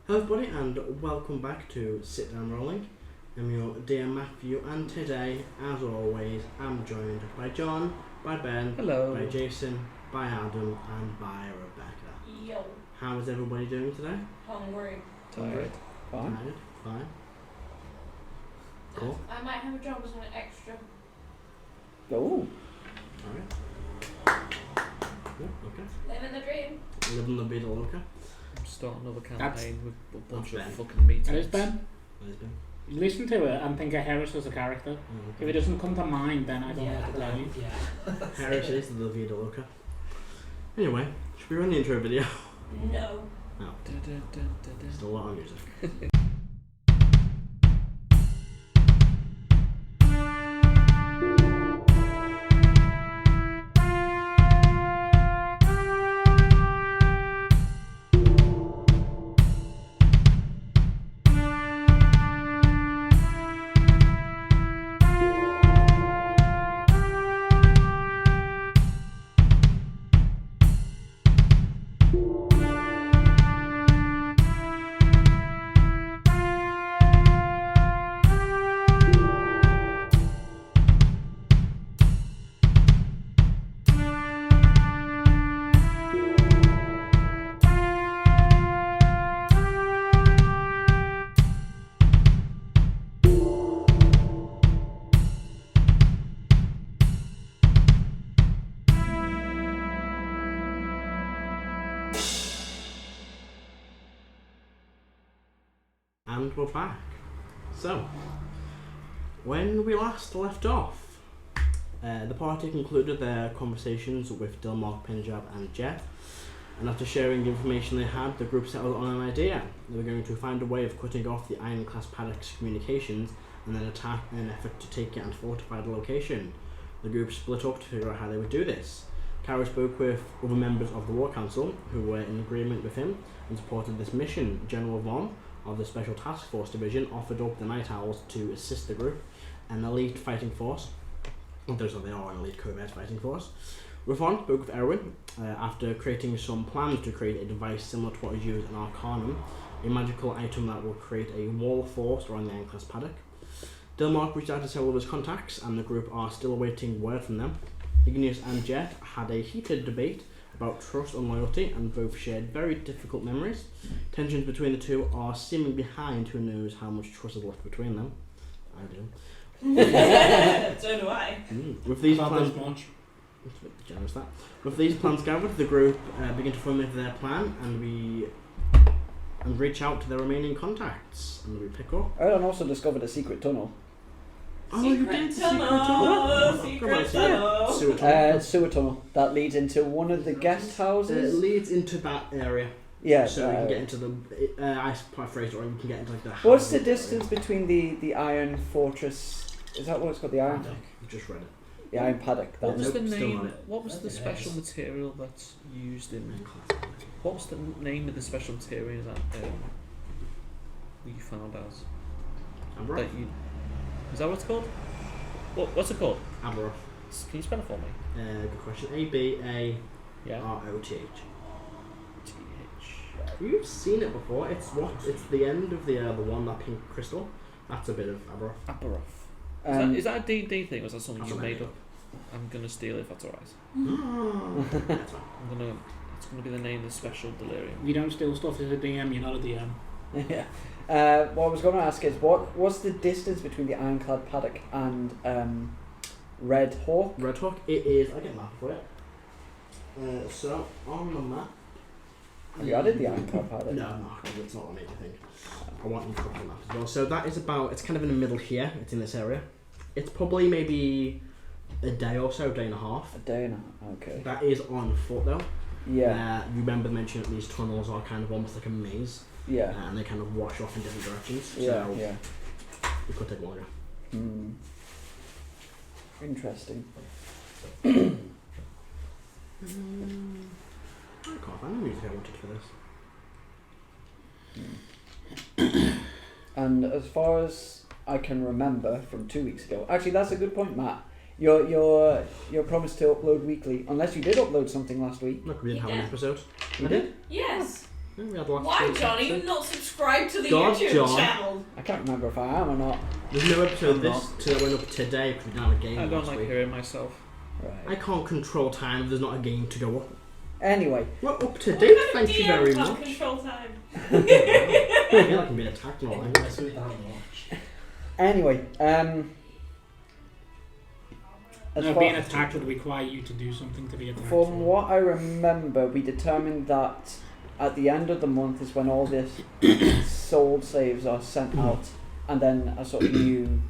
Hello everybody and welcome back to Sit Down Rolling. I'm your dear Matthew and today, as always, I'm joined by John, by Ben, hello, by Jason, by Adam and by Rebecca. Yo. How is everybody doing today? Hungry. tired, fine. Tired? Fine. Cool. I might have a job as an extra. Oh, Alright. Yeah, okay. Living the dream. Living the Vida Loca. I'm starting another campaign with a bunch of Ben. fucking meetings. There's Ben. Where's Ben? Listen to it and think of Heris as a character. Oh, If it doesn't come to mind, then I don't know what to tell you. Heris is the Vida Loca. Anyway, should we run the intro video? No. No. Dun, dun, dun, dun, dun. Still a lot of music. And we're back. So, when we last left off, the party concluded their conversations with Dilmark, Punjab and Jet, and after sharing the information they had, the group settled on an idea. They were going to find a way of cutting off the Iron Clasp Paddock's communications and then attack in an effort to take it and fortify the location. The group split up to figure out how they would do this. Karo spoke with other members of the War Council who were in agreement with him and supported this mission. General Von of the Special Task Force Division offered up the Night Owls to assist the group, an elite fighting force. They are an elite covert fighting force. Reyfron spoke with Erwin after creating some plans to create a device similar to what is used in Arcanum, a magical item that will create a wall of force around the Iron Clasp Paddock. Dilmark reached out to several of his contacts and the group are still awaiting word from them. Igneous and Jet had a heated debate about trust and loyalty and both shared very difficult memories. Tensions between the two are seeming behind who knows how much trust is left between them. I do. So do I. With these Not plans, this much. it's a bit generous that. With these plans gathered, the group begin to formulate their plan and reach out to their remaining contacts and we pick up. Erdan also discovered a secret tunnel. Oh, you did! Secret tunnel! Secret tunnel. Sewer tunnel. Sewer tunnel that leads into one of the guest It houses. leads into that area. Yeah. So we can get into the I paraphrased, or we can get into like the. What's the housing distance between the Iron Fortress? Is that what it's called? The Iron. area. You just read it. The Iron Paddock. What was Nope, the still name? not it. What was the special material that's used in? What was the name of the special material that you found out? Abaroth. That you, is that what it's called? What's it called? Abaroth. Can you spell it for me? Good question. A-B-A-R-O-T-H. Yeah. You've seen it before. It's the end of the one, that pink crystal. That's a bit of Abaroth. Abaroth. Um, Is that a D&D thing or is that something That's you what I made made up? I'm gonna steal it if that's alright. That's fine. It's gonna be the name of the special delirium. You don't steal stuff as a DM, you're not a DM. yeah. What I was going to ask is what's the distance between the Ironclad Paddock and Red Hawk? Red Hawk. It is. I get a map for it. So on the map. Have you added the Ironclad Paddock? No, it's not what made you think. I want you to look at the map as well. So that is about. It's kind of in the middle here. It's in this area. It's probably maybe a day or so, day and a half. A day and a half. Okay. That is on foot though. Yeah. You remember mentioning that these tunnels are kind of almost like a maze. Yeah. And they kind of wash off in different directions. Yeah. So Yeah. it could take longer. Hmm. Interesting. I can't find the music I wanted for this. And as far as I can remember from 2 weeks ago, actually that's a good point, Matt. Your promise to upload weekly, unless you did upload something last week. Look, we didn't have an Yeah. episode. You did? Yes. Yeah, we had the last Why, two John? Are you episodes. not subscribed to the God, YouTube John. channel? I can't remember if I am or not. There's no episode I'm this that went up today because we didn't have a game I don't last like week. hearing myself. Right. I can't control time if there's not a game to go up. Anyway, We're up to What date, kind of thank you DM very can't much. control time. I feel like I'm being attacked and all that. Mess with that much. anyway, as No, far- being attacked would require you to do something to be attacked. From what I remember, we determined that at the end of the month is when all this sold slaves are sent out, and then a sort of new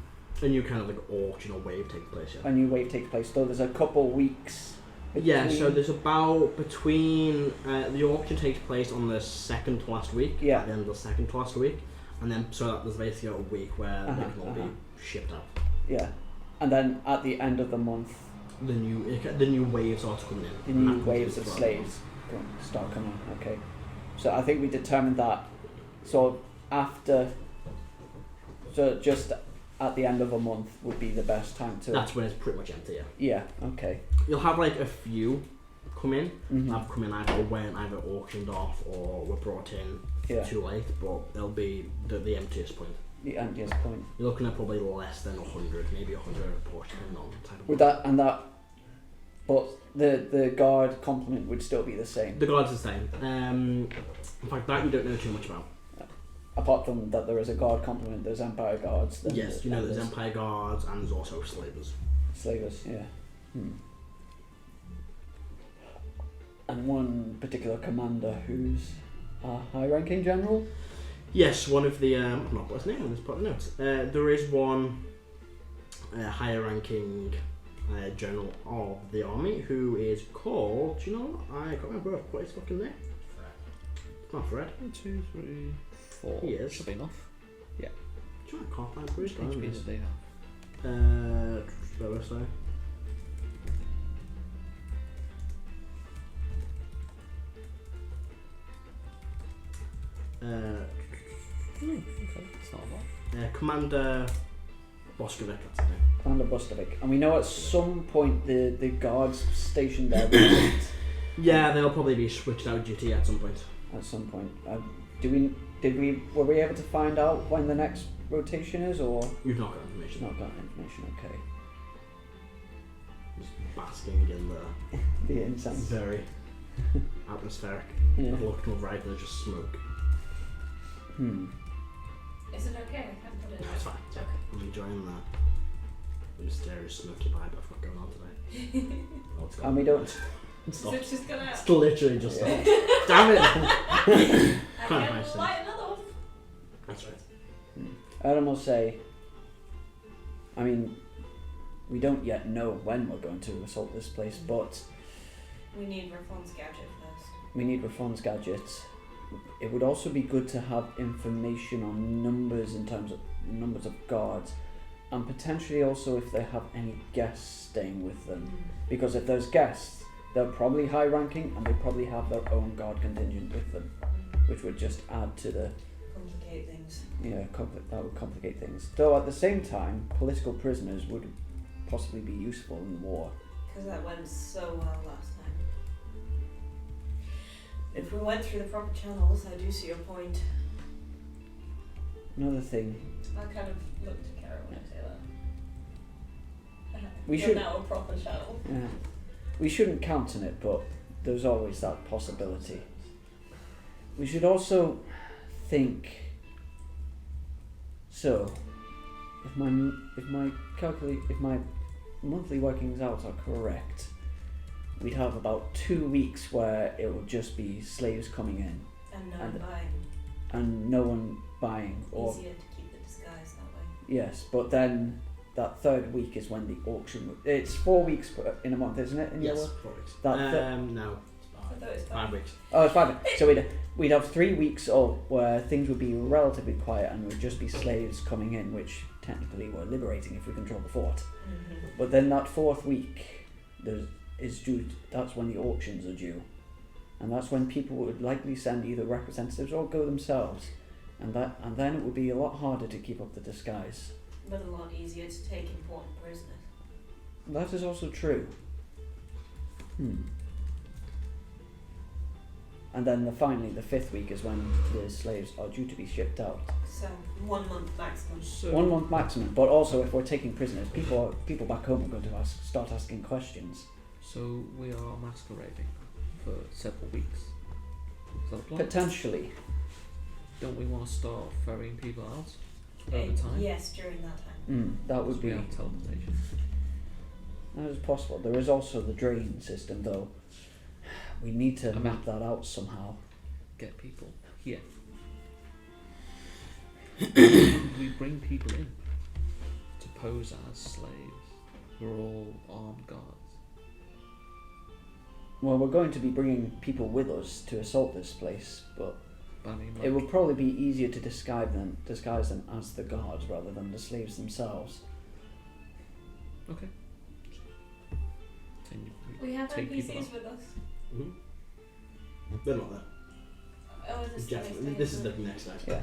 A new kind of like auction or wave takes place, yeah. a new wave takes place. So there's a couple weeks. Yeah, so between- there's about between the auction takes place on the second to last week. Yeah. At the end of the second to last week, and then so that there's basically a week where they Uh-huh, can all be shipped out. Yeah, and then at the end of the month, The new waves are coming in. the and new that comes waves in of throughout slaves start coming. Okay, so I think we determined that sort of after, so just at the end of a month would be the best time the to. month. That's when it's pretty much empty. Yeah. Yeah. Okay. You'll have like a few come in. Mhm. Have come in either when either auctioned off or were brought in Yeah. too late, but they'll be the emptiest point. The emptiest point. You're looking at probably less than 100, maybe 100 a push, depending on the type of With that and that, but the guard complement would still be the same, The guard's the same. In fact, that you don't know too much about. apart from that there is a guard complement. There's Empire guards. Then Yes, you know and there's Empire guards and there's also slavers. slavers. Yeah. And one particular commander who's a high-ranking general. Yes, one of the I've not got his name on this part of the notes. There is one higher-ranking general of the army who is called. Do you know what? I can't remember what his fucking name. It's not Fred. 1, 2, 3, 4. He is. Should be enough. Do you know I can't find where he's Which HP going? did they have? What was I? Okay, it's not a lot. Commander Boskovic, that's his name. Commander Bustovic. And we know at some point the guards stationed there will meet Yeah, they'll probably be switched out duty at some point. at some point. Were we able to find out when the next rotation is, or You've not got information. not got information? Okay. Just basking in the The incense. very atmospheric. Yeah. I've looked over right and there's just smoke. Is it okay? I can't put it in. It's fine. It's okay. I'm enjoying the mysterious smoky vibe I've got going on today. Oh, it's And we don't. It's So it's just gonna. It's literally just Yeah. Damn it! I Can't can nice thing. light another one. That's right. Erdan will say, I mean, we don't yet know when we're going to assault this place, but We need Reyfron's gadget first. we need Reyfron's gadgets. It would also be good to have information on numbers in terms of numbers of guards, and potentially also if they have any guests staying with them. Because if there's guests, they're probably high ranking and they probably have their own guard contingent with them, which would just add to the Complicate things. that would complicate things. Though at the same time, political prisoners would possibly be useful in war. Because that went so well last time. If we went through the proper channels, I do see your point. Another thing, I kind of looked at Karo when I say that. We You're should- now a proper channel. we shouldn't count on it, but there's always that possibility. We should also think. So, if my monthly workings out are correct, we'd have about 2 weeks where it will just be slaves coming in And no And- buying. and no one buying. Or Easier to keep the disguise that way. yes, but then that third week is when the auction. It's 4 weeks in a month, isn't it? In Yes, your- 4 weeks. That no, I thought it was 5 weeks. Oh, it's 5. So we'd have 3 weeks of where things would be relatively quiet and would just be slaves coming in, which technically we're liberating if we control the fort. But then that 4th week, that's when the auctions are due, and that's when people would likely send either representatives or go themselves, and then it would be a lot harder to keep up the disguise. But a lot easier to take important prisoners. That is also true. And then finally, the 5th week is when the slaves are due to be shipped out. So 1 month maximum. So 1 month maximum, but also if we're taking prisoners, people back home are going to start asking questions. So we are masquerading for several weeks. Is that a plan? Potentially. Don't we want to start ferrying people out over time? Yes, during that time. That would We be. have teleportation. That is possible. There is also the drain system, though. We need to I mean- map that out somehow. Get people here. We bring people in to pose as slaves. We're all armed guards. Well, we're going to be bringing people with us to assault this place, but But I mean, it would probably be easier to disguise them as the guards rather than the slaves themselves. okay. Then We have take people NPCs out. with us. Mhm. They're not there. Oh, is this the next Jeff, day, this is isn't the it? next day. Yeah.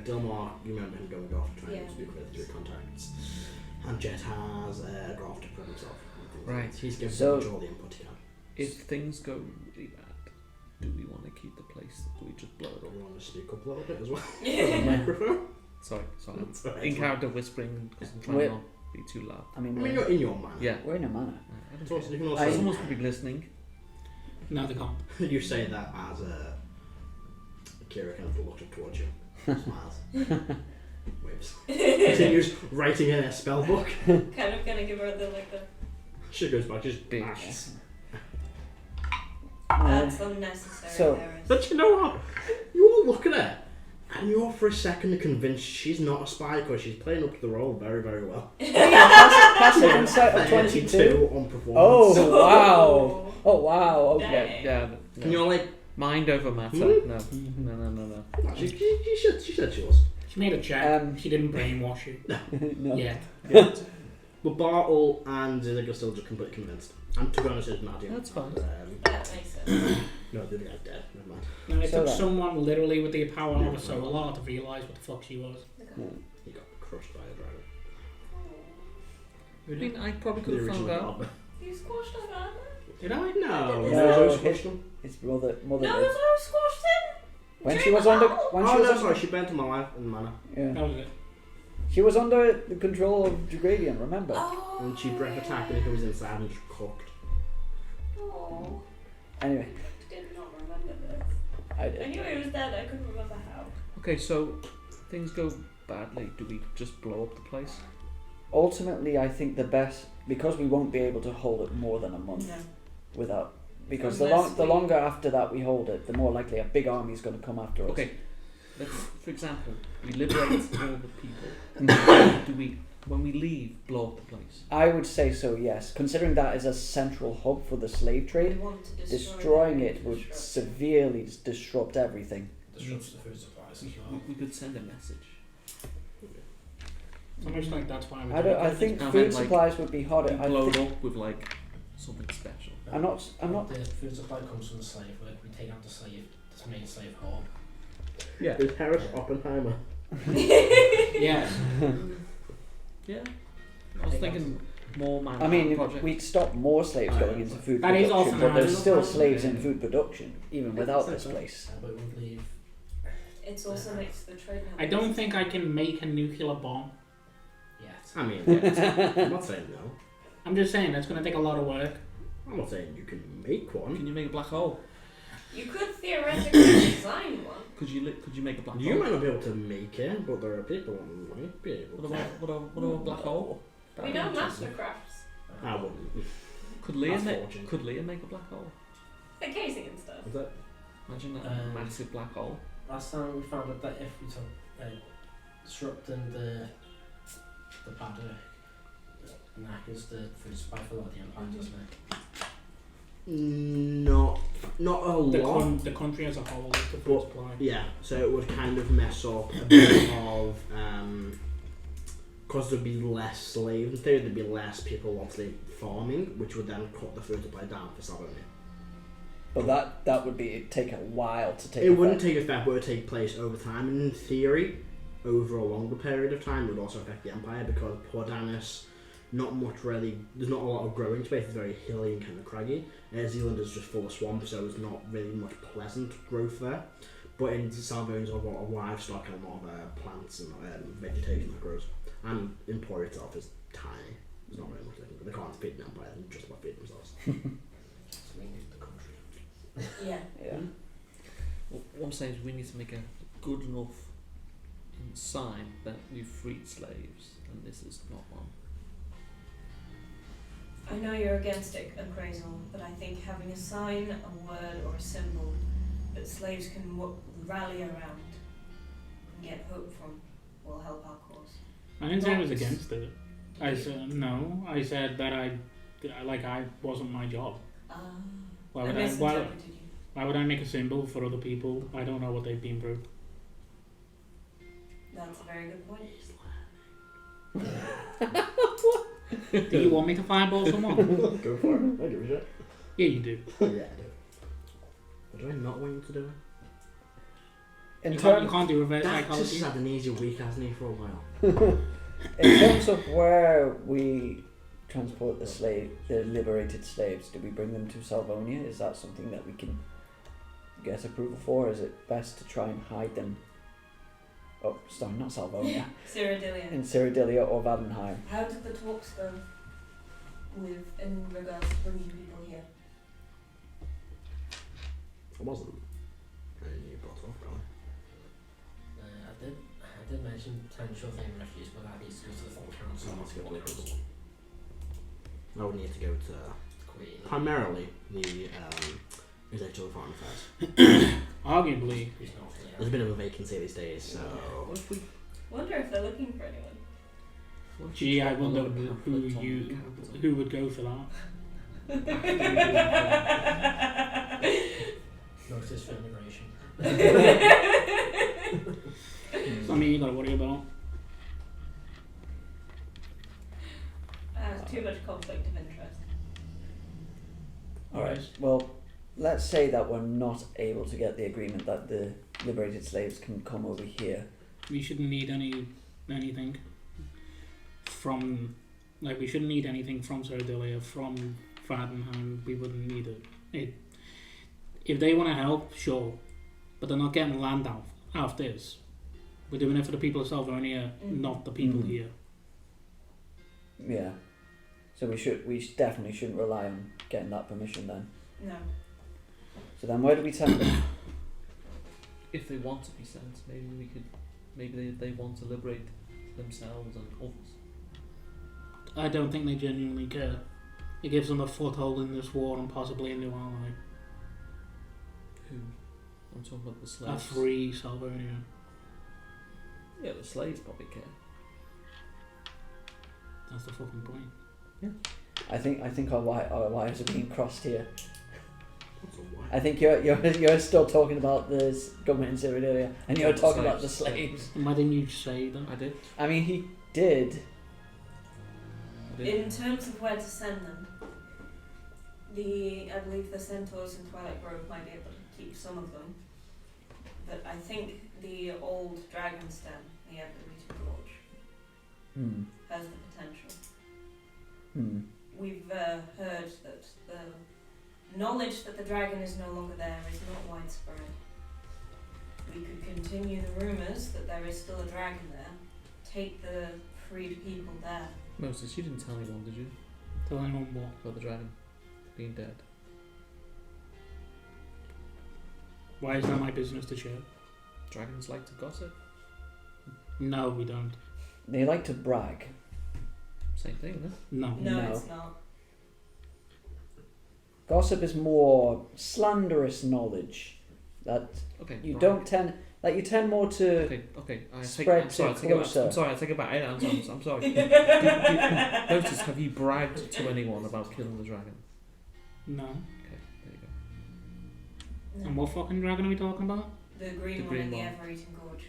Dilmar, you remember him going off trying Yeah. to speak with your contacts. And Jet has a graph to prove himself. Right. He's given So- pretty much all the input he can. If things go really bad, do we want to keep the place? Do we just blow it Do up? you want to speak up a little bit as well? Yeah. Microphone? Sorry. That's all right. In character whispering because I'm trying We're- not to be too loud. I mean, I mean, you're in your manner. Yeah. we're in a manor. I don't So care. you can also Someone's probably listening. No, they can't. you say that as Kira kind of looked up towards you, smiles, waves, continues writing in a spell book. Kind of gonna give her the She goes back, just Bitch. bashes. that's unnecessary. so- Heris. But you know what? You all look at her, and you're for a second convinced she's not a spy because she's playing up to the role very, very well. Passive insight of 22. 32 on performance. Oh wow! Oh wow! Okay. Dang. Yeah. And you're like, Mind over matter. Hmm? No. no, she said she was. She made a check. Um, She didn't brainwash you. no. Yeah. But Bartle and Zinnig are still just completely convinced. And to be honest, it's Nadia. That's fine. That makes sense. No, the other guy's dead. Never mind. No, it So took that- someone literally with the power of a solar to realise what the fuck she was. He got crushed by a dragon. I mean, I probably could The have found original out. Bob. You squashed her armor? Did I? No, No, no, his- crushed him. His mother No, did. no, squashed him! When she During was the under, battle? when Oh she was no, under, sorry, she burnt him alive in the manor. yeah, That was it. she was under the control of Dragadian. Remember? Oh, And she breath attacked and he was inside and just cooked. Oh, Anyway, I did not remember this. I I did. knew he was dead, I couldn't remember how. Okay, so things go badly. Do we just blow up the place? Ultimately, I think the best, because we won't be able to hold it more than a month No. without, because Unless the we- longer after that we hold it, the more likely a big army is going to come after us. Okay, let's, for example, we liberate all the people. Do we, when we leave, blow up the place? I would say so, yes. Considering that is a central hub for the slave We trade, want to destroying it would disrupt. severely disrupt everything. Disrupts the food supplies as well. We could send a message. It's almost like that's why we I think I food meant, like, supplies would be We harder. I blow it think, up with like something special. I'm not. The food supply comes from the slave work. We take out the slave, this main slave hub. Yeah. Is Heris Oppenheimer? Yeah. Yeah. I was thinking more man. I mean, project. we'd stop more slaves going into food That is production, often but there's happened. still slaves in food production, even without this place. But we would leave. It's also next to the trade now. I don't think I can make a nuclear bomb. Yet. I mean, I'm not saying no. I'm just saying that's going to take a lot of work. I'm not saying you can make one. Can you make a black hole? You could theoretically design one. Could you make a black You hole? might not be able to make it, but there are people who might be able What to. about what about a black hole? We know mastercrafts. I wouldn't. Could Leah That's make? fortune. Could Leah make a black hole? The casing and stuff. Is that? Imagine that massive black hole. Last time we found out that if we took disrupting the paddock, and that is the food supply for a lot of the empire, doesn't it? Not a The, lot. the country as a whole is the food But- supply. Yeah, so it would kind of mess up a bit of because there'd be less slaves. In theory, there'd be less people obviously farming, which would then cut the food supply down for Saturday. But that would be it'd take a while to take. It wouldn't effect. take effect, but it would take place over time. And in theory, over a longer period of time, it would also affect the Empire because poor Canis, not much really. There's not a lot of growing space. It's very hilly and kind of craggy. Zealand is just full of swamp, so there's not really much pleasant growth there. But in Salvonia, there's a lot of livestock and a lot of plants and vegetation that grows. And Emporia itself is tiny. There's not very much they can't feed an empire, they just about feed themselves. So we need the country. Yeah. Yeah. Well, what I'm saying is we need to make a good enough sign that we've freed slaves, and this is not one. I know you're against it, Akrasiel, but I think having a sign, a word, or a symbol that slaves can rally around and get hope from will help our cause. I didn't say I was against it. I said no. I said that I wasn't my job. Why would misinterpreted you. Why would I make a symbol for other people? I don't know what they've been through. That's a very good point. Do you want me to fireball someone? Go for it. I give a shit. Yeah, you do. Yeah, I do. What do I not want you to do? In You terms can't do reverse That psychology. just had an easy week, hasn't he, for a while? in terms of where we transport the liberated slaves, do we bring them to Salvonia? Is that something that we can get approval for? Or is it best to try and hide them? Oh, sorry, not Salvonia. Cyrodilia. In Cyrodilia or Vadenheim. How did the talks go in regards to bringing people here? It wasn't. I didn't brought it up, really. I did mention potential thing refuse, but that needs to go to the full council. So let's go to the I would need to go to Queen. primarily the Executive of Foreign Affairs. Arguably, Who's not here. There's a bit of a vacancy these days, so What if we? Wonder if they're looking for anyone. what if we gee, I drop a wonder lot of who pamphlets on the capital? who would go for that. Notice for immigration. Something you gotta worry about. Too much conflict of interest. Alright, well, let's say that we're not able to get the agreement that the liberated slaves can come over here. We shouldn't need anything from, we shouldn't need anything from Cyrodilia, from Vadenheim. We wouldn't need it. If they want to help, sure, but they're not getting land out after this. We're doing it for the people of Salvonia, not the people here. Yeah. So we definitely shouldn't rely on getting that permission then. No. So then where do we send them? If they want to be sent, maybe they want to liberate themselves and others. I don't think they genuinely care. It gives them a foothold in this war and possibly a new ally. Who? I'm talking about the A slaves. free Salvonia. Yeah, the slaves probably care. That's the fucking point. I think our wires are being crossed here. what's a why? I think you're still talking about the government in Cyrodilia, and you're talking about the slaves. And why didn't you say that? I did. I mean, he did. In terms of where to send them, I believe the centaurs in Twilight Grove might be able to keep some of them, but I think the old dragon stem, the Akrasiel Gorge, has the potential. We've heard that the knowledge that the dragon is no longer there is not widespread. We could continue the rumours that there is still a dragon there, take the freed people there. Moses, you didn't tell anyone, did you? Tell anyone what? About the dragon being dead. Why is that my business to share? Dragons like to gossip. No, we don't. They like to brag. Same thing, isn't it? No. No, No. it's not. Gossip is more slanderous knowledge that Okay. you right. don't tend. Like you tend more to. Okay. I'm Spread sorry. I to take it back. closer. I'm sorry. I take it back. I'm sorry. Notice, have you bragged to anyone about killing the dragon? No. Okay, there you go. No. And what fucking dragon are we talking about? The green The one green in the one. ever-eating gorge.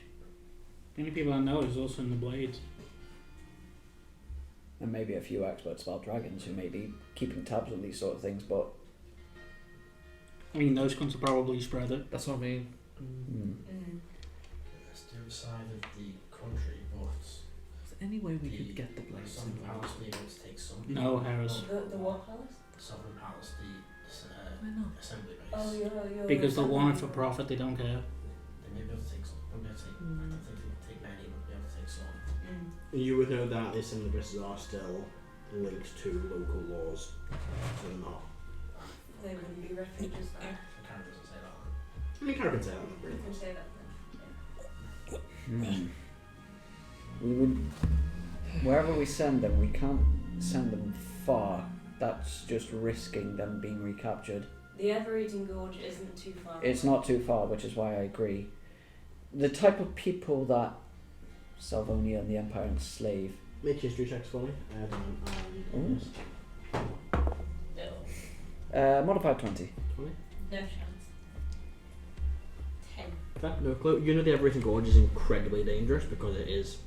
The only people I know is us and the Blades. And maybe a few experts about dragons who may be keeping tabs on these sort of things, but I mean, those cunts will probably spread it. That's what I mean. Mm. It's the other side of the country, but any way we could get the Like blades Sovereign involved? Palace be able to take some. No, Heris. The what palace? The Sovereign Palace, the Why not? assembly base. Oh, you're Because they want it for profit, they don't care. They may be able to take some. They may be able to take, I don't think they can take many, but be able to take some. You would know that the assembly bases are still linked to local laws, so they're not. They wouldn't be refuges then. The Karo doesn't say that. I mean, Karo can say that. You can say that then. We would, wherever we send them, we can't send them far. That's just risking them being recaptured. The Ever-Eating Gorge isn't too far. It's not too far, which is why I agree. The type of people that Salvonia and the Empire enslave. Make history checks for me. Ooh. No. Modified 20. 20. No chance. 10. Fair, no clue. You know the Ever-Eating Gorge is incredibly dangerous because it is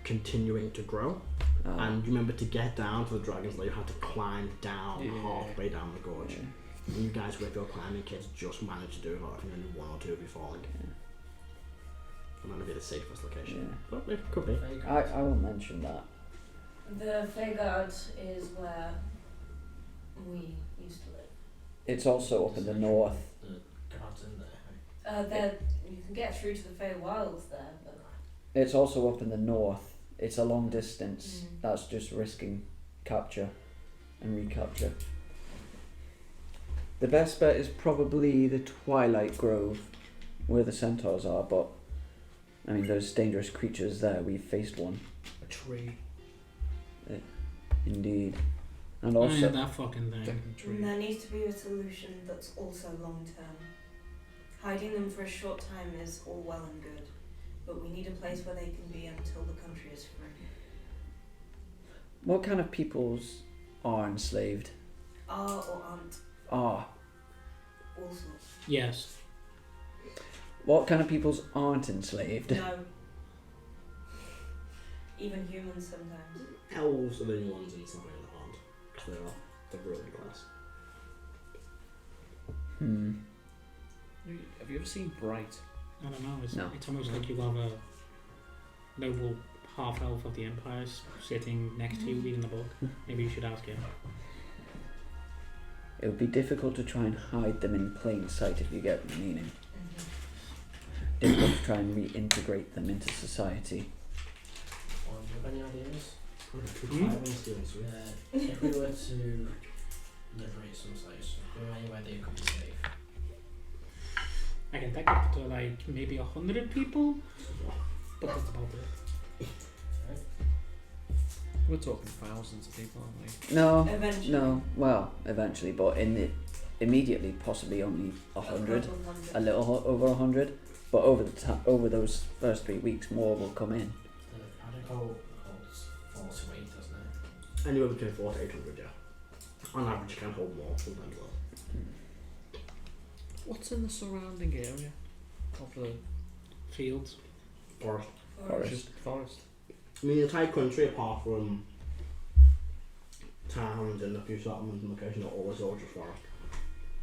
continuing to grow. And you remember to get down to the Dragon's Lair, you had to climb down halfway down the gorge. Yeah. And you guys with your climbing kits just managed to do it. I think only one or two of you falling. Yeah. It might not be the safest location. Yeah. But it could be. I will mention that. The Feyguard is where we used to live. It's also up in the north. The guards in there. You can get through to the Fey Wilds there, but It's also up in the north. It's a long distance. That's just risking capture and recapture. The best bet is probably the Twilight Grove, where the centaurs are, but I mean, there's dangerous creatures there. We've faced one. A tree. Indeed. And Oh, also, yeah, that fucking thing. Definitely tree. there needs to be a solution that's also long term. Hiding them for a short time is all well and good, but we need a place where they can be until the country is free. what kind of peoples are enslaved? Are or aren't, Are. all sorts. Yes. What kind of peoples aren't enslaved? No. Even humans sometimes. Elves are the only ones in somewhere that aren't. Because they are the ruling class. Have you ever seen Bright? I don't know. It's, No. it's almost like you have a noble half elf of the Empire sitting next to you reading a book. Maybe you should ask him. It would be difficult to try and hide them in plain sight if you get the meaning. Difficult to try and reintegrate them into society. Well, do you have any ideas? If we were to liberate some slaves, is there anywhere they could be safe? I can think up to like maybe 100 people, but that's about it. We're talking thousands of people, aren't we? No, Eventually. no. Well, eventually, but in the immediately, possibly only 100, a little over 100. But over those first 3 weeks, more will come in. The Paddock holds 4 to 8, doesn't it? Anywhere between 4 to 800, yeah. On average, you can hold more, sometimes less. What's in the surrounding area of the Fields. Forest. just forest? I mean, the entire country, apart from towns and a few settlements and locations, are always all just forest.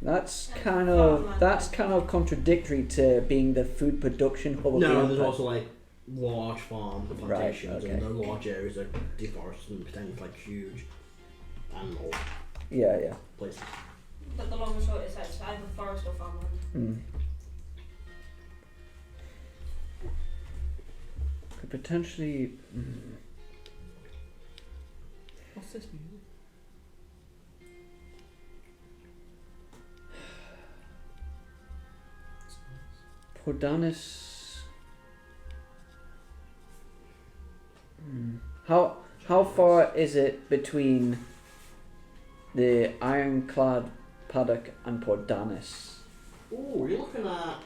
That's kind of contradictory to being the food production hub of the No, there's Empire. also like large farms and plantations, Right, okay. and the large areas are deforested and potentially like huge animal Yeah. places. But the long and short is that it's either forest or farmland. Could potentially. What's this music? Pordanis. How far is it between the Iron Clasp Paddock and Pordanis? Ooh, you're looking at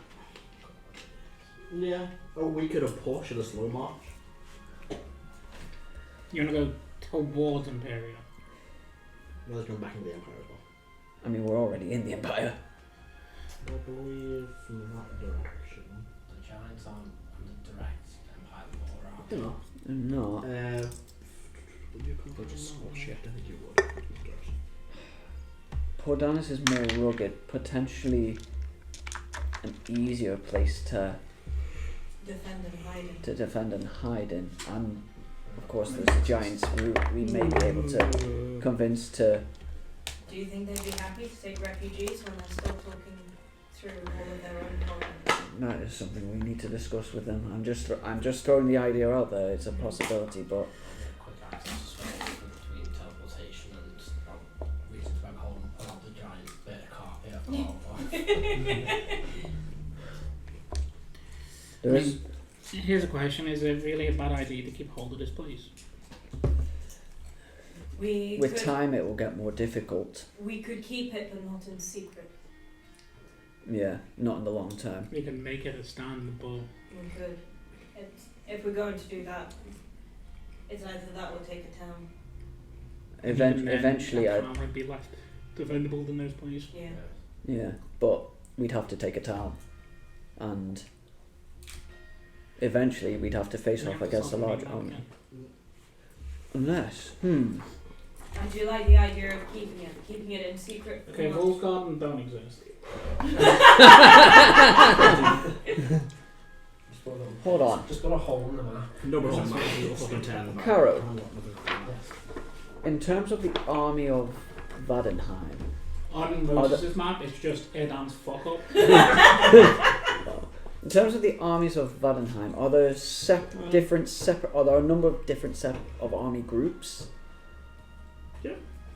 a week at a push at a slow march. You want to go towards Imperial? Let's go back into the Empire as well. I mean, we're already in the Empire. I believe from that direction. The giants aren't under direct Empire law, are They're not. No. Would you come They'll just squash I it. don't think you would. Pordanis is more rugged, potentially an easier place to Defend and hide. defend and hide in. And of course, there's the giants who we may be able to convince to. Do you think they'd be happy to take refugees when they're still talking through all of their own problems? That is something we need to discuss with them. I'm just throwing the idea out there. It's a possibility, but Quick access as well between teleportation and reasons why Holden put out the giant bit of carpet off the there is. Here's a question: is it really a bad idea to keep hold of this place? With time, it will get more difficult. We could keep it, but not in secret. Yeah, not in the long term. We can make it a stand, but We could. If we're going to do that, it's either that or take a town. Eventually, that town would be less defendable than those places. Yeah. yeah, but we'd have to take a town, and eventually we'd have to face off against a large army. Unless, I do like the idea of keeping it in secret. For Okay, the Wolf Garden don't exist. hold on. Just got a hole in the map. No, but it's a fucking town. Karo, in terms of the army of Vadenheim, On Moses' map, it's just Erdan's fuck up. in terms of the armies of Vadenheim, are there are there a number of different of army groups?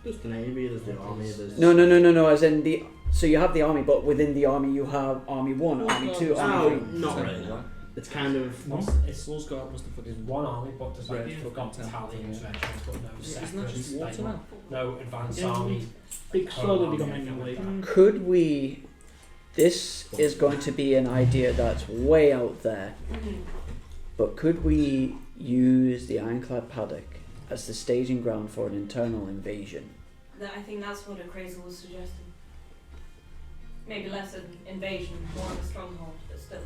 There's the navy, there's the army, there's... No, as in the... So you have the army, but within the army you have Army 1, Army 2, Army 3. Not really, no. It's kind of... It's Wolfsguard was the fucking one army, but there's like got battalions, regiments, but no separate. Isn't that just water now? No advanced Yeah. army. Big slowly becoming a lake. Could we... This is going to be an idea that's way out there, but could we use the Iron Clasp Paddock as the staging ground for an internal invasion? I think that's what Akrasiel was suggesting. Maybe less an invasion, more of a stronghold, but still.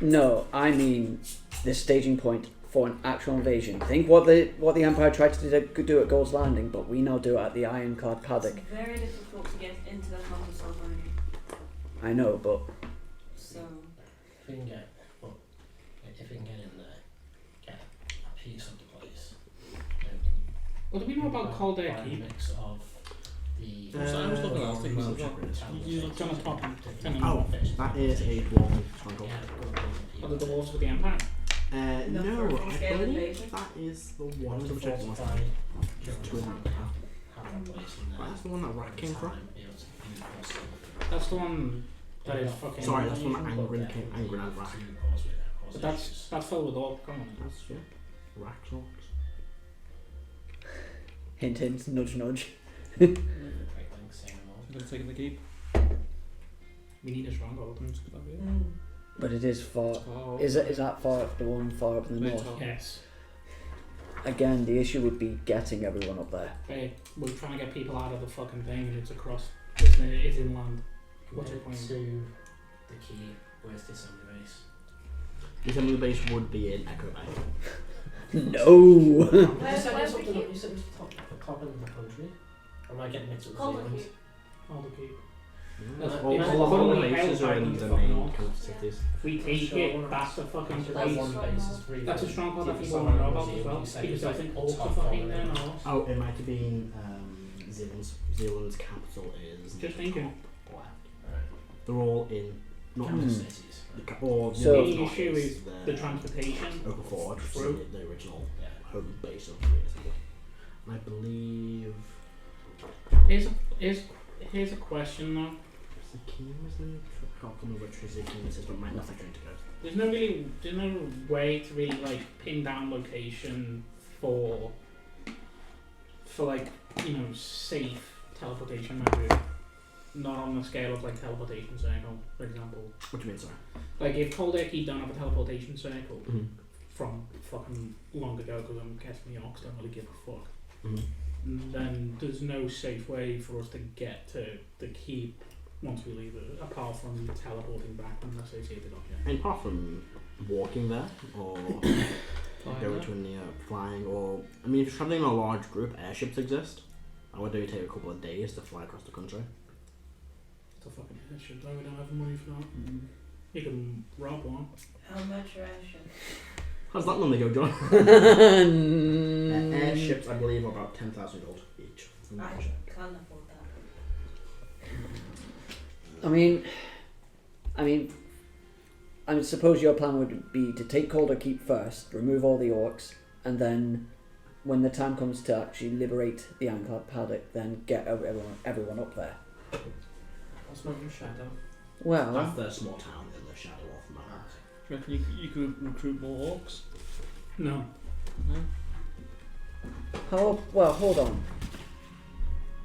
No, I mean the staging point for an actual invasion. Think what the Empire tried to do at Gold's Landing, but we now do it at the Iron Clasp Paddock. It's very difficult to get into the heart of Sorcerer. I know, but So, If we can get in there, get a piece of the place. What do we know about Cold Air A Keep? mix of the. I was looking at things as well. You looked on the top and Oh, that is a dwarven stronghold. Are the dwarves with the Empire? No, No, I for scale believe invasion. that is the one to check one. That's the one that Rat came from. That's the one that is fucking... Sorry, that's the one that Angren and Rat. But that's filled with orc, come on. That's, yeah. Rat orcs. hint, hint, nudge, nudge. They're taking the keep. We need a stronghold. But it is far. Oh. Is that far? The one far up in the north? Yes. Again, the issue would be getting everyone up there. Hey, we're trying to get people out of the fucking thing and it's across... It's inland. What's your point? To the key, where's the assembly base? The assembly base would be in Echo Bay. No! You said it's up to the top of the country. Or am I getting mixed with Call Zealand? it All the keep. All Yeah. the Yeah. bases are in the Yeah. main kind of cities. If we take it, that's the fucking That place. one base is free. That's a stronghold that people want to know about as well. Because I think orcs are fucking there now. Oh, it might have been Zealand's capital is... Just thinking. They're all in... Not Hmm. the cities. Or So- the The issue is the transportation. Open Forge, which through. is the original home base of the assembly. And I believe... Here's a question though. The king was in... I can't remember which is the king this is, but might not have to go. There's no way to really like pin down location for like, you know, safe teleportation methods. Not on the scale of like teleportation circle, for example. What do you mean, sorry? Like if Cold Air Keep don't have a teleportation circle Mm-hmm. from fucking long ago, because I'm guessing the orcs don't really give a fuck, Mm-hmm. then there's no safe way for us to get to the keep once we leave it, apart from teleporting back from the associated object. And apart from walking there, or going to a near flying, or... I mean, if you're travelling in a large group, airships exist. I would do take a couple of days to fly across the country. It's a fucking airship though, we don't have the money for that. You can rob one. How much are airship? How's that normally go, John? Airships, I believe, are about 10,000 gold each. I can't afford that. I suppose your plan would be to take Calder Keep first, remove all the orcs, and then when the time comes to actually liberate the Iron Clasp Paddock, then get everyone up there. What's Mountain Shadow? Well, That's the small town in the shadow of Manor. Do you reckon you could recruit more orcs? No. No? hold on.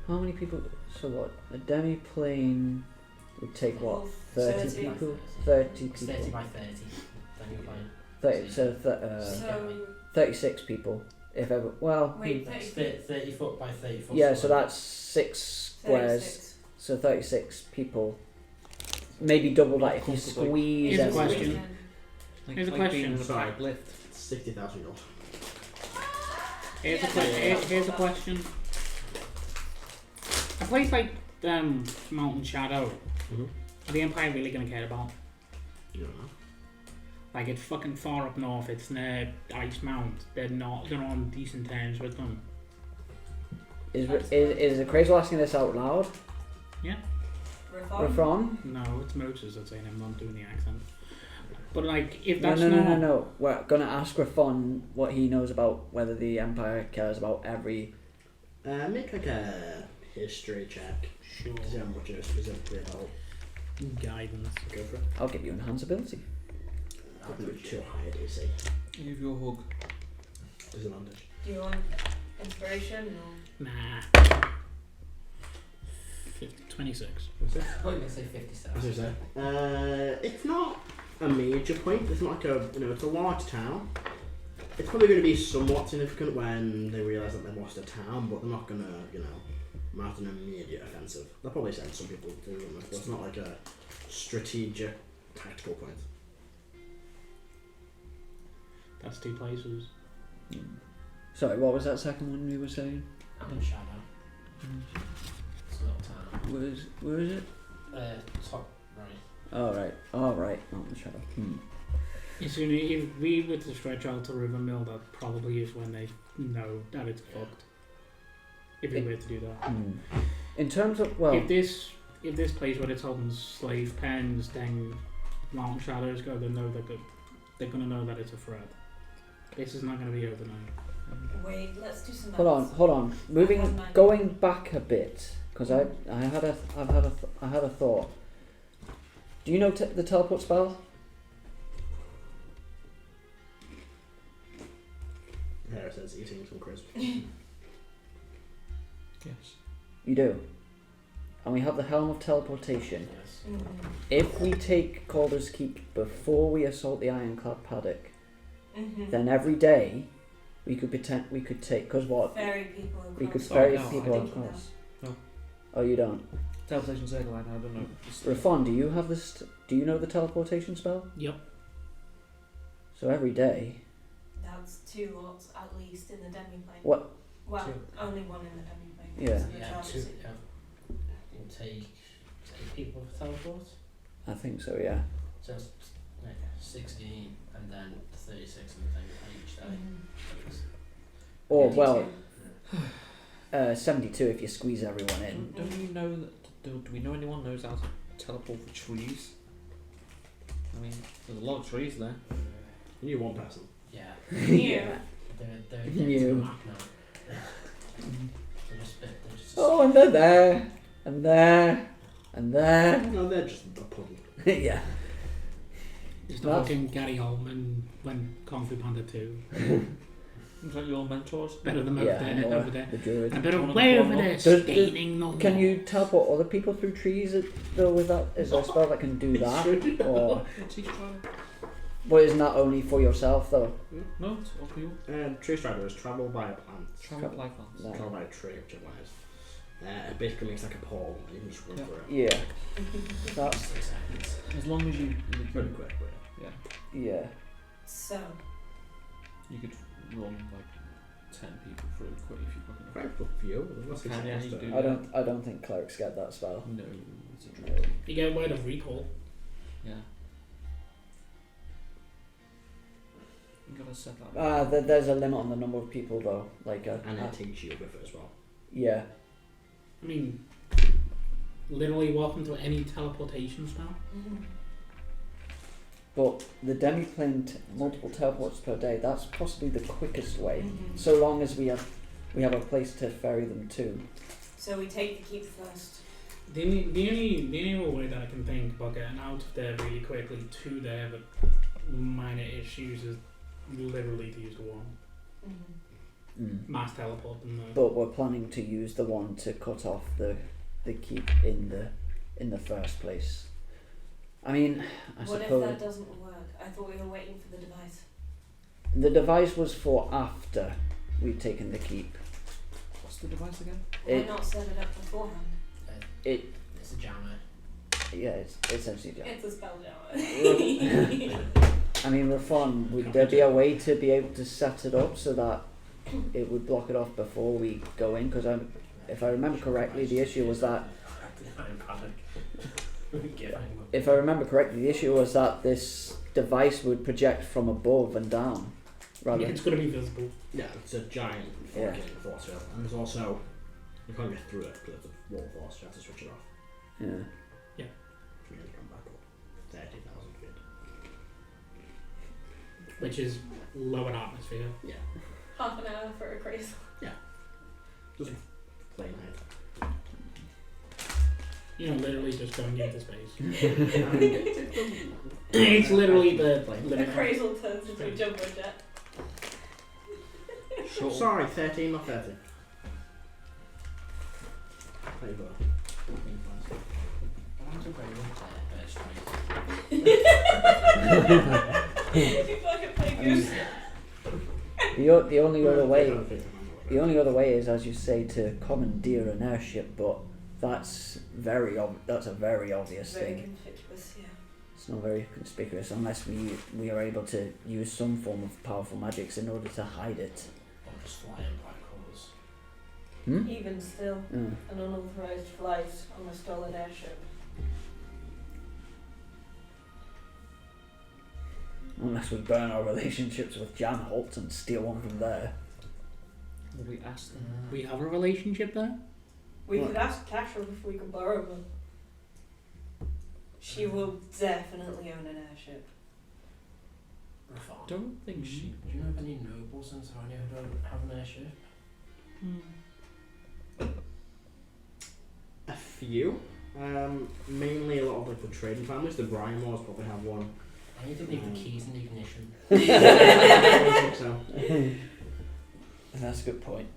How many people? So what? A demi-plane would take what? 30 30. people? 30 people. 30 by 30. Then you're fine. 30, so 36 people. If ever. Well, Wait, 30 30 foot by 30 foot. yeah, so that's 6 squares. 36. So 36 people. Maybe double that if you squeeze Here's a everyone. question. Here's a question. being in a Sorry. black lift. 60,000 gold. Here's a question. A place like Mountain Shadow, Mm-hmm. are the Empire really going to care about? You don't know. Like, it's fucking far up north, it's near Ice Mount. They're on decent terms with them. Is Akrasiel asking this out loud? Reyfron? No, it's Moses that's saying I'm not doing the accent. But, like, if No, that's no. We're gonna ask Reyfron what he knows about whether the Empire cares about every. Make like a history check. Sure. To see how much it specifically about. Guidance. Go for it. I'll give you enhance ability. That'll be too high, do you see? Give your hug. Disadvantage. Do you want inspiration or? Nah. 26. What's it? I'm going to say 57. As I say, it's not a major point. It's not like it's a large town. It's probably going to be somewhat significant when they realise that they've lost a town, but they're not going to, mount an immediate offensive. They'll probably send some people to them, but it's not like a strategic, tactical point. That's 2 places. Sorry, what was that second one you were saying? Mountain Shadow. It's a little town. Where is it? Top right. All right. Mountain Shadow. If we were to stretch out to River Mill, that probably is when they know that it's fucked. If we were to do that. In terms of if this place where it's holding slave pens, then Mountain Shadows go, they're gonna know that it's a threat. This is not gonna be overnight. Wait, let's do some. hold on. Going back a bit, because I had a thought. Do you know the teleport spell? Heris says eating some crisps. Yes. You do. And we have the Helm of Teleportation. Yes. If we take Calder's Keep before we assault the Iron Clasp Paddock, then every day we could take, because what? Ferry people across. We could Oh, ferry no, people I don't know. across. No. Oh, you don't. Teleportation circle line, I don't know. Rafon, do you have this? Do you know the teleportation spell? Yep. So every day. That's 2 lots at least in the demi-plane. What? Well, 2. only 1 in the demi-plane. Yeah. So the Yeah, charge 2. is- You can take 8 people for teleport. I think so. Yeah. So it's 16 and then 36 and then each day. Or well, 52. 72 if you squeeze everyone in. Don't you know that? Do we know anyone knows how to teleport for trees? I mean, there's a lot of trees there. You need one person. Yeah. Yeah. They're You. getting to the map now. They're just Oh, and they're there, and there, and there. No, they're just a puddle. Yeah. It's That's- not fucking Gary Oldman when Kung Fu Panda 2. Is that your mentors? Better than Yeah, over there. the druid. A bit One of of way the over there, Does- staining the Can wall. you teleport other people through trees though with that? Is there a spell that can do that? Or What's he trying? but isn't that only for yourself though? No, it's all for you. Tree striders travel by plants. Travel by plants. No. Travel by a tree, whichever one it is. It basically makes like a pole and you can just run Yeah. through it. Yeah. That's 6 seconds. As long as you Pretty quick, but yeah. So, you could run like 10 people through quick if you fucking. quite good for you. Unless it's Can you faster. do- I don't think clerics get that spell. No, it's a druid. You get word of recall. Yeah. You gotta set that. There's a limit on the number of people though. Like And it takes you with it as well. yeah. I mean, literally walking through any teleportation spell. But the demi-plane multiple teleports per day, that's possibly the quickest way. So long as we have a place to ferry them to. So we take the keep first. The only other way that I can think about getting out of there really quickly to there with minor issues is literally to use the wand. Mass teleport them there. But we're planning to use the one to cut off the keep in the first place. I mean, I What suppose if that doesn't work? I thought we were waiting for the device. the device was for after we'd taken the keep. What's the device again? Why not set it up beforehand? It's a jammer. Yeah, it's essentially just. It's a spell jammer. I mean, Reyfron, would there be a way to be able to set it up so that it would block it off before we go in? Because if I remember correctly, the issue was that. If I remember correctly, the issue was that this device would project from above and down. Rather. It's going to be visible. Yeah, it's a giant fucking force field. And there's also, you can't get through it because it's a wall force, you have to switch it off. Yeah. You have to come back up 30,000 feet. Which is lower atmosphere. Yeah. Half an hour for a crazy. Just plain height. You know, literally just going into space. It's literally the The limit. crazel turns into a jumbo jet. Sorry, 13 not 30. There you go. You fucking play goose. The only other way is, as you say, to commandeer an airship, but that's a very obvious Very thing. conspicuous, yeah. It's not very conspicuous unless we are able to use some form of powerful magics in order to hide it. Or just fly in black holes. Even still, an unauthorized flight on a stolen airship. Unless we burn our relationships with Jan Holt and steal one from there. Will we ask them? We have a relationship there? We What? could ask Kasha if we could borrow one. She will definitely own an airship. Reyfron, Don't think she. do you know of any nobles in Sarnia who don't have an airship? A few. Mainly a lot of like the trading families. The Brian Wars probably have one. I need to leave the keys in the ignition. I think so. That's a good point.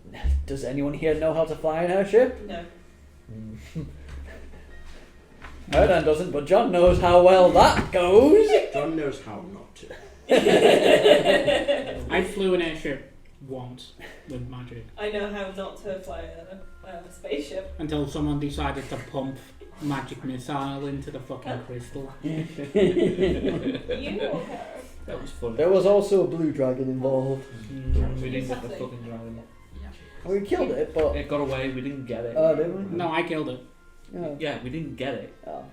Does anyone here know how to fly an airship? No. Erdan doesn't, but John knows how well that goes. John knows how not to. I flew an airship once with magic I know how not to fly a spaceship. until someone decided to pump magic missile into the fucking crystal. You know her. That was fun. There was also a blue dragon involved. We didn't get the fucking dragon. We killed it, but It got away. We didn't get it. did we? No, I killed it. Yeah. Yeah, we didn't get it. Oh.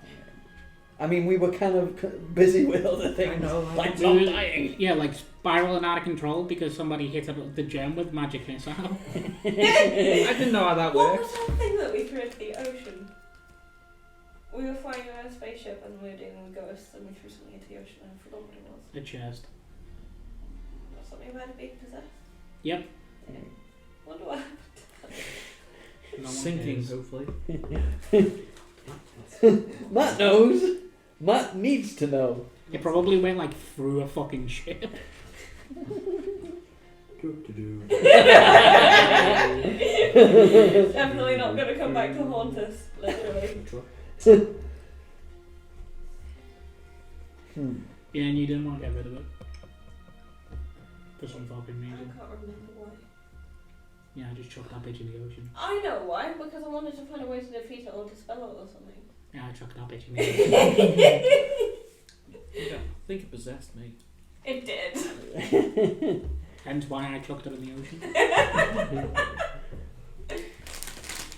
I mean, we were kind of busy with other things, like We not were- dying. Yeah, like spiraling out of control because somebody hit the gem with magic missile. I didn't know how that What worked. was that thing that we threw into the ocean? We were flying around a spaceship and we were dealing with ghosts and we threw something into the ocean and I forgot what it was. A chest. Was something about it being possessed? Yep. Yeah. Wonder what happened. No one Sinking, cares. hopefully. Matt knows. Matt needs to know. It probably went like through a fucking ship. Definitely not going to come back to haunt us, literally. Yeah, and you didn't want to get rid of it. For some fucking I reason. can't remember why. Yeah, I just chucked that bitch in the ocean. I know why, because I wanted to find a way to defeat it or dispel it or something. Yeah, I chucked that bitch in the ocean. Yeah, I think it possessed me. It did. Hence why I chucked it in the ocean.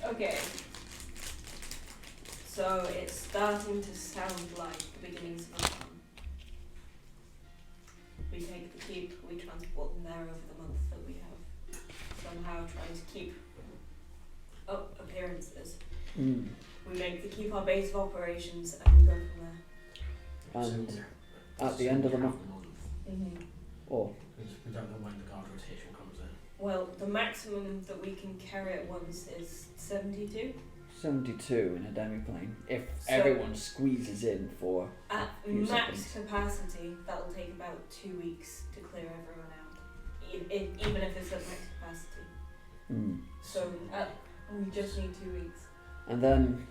Okay. So it's starting to sound like the beginnings of autumn. We take the keep, we transport them there over the month that we have. Somehow trying to keep up appearances. Mm. We make the keep our base of operations and we go from there. And at the end of the month, or We don't know when the guard rotation comes in. Well, the maximum that we can carry at once is 72. 72 in a demi-plane. If So- everyone squeezes in for At Few max seconds. capacity, that'll take about 2 weeks to clear everyone out. Even if it's at max capacity. So we just need 2 weeks. and then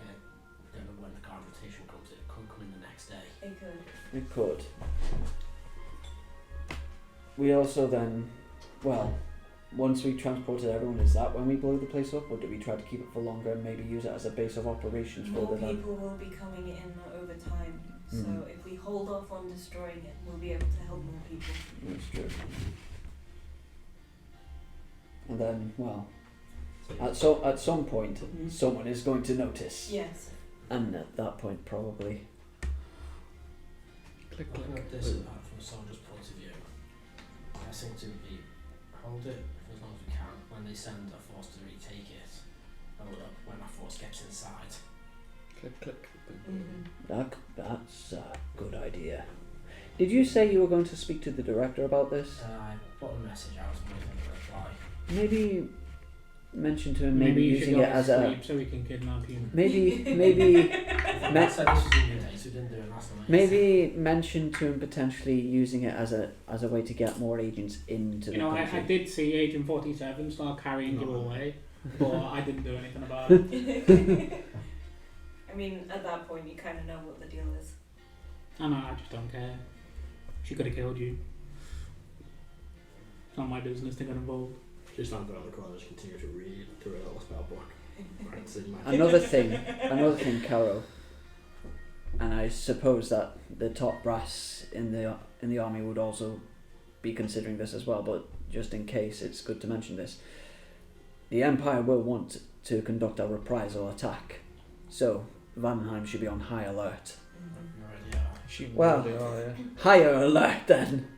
We don't know when the guard rotation comes in. It could come in the next day. It could. it could. We also then, well, once we transported everyone, is that when we blow the place up, or do we try to keep it for longer and maybe use it as a base of operations More further down? people will be coming in over time. So Mm. if we hold off on destroying it, we'll be able to help more people. That's true. And then, well, at some point, someone is going to notice, Yes. and at that point, probably. Click, Looking click. at this from a soldier's point of view, I think to be hold it for as long as we can. When they send a force to retake it, hold up when that force gets inside. Click, click. That's a good idea. Did you say you were going to speak to the director about this? I put a message out and waiting for a reply. Maybe mention to him Maybe you should using go it to as a sleep so we can kidnap you. maybe I said this was a new day, so we didn't do it last night. maybe mention to him potentially using it as a way to get more agents into You the know, I country. did see Agent 47 start carrying you away, but I didn't do anything about it. I mean, at that point, you kind of know what the deal is. I know, I just don't care. She could have killed you. It's not my business to get involved. Just not go on the corner, just continue to read through a little spell book. Practicing my Another thing, Karo, and I suppose that the top brass in the army would also be considering this as well. But just in case, it's good to mention this. The Empire will want to conduct a reprisal attack, so Vanheim should be on high alert. You already are. She Well. really are, yeah. Higher alert then.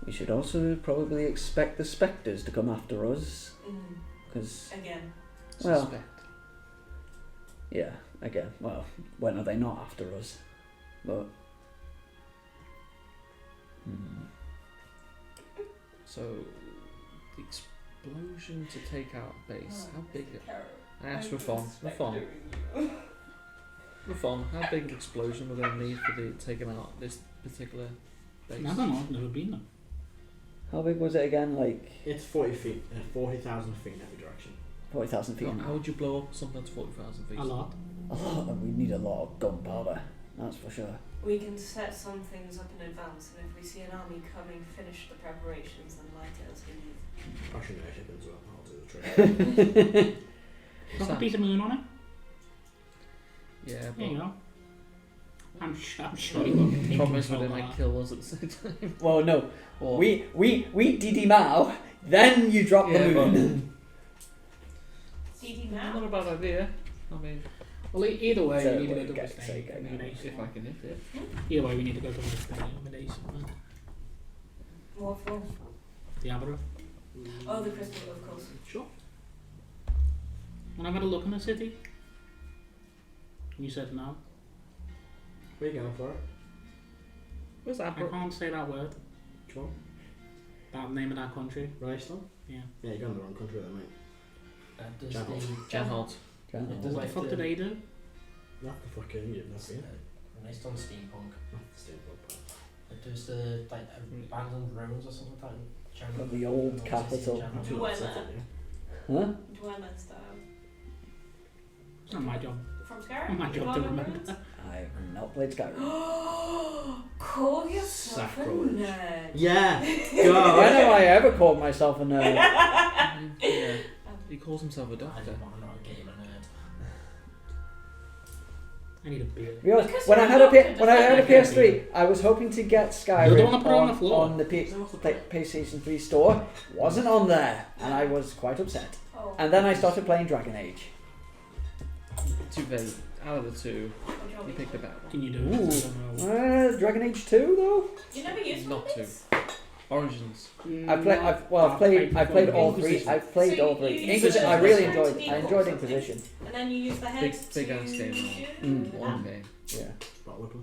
We should also probably expect the spectres to come after us, because Again. Well. Suspect. yeah, again, well, when are they not after us? But So, the explosion to take out base. How big? I asked Reyfron. Reyfron, how big an explosion we're going to need for the taking out this particular base? I don't know, I've never been there. how big was it again? Like It's 40 feet, 40,000 feet in every direction. 40,000 feet. How would you blow up something that's 40,000 feet? A lot. We need a lot of gunpowder. That's for sure. We can set some things up in advance, and if we see an army coming, finish the preparations and light it as we leave. Crashing their ship as well, I'll do the trick. Got a piece of moon on it. Yeah, There you but go. I'm sure you won't be problem is thinking they so might hard. kill us at the same time. Well, no, Or, we DD Mao, then you drop Yeah, the moon. CD not a now? bad idea. I mean, Well, either way, So, you need to well, go to get- the say state. go now. if I can hit it. Either way, we need to go to the state accommodation. What for? The Abra. Oh, the crystal, of course. Sure. When I had a look in the city, you said no. Where are you going for it? Where's I Abra? can't say that word. Which one? That name of that country. Reyfron? Yeah. Yeah, you're going to the wrong country then, mate. Does Jan Holt. Janholt. Does What the like fuck did they do? Not the fucking, you've not been. Based on steampunk. Not the steampunk. Does the like abandoned ruins or something like that in Jan- Of the old Jan- capital. Jan- Not too Where much that? city, Huh? Dweller style. It's not my job. From Scarab? Not my job to remember. I have not played Skyrim. Call yourself a Sacrilege. nerd. Yeah! When God! have I ever called myself a nerd? Yeah. He calls himself a I doctor. didn't want to know a gamer nerd. I need a beer. To be honest, Because when I you're had a a P- doctor, when I had a does that PS3, I was hoping to get Skyrim You don't wanna put it on the floor? on the PlayStation 3 store. Wasn't on there, and I was quite upset. Oh. And then I started playing Dragon Age. To be fair, Out of the two, What do you want you me pick to the better one. Can you do Ooh. it? I don't know. Dragon Age 2 though. You never used Not one Origins. I've played all three. I've played all three. Inquisition. I really enjoyed. I enjoyed Inquisition. And then you use the Big, heads big to ass game. Mm. One game. Yeah. What would we?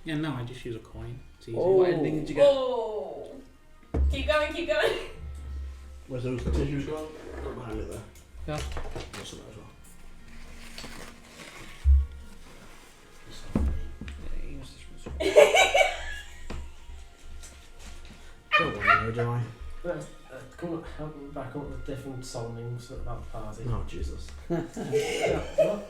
Yeah, no, I just use a coin. It's easy. Oh. What ending did you get? Oh. Keep going, keep going. Where's those tissues gone? Right behind it there. Yeah. There's some there as well. Yeah, you must have- Don't worry, do I? Help me back up with different songs about the party. Oh, Jesus. What?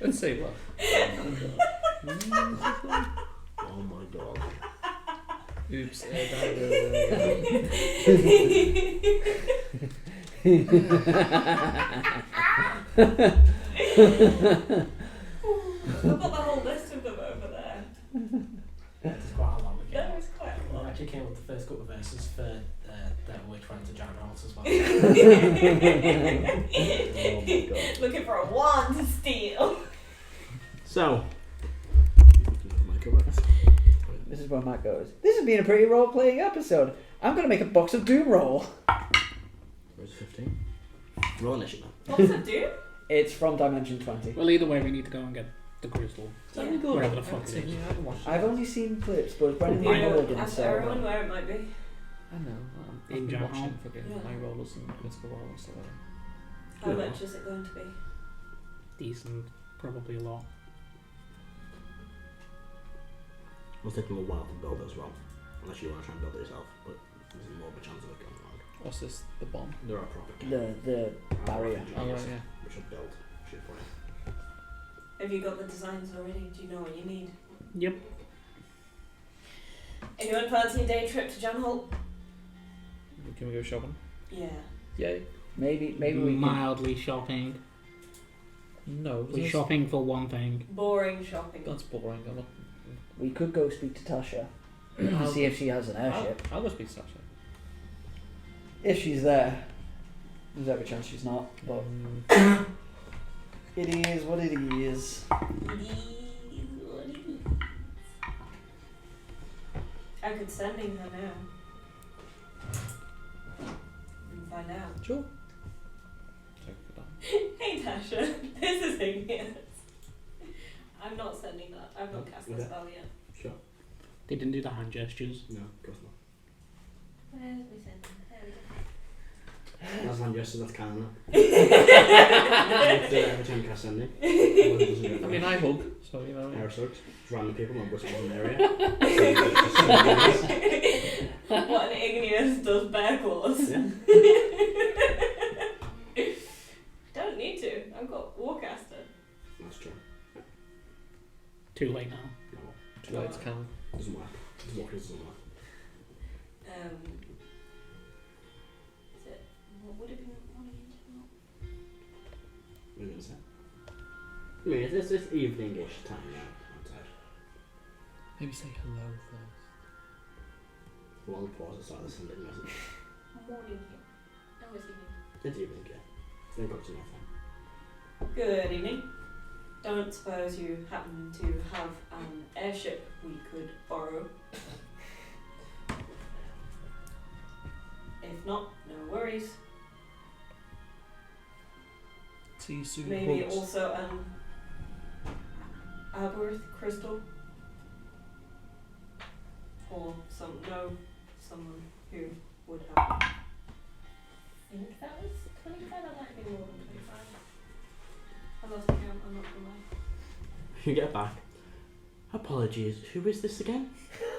Let's say what? Oh my god. Oops. I've got the whole list of them over there. It's quite a long That again. was quite a I lot. actually came up with the first couple of verses for Devil Witch went to Jan House as well. Oh my god. Looking for a wand to steal. So. This is where Matt goes. This has been a pretty role-playing episode. I'm gonna make a box of Doom roll. Where's 15? Roll initiative. What does it do? It's from Dimension 20. Well, either way, we need to go and get the crystal. Yeah. Whatever the fuck it is. I haven't watched it. I've only seen clips, but Brendan You know, Mulligan, ask so everyone where it might be. I know. In I've been general. watching for getting Yeah. high rollers and critical rollers. So How Yeah. much is it going to be? Decent. Probably a lot. It'll take them a while to build as well. Unless you want to try and build it yourself. But there's more of a chance of it going wrong. what's this? The bomb? There are proper the barrier. Oh right, yeah. We should build shit for you. Have you got the designs already? Do you know what you need? Yep. Anyone fancy a day trip to John Holt? Can we go shopping? Yeah. Yay. Maybe we can. Mildly shopping. No. We're shopping for one thing. Boring shopping. That's boring. I'm not. We could go speak to Tasha and see if she has an airship. I'll go speak to Sasha. If she's there, there's every chance she's not. But it is what it is. I could send in her now. And find out. Sure. Check it out. Hey Tasha, this is Igneous. I'm not sending that. I've not cast the Okay. spell yet. Sure. They didn't do the hand gestures. No, of course not. Where's my sending? There we go. That's hand gestures, that's canon now. Do it every time you cast sending. I mean, I hug, so you know. Heris hugs. Random people and whispers in the area. What an Igneous does bear claws. Yeah. Don't need to. I've got Warcaster. That's true. Too late now. No, Two lights can. doesn't work. Doesn't work. Is it? What would it be? What are you doing? What are you going to say? I mean, it's evening-ish time now. outside. Maybe say hello first. Long pause at the start of the sending message. Morning here. Oh, it's evening. It's evening, yeah. Then got to nothing. Good evening. Don't suppose you happen to have an airship we could borrow? If not, no worries. See you soon. Maybe hugs. also an Aberth crystal? Or someone who would have. I think that was 25, that might be more than 25. I lost count, I'm not gonna lie. You get back. Apologies, who is this again?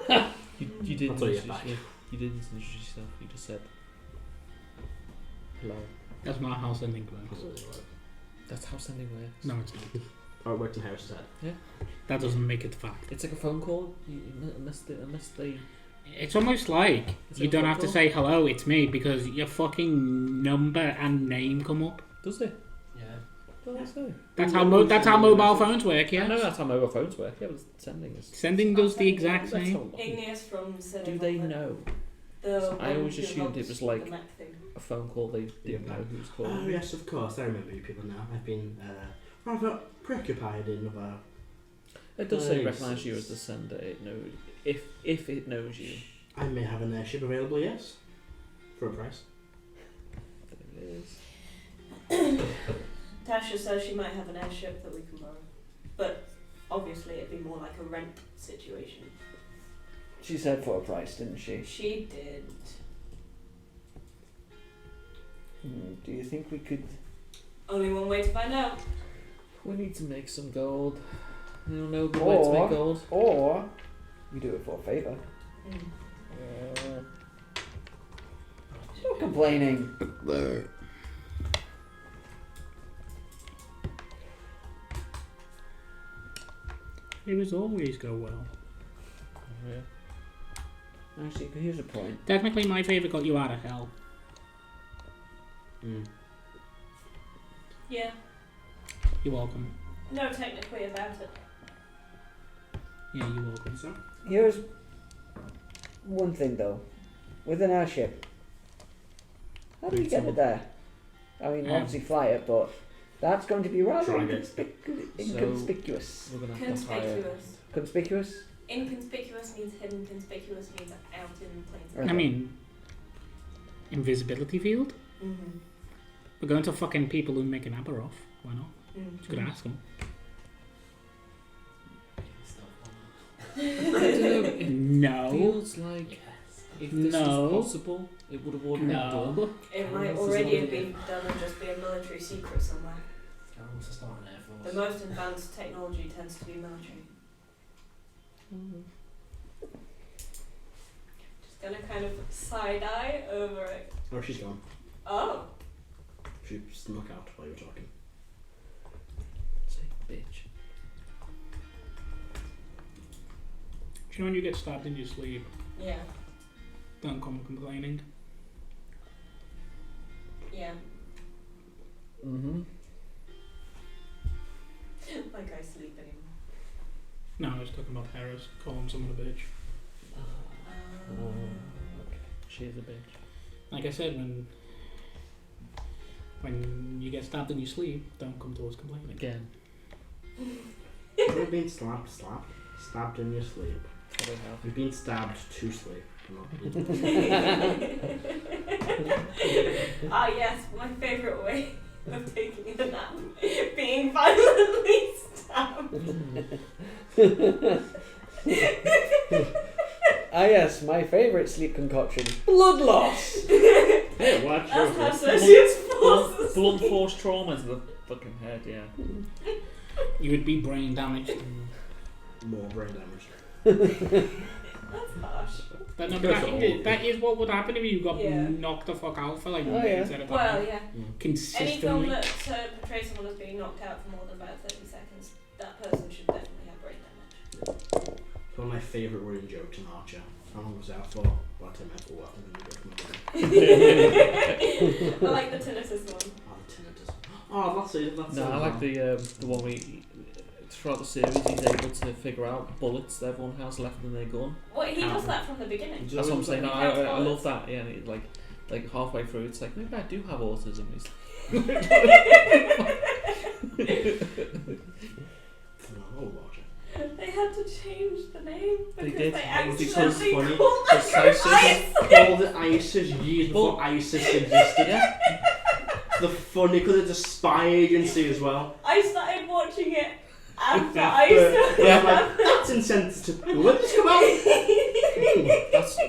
You didn't That's all you introduce get back. yourself. You didn't introduce yourself. You just said hello. That's not how sending works. That's how sending works. No, it's not. Oh, it worked in Harris's head. That doesn't make it fact. It's like a phone call. Unless they. It's almost like It's you like a don't phone have to call. say hello, it's me, because your fucking number and name come up. Does it? Yeah. What does it say? That's how mobile phones work, I know yeah. that's how mobile phones work. Yeah, but sending is. Sending does the exact That's same. how. Igneous from City. Do they know? The I one always who assumed it helps was with like the mech thing. A a phone call. They didn't know who was calling. Oh yes, of course. I remember you people now. I've been rather preoccupied in other. It does say places. recognise you as the sender. It knows if it knows you. I may have an airship available. Yes, for a price. There it is. Tasha says she might have an airship that we can borrow. But obviously it'd be more like a rent situation. She said for a price, didn't she? She did. Do you think we could... Only one way to find out. We need to make some gold. I don't know a good way to make gold. Or we do it for a favour. She's not complaining. It always go well. Yeah. Actually, here's a point. Technically, my favourite got you out of hell. Yeah. You're welcome. No, technically about it. Yeah, you're welcome. So Here's one thing though. With an airship, how do you get it there? I mean, obviously fly it, but that's going to be rather Drag it. inconspicuous. We're gonna have to hire. Conspicuous. Conspicuous? Inconspicuous means hidden, conspicuous means out in plain sight. Right. I mean, invisibility field? Mm-hmm. We're going to fucking people who make an Aberoth. Why not? Mm. You could ask them. No. Feels like if this No. was possible, it would have already been done. No. It might already have been done and just be a military secret somewhere. I want to start an air force. The most advanced technology tends to be military. Just gonna kind of side eye over it. oh, she's gone. Oh. She snuck out while you were talking. Say, bitch. Do you know when you get stabbed in your sleep? Yeah. Don't come complaining. Yeah. Mm-hmm. Like I sleep anymore. No, I was talking about Heris. Calling someone a bitch. She is a bitch. Like I said, when you get stabbed in your sleep, don't come to us complaining. Again. You've been stabbed in your sleep. What I have. You've been stabbed to sleep. Ah yes, my favourite way of taking a nap. Being violently stabbed. Ah yes, my favourite sleep concoction. Blood loss! Hey, watch That's how your Cersei's forces. Blunt force trauma to the fucking head, yeah. You would be brain damaged. more brain damage. That's harsh. But no, Goes but to all. that is what would happen if you got Yeah. knocked the fuck out for like Oh, minutes yeah. at a time. Well, yeah. Any film Consistently. that portrays someone as being knocked out for more than about 30 seconds, that person should definitely have brain damage. It's one of my favourite running jokes in Archer. How long was it out for? By the time I had work, and then you go from I like the tinnitus one. Oh, the tinnitus. Oh, that's it. That's No, it. I like the one where throughout the series he's able to figure out bullets that everyone has left in their gun. What, he does that from the beginning? That's what I'm saying. He I counts love bullets. that. Yeah, and it, like halfway through, it's like maybe I do have autism. He's Oh, Archer. They had to change the name They because did, they because accidentally funny. called Because it ISIS- ISIS. Called it ISIS years before But- ISIS existed. yeah. The funny because it's a spy agency as well. I started watching it after But, ISIS. yeah, I'm like, that's insensitive. When did this come out?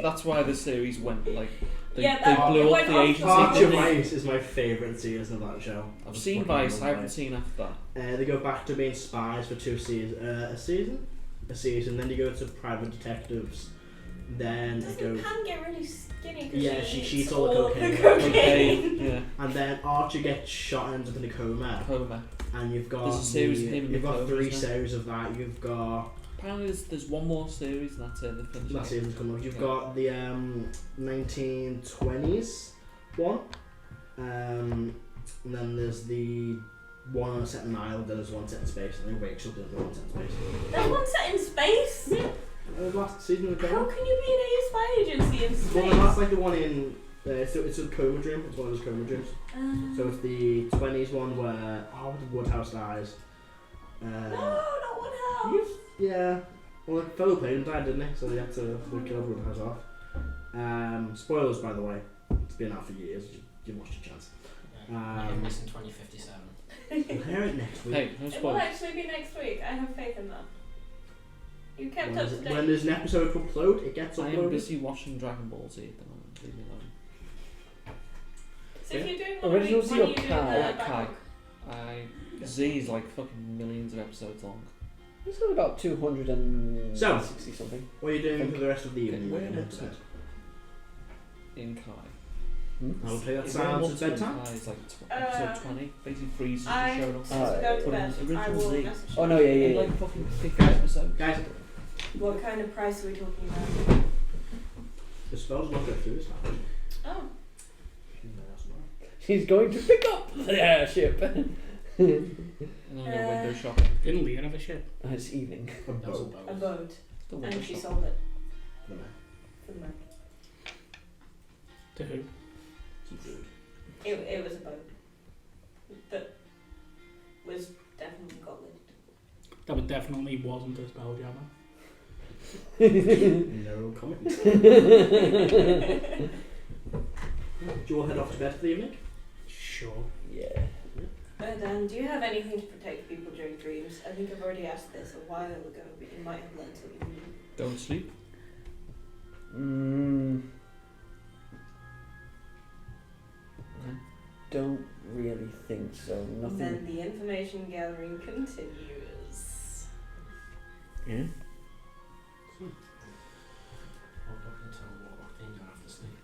That's why the series went like they, Yeah, they that- blew it up went the off agency. Archer didn't they? Vice is my favourite season of that show. I've seen Vice. I haven't seen after that. They go back to being spies for 2 seasons. A season. Then you go to private detectives. Then it Doesn't goes. Pan get really skinny? 'Cause Yeah, she she eats eats all the cocaine. Okay. Yeah. And then Archer gets shot and ends up in a coma. Coma. And you've got There's a series of him in you've the got coma, 3 isn't there? series of that. You've got Apparently there's one more series and that's it. They finished that it. season's coming up. You've Yeah. got the 1920s one. And then there's the one set in an island. Then there's one set in space. And then he wakes up and there's one set in space. There's one set in space? Last season of the How coma. can you be in a spy agency in space? Well, that's like the one in It's a coma dream. It's one of those coma dreams. So it's the 20s one where the Woodhouse dies. No, not Woodhouse. Yeah. Well, the fellow playing died, didn't he? So they had to kill Woodhouse off. Spoilers, by the way. It's been out for years. You've lost your chance. You're missing 2057. We'll hear it next week. Hey, no It will spoilers. actually be next week. I have faith in that. You kept up to date. When there's an episode to upload, it gets I am uploaded. busy watching Dragon Ball Z at the moment. Leave me alone. So if you're doing Original when Z are or you doing Kai? the Kai. backlog? Z is like fucking millions of episodes long. It's got about 260 something. What are you doing for the rest of the evening? Where We're gonna was head it? In Kai. I'll play that Is sounds Where as in bedtime. Kai is like episode 20. Basically freezes I and showed up. Oh, go to But bed. in I original will Z. message Oh you. no, yeah, In yeah. like fucking 50 episodes. Guys, What kind of price are we talking about? the spell's not going through this now. Oh. She's going to pick up the airship. And then go window shopping. Didn't Leah have a ship? It's evening. A That was a boat. A boat. boat. Still window And she shopping. sold it No, for the money. To who? some food. It was a boat that was definitely goblet. That would definitely wasn't a spelljammer. No comment. Do you all head off to bed for the evening? Sure. Yeah. Erdan, do you have anything to protect people during dreams? I think I've already asked this a while ago, but you might have learned something new. Don't sleep. Don't really think so. Nothing. Then the information gathering continues. Yeah. Hold up until Warlock thing, you have to sleep.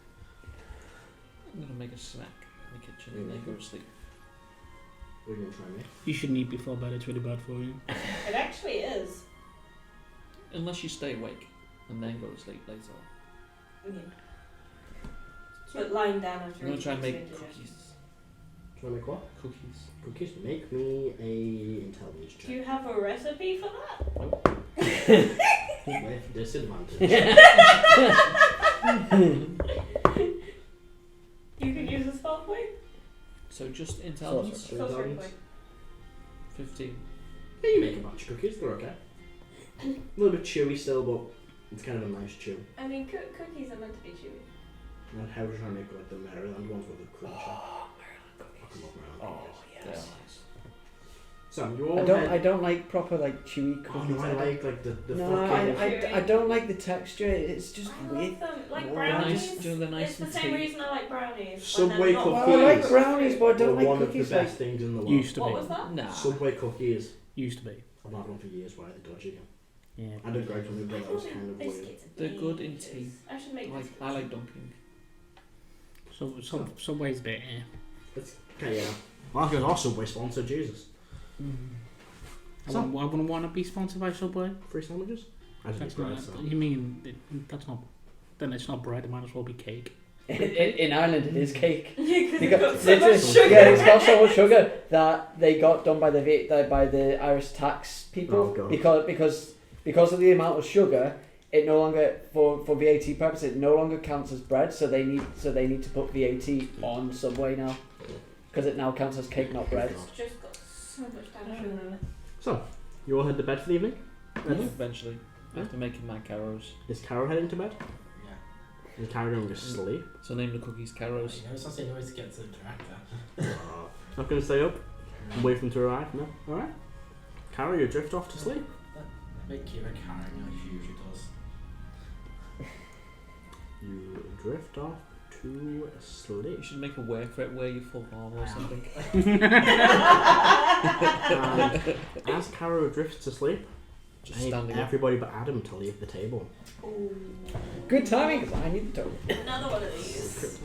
I'm gonna make a snack in the kitchen and then go to sleep. What are you going to try and make? You shouldn't eat before bed, it's really bad for you. It actually is. Unless you stay awake and then go to sleep later. Yeah. But lying down after I'm gonna try and make indigestion. cookies. Do you want to make what? Cookies. Cookies? Make me a intelligence Do check. you have a recipe for that? With disadvantage. You could use a spell point. So just intelligence. Sorcerer. Sorcerer Intelligence. point. 15. Yeah, you make a batch of cookies, they're okay. A little bit chewy still, but it's kind of a nice chew. I mean, cookies are meant to be chewy. And how do you try and make like the Maryland ones with the crunch? Oh, Maryland cookies. They're yes. nice. So, you all I head... don't like proper like chewy Oh, cookies. no, I like the No, fucking... I don't like the texture. It's just I weird. love them. Like No. brownies. Nice, they're nice It's the and same tea. reason I like brownies. Subway when they're not cookies. Well, I like fruit. brownies, but I don't They're like one cookies of the like. best things in the world. Used to What be. was that? Nah. Subway cookies. Used to be. I've had one for years. Why are they dodgy? Yeah. I did great when we I did that. was thought kind of weird. biscuits are They're good in delicious. tea. I should make biscuits. I like dunking. So some ways bit, yeah. It's okay, yeah. Well, that's because our Subway sponsor, Jesus. I So- wouldn't want to be sponsored by Subway. Free sandwiches? I didn't That's bread, not. so. You mean that's not? Then it's not bread. It might as well be cake. In Ireland, it is cake. Yeah, because They it's got, got so much literally, sugar. yeah, it's got so much sugar that they got done by the Irish tax people Oh, God. because of the amount of sugar. It no longer for VAT purposes. It no longer counts as bread, so they need to put VAT on Subway now because it now counts as cake, not bread. It's just got so much damn sugar in it. So, you all head to bed for the evening? Eventually. Yeah. After making my Karos. Is Karo heading to bed? Yeah. Is Karo going to sleep? So name the cookies Karos. You know, it's not the only way to get to the director. Not going to stay up and wait for him to arrive? No? Alright. Karo, you drift off to sleep. Make Kira carrying, you know, she usually does. You drift off to sleep. You should make a wear for it, wear your full armor or something. And as Karo drifts to sleep, Just I need standing up. everybody but Adam to leave the table. Ooh. Good timing because I need the total. Another one of these.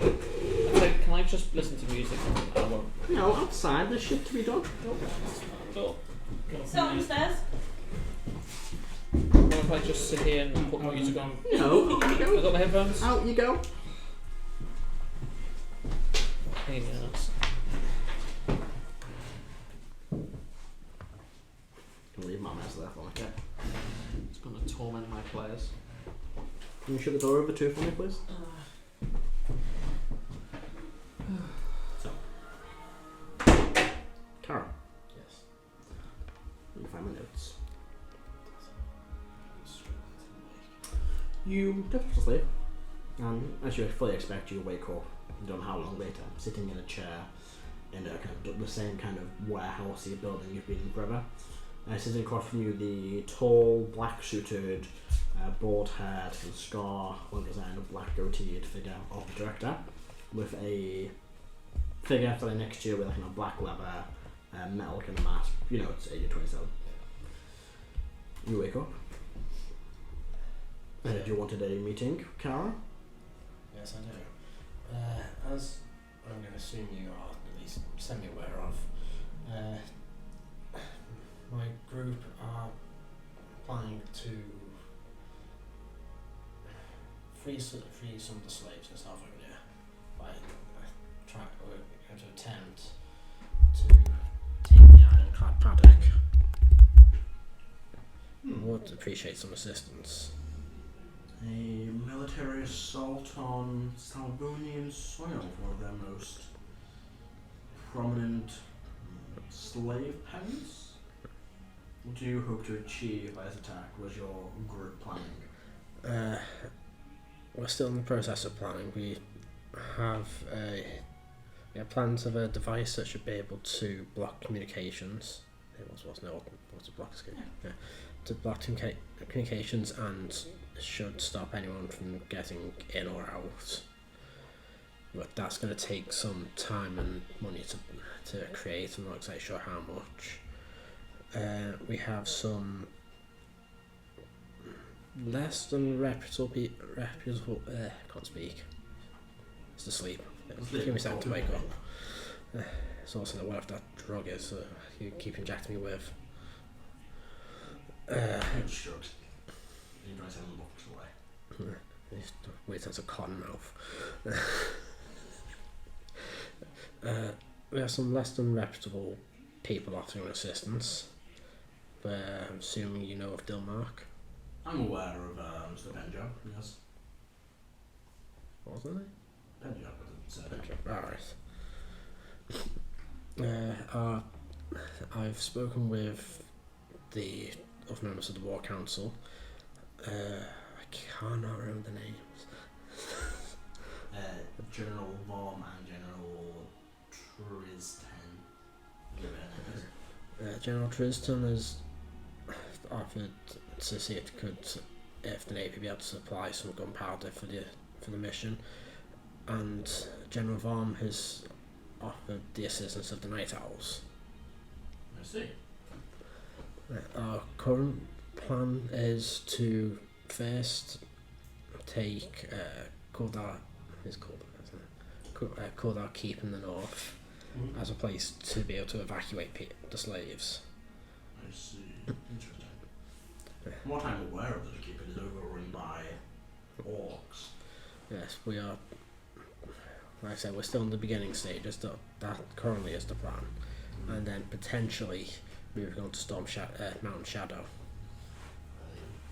So, can I just listen to music? I won't. No, outside, there's shit to be done. Go. Still upstairs? What if I just sit here and put my music on? No, out you I go. got my headphones. Out you go. Pain in the ass. Can leave my mess there for me. It's gonna torment my players. Can you shut the door over too for me, please? So, Karo, Yes. let me find my notes. You definitely sleep, and as you fully expect, you wake up. You don't know how long later, sitting in a chair in a kind of the same kind of warehousey building you've been in forever. Sitting across from you, the tall, black-suited, bald-haired, and scar, well-designed, black-goateed figure of the director, with a figure standing next to you with a kind of black leather, metal kind of mask. You know, it's 1827. You wake up. Do you wanted a meeting, Kara? Yes, I do. As I'm going to assume you are at least semi-aware of, my group are planning to free some of the slaves in South India by we're going to attempt to take the Iron Clasp Paddock. Would appreciate some assistance. A military assault on Salvonian soil, one of their most prominent slave pens? What do you hope to achieve by this attack? Was your group planning? We're still in the process of planning. We have plans of a device that should be able to block communications. What's a block escape? Yeah. To block communications and should stop anyone from getting in or out. But that's going to take some time and money to create. I'm not exactly sure how much. We have some less than reputable can't speak. It's asleep. Give me a second to wake up. It's also the whatever that drug is that you keep injecting me with. Shrugs. He tries to look away. Weird sense of cotton mouth. We have some less than reputable people offering assistance. I'm assuming you know of Dilmark. I'm aware of Mr. Penjob, yes. What was it? Penjob, Alright. I've spoken with the other members of the War Council. I cannot remember the names. General Vorm and General Tristan. General Tristan has offered to see if the Navy be able to supply some gunpowder for the mission, and General Vorm has offered the assistance of the Night Owls. I see. Our current plan is to first take Kuldar Keep in the north as a place to be able to evacuate the slaves. I see. Interesting. From what I'm aware of, the keep is overrun by orcs. Yes, we are. Like I said, we're still in the beginning stages. That currently is the plan, and then potentially moving on to Mountain Shadow.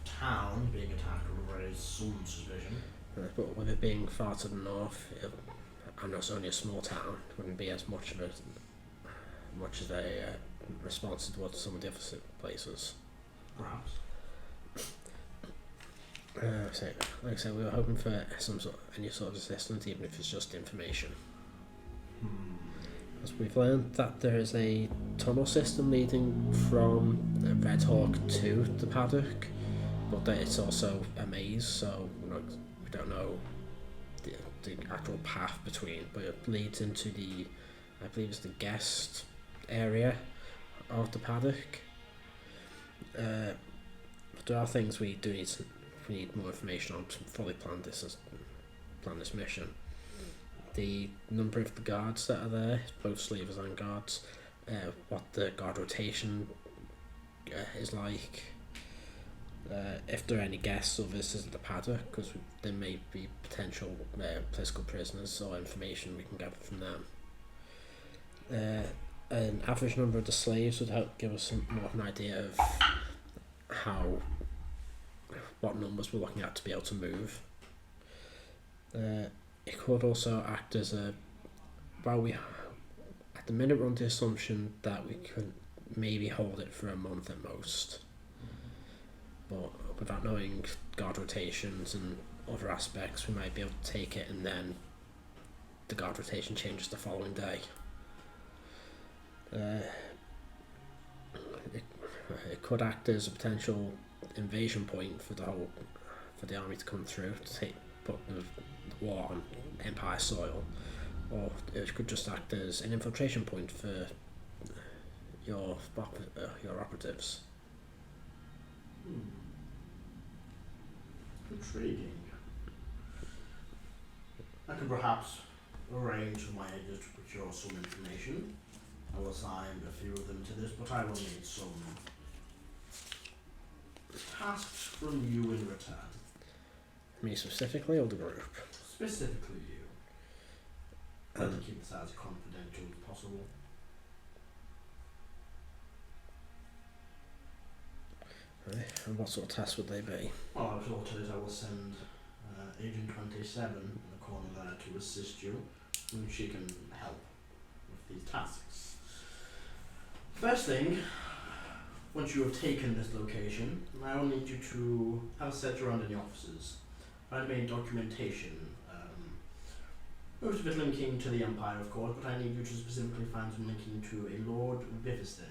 The town being attacked would raise some suspicion. But with it being far to the north, and it's only a small town, it wouldn't be as much of a response towards some of the other places. Perhaps. Like I said, we were hoping for any sort of assistance, even if it's just information. As we've learned that there is a tunnel system leading from Red Hawk to the Paddock, but that it's also a maze, so we don't know the actual path between, but it leads into I believe it's the guest area of the Paddock. But there are things we need more information on to fully plan this mission. The number of the guards that are there, both slavers and guards, what the guard rotation is like, if there are any guests or visitors at the Paddock, because there may be potential political prisoners or information we can gather from them. An average number of the slaves would help give us more of an idea of how what numbers we're looking at to be able to move. It could also act as a, well, we at the minute we're on the assumption that we could maybe hold it for a month at most, but without knowing guard rotations and other aspects, we might be able to take it and then the guard rotation changes the following day. It could act as a potential invasion point for the army to come through to put the war on Empire soil, or it could just act as an infiltration point for your operatives. Intriguing. I could perhaps arrange for my agents to procure some information. I will assign a few of them to this, but I will need some tasks from you in return. Me specifically, or the group? Specifically you. I'd like to keep this as confidential as possible. Right. And what sort of tasks would they be? Well, I've thought it is I will send Agent 27 in the corner there to assist you, and she can help with these tasks. First thing, once you have taken this location, I will need you to have a search around in the offices. Find any documentation, most of it linking to the Empire, of course, but I need you to specifically find some linking to a Lord Vificin.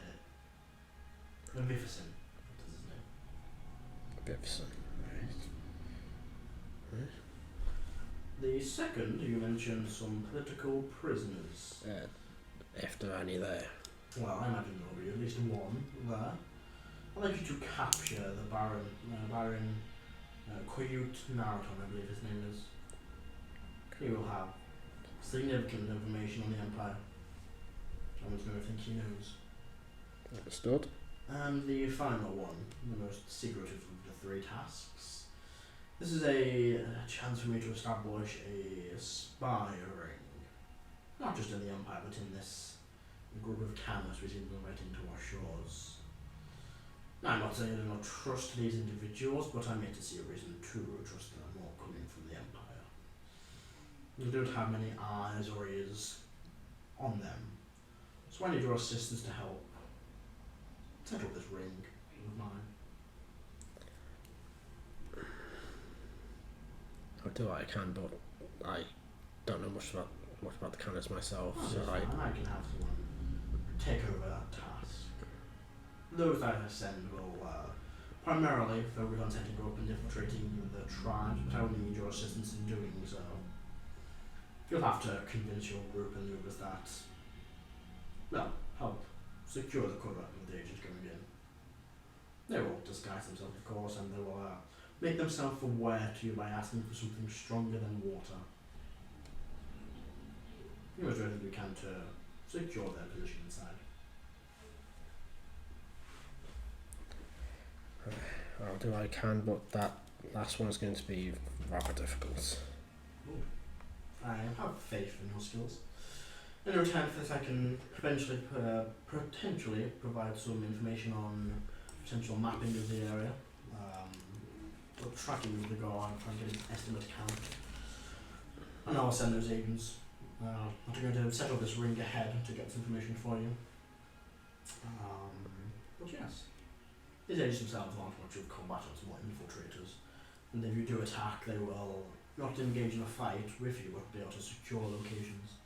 What is his name? Vificin. Right. The second, you mentioned some political prisoners. If there are any there. Well, I imagine there will be at least one there. I'd like you to capture the Baron Koyut Naraton, I believe his name is. He will have significant information on the Empire. Someone's going to think he knows. Understood. And the final one, the most secretive of the three tasks. This is a chance for me to establish a spy ring. Not just in the Empire, but in this group of Canis we seem to be right into our shores. Now, I'm not saying I do not trust these individuals, but I'm yet to see a reason to trust them more coming from the Empire. They don't have many eyes or ears on them, so I need your assistance to help settle this ring of mine. I'll do what I can, but I don't know much about the Canis myself, Oh, so I can have someone take over that task. Those that I send will primarily focus on setting up and infiltrating the tribes, but I will need your assistance in doing so. You'll have to convince your group and the others that, well, help secure the cover of the agents coming in. They will disguise themselves, of course, and they will make themselves aware to you by asking for something stronger than water. You must do everything we can to secure their position inside. I'll do what I can, but that last one is going to be rather difficult. Ooh. I have faith in your skills. In return for this, I can potentially provide some information on potential mapping of the area, or tracking of the guard, trying to get an estimate count. And I'll send those agents. I'm going to settle this ring ahead to get this information for you. But yes, these agents themselves aren't much of combatants, more infiltrators. And if you do attack, they will not engage in a fight with you, but be able to secure locations.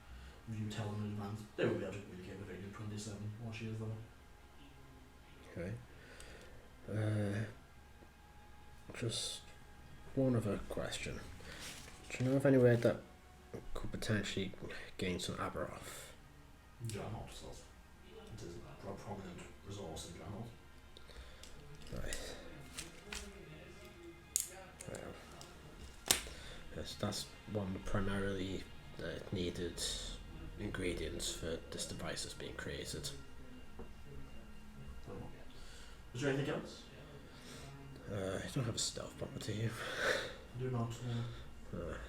If you tell them in advance, they will be able to communicate with Agent 27 while she is there. Okay. Just one other question. Do you know of any way that could potentially gain some Aberoth? Jarnot itself. It is a prominent resource in Jarnot. Right. Yes, that's one primarily needed ingredients for this device that's being created. Is there anything else? I don't have a stealth property here. Do not.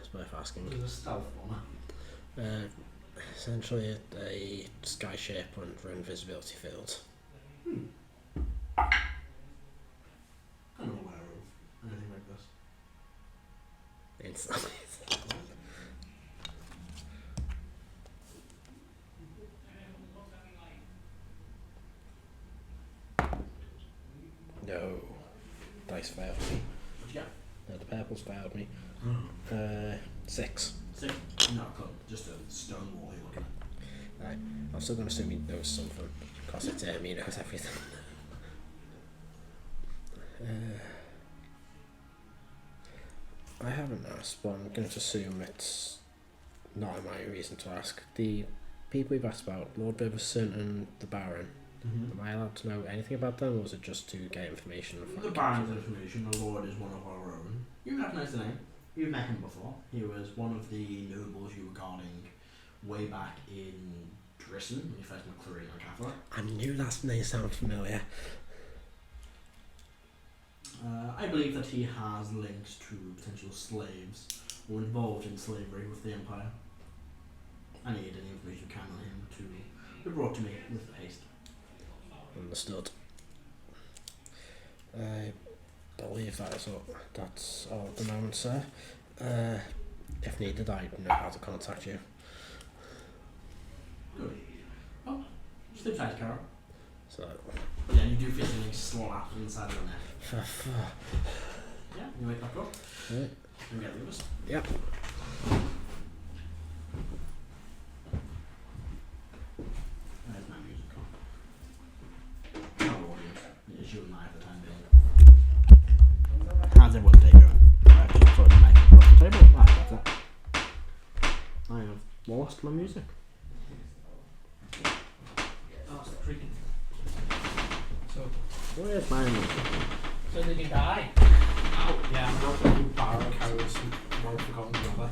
It's worth asking. There's a stealth one. Essentially a sky shape under invisibility field. I'm not aware of anything No. Dice failed me. What'd you get? No, the purple's failed me. 6. 6. No, cool. Just a stone wall you're looking at. Right. I'm still going to assume he knows something. Because it's him, he knows everything. I haven't asked, but I'm going to assume it's not in my reason to ask. The people we've asked about, Lord Biverson and the Baron, am I allowed to know anything about them, or is it just to get information? The Baron's information, the Lord is one of our own. You recognise the name. You've met him before. He was one of the nobles you were guarding way back in Drisson when you first met Cleric and Catholic. I knew that name sounded familiar. I believe that he has links to potential slaves or involved in slavery with the Empire. I need any information you can on him to be brought to me with haste. Understood. I believe that's all at the moment, sir. If needed, I know how to contact you. Good. Oh, sleep tight, Karo. So, Yeah, you do feel something slap inside your neck. Yeah, you wake back up. Right. And get the others. Yep. There's my music on. No audience. It's you and I for the time being. How's everyone's day going? I've just put the mic across the table. That's it. I have lost my music. Oh, it's creaking. So, Where's my music? So did he die? Oh, yeah, I'm not going to borrow Karo's more forgotten brother.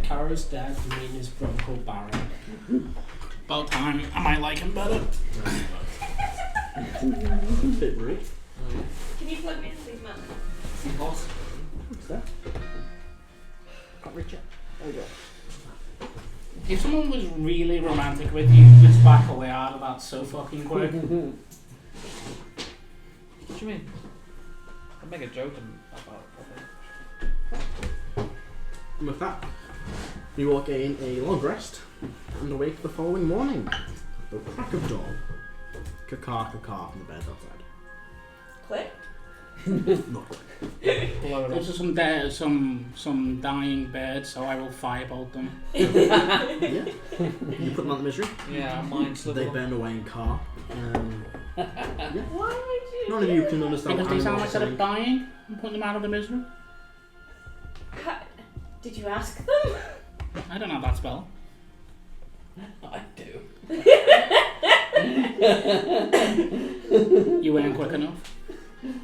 Karo's dad, me and his brother called Baron. About time. I might like him better. Bit rude. Can you plug me in, please, man? What's that? Got Richard. There we go. If someone was really romantic with you, just back away out of that so fucking quick. what do you mean? I'd make a joke about it. And with that, you will gain a long rest and awake the following morning. The crack of dawn. Caca from the bed outside. Click. Not quick. Those are some dying birds, so I will firebolt them. Yeah. You put them out of the misery. Yeah, mine They burn away in car. Yeah. Why would you? None of you can understand Because what they sound like animals they're are dying and putting them out of the misery. Did you ask them? I don't know that spell. I do. You weren't quick enough.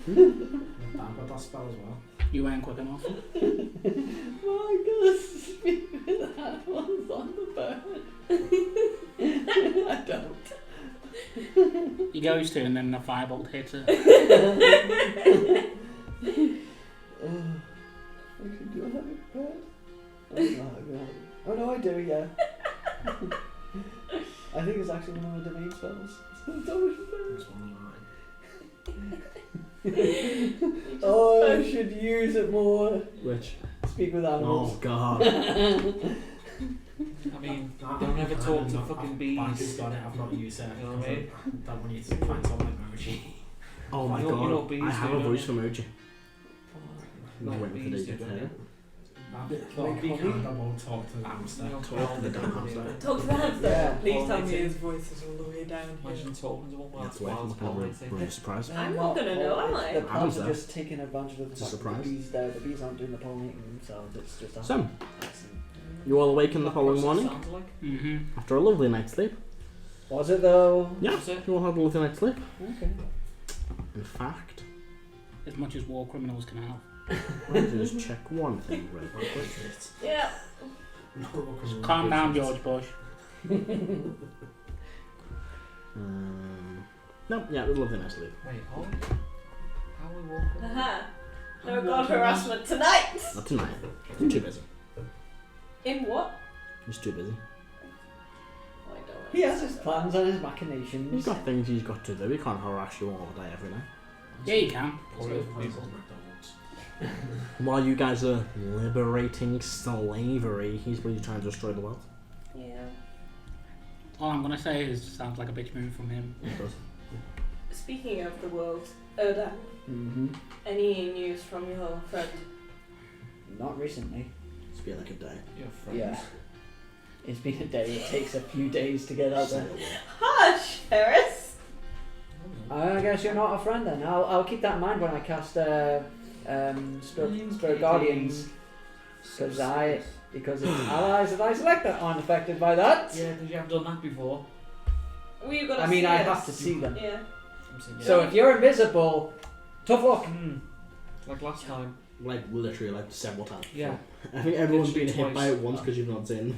I've got that spell as well. You weren't quick enough. My God, speak with animals on the bird. I don't. He goes to and then the firebolt hits her. Actually, do I have a bird? Oh no, I do, yeah. I think it's actually one of my domain spells. It's one of mine. Oh, I should use it more. Which? Speak with animals. Oh god. I mean, don't ever talk to fucking bees. I've got it, I've not used it. You know what I mean? That one needs to find something like emoji. Oh my You know god. bees I have do, a don't voice you? for emoji. I'm Like waiting for bees the do, to don't hear. Be kind, I won't talk to the hamster. Talk to the damn hamster. Talk to the hamster. Yeah. Please tell me his voice is all the way down Imagine here. talking to one while That's it's why while I'm it's looking pollinating. really surprised. I'm not gonna know, am I? The plants Hamster. are just taking advantage of the It's a fact that surprise. the bees there. The bees aren't doing the pollinating themselves. It's just a So, accident. you all awaken the That following process morning sounds like. Mm-hmm. after a lovely night's sleep. Was it though? Yeah, Was it? you all had a lovely night's sleep. Okay. In fact, As much as war criminals can have. I need to just check one thing real quick. Yeah. Calm down, George Bush. No, yeah, it was a lovely night's sleep. Wait, hold on. How are we walking? Haha. No god harassment tonight. Not tonight. I'm too busy. In what? He's too busy. I don't know. He has his plans and his He's machinations. got things he's got to do. He can't harass you all day, every day. Yeah, you can. While you guys are liberating slavery, he's really trying to destroy the world. Yeah. All I'm gonna say is sounds like a bitch move from him. It does. Speaking of the world, Erdan, any news from your friend? Not recently. It's been like a day. Your friends. Yeah. It's been a day. It takes a few days to get out there. Hush, Heris! I guess you're not a friend then. I'll keep that in mind when I cast Spirit Guardians. Because it's allies that I select that aren't affected by that. Yeah, because you have done that before. Well, you've got to I mean, see I us. have to see them. Yeah. So if you're invisible, tough luck. Like last time. Like literally, like several times. Yeah. I think everyone's been Literally hit by it twice. once because you've not seen.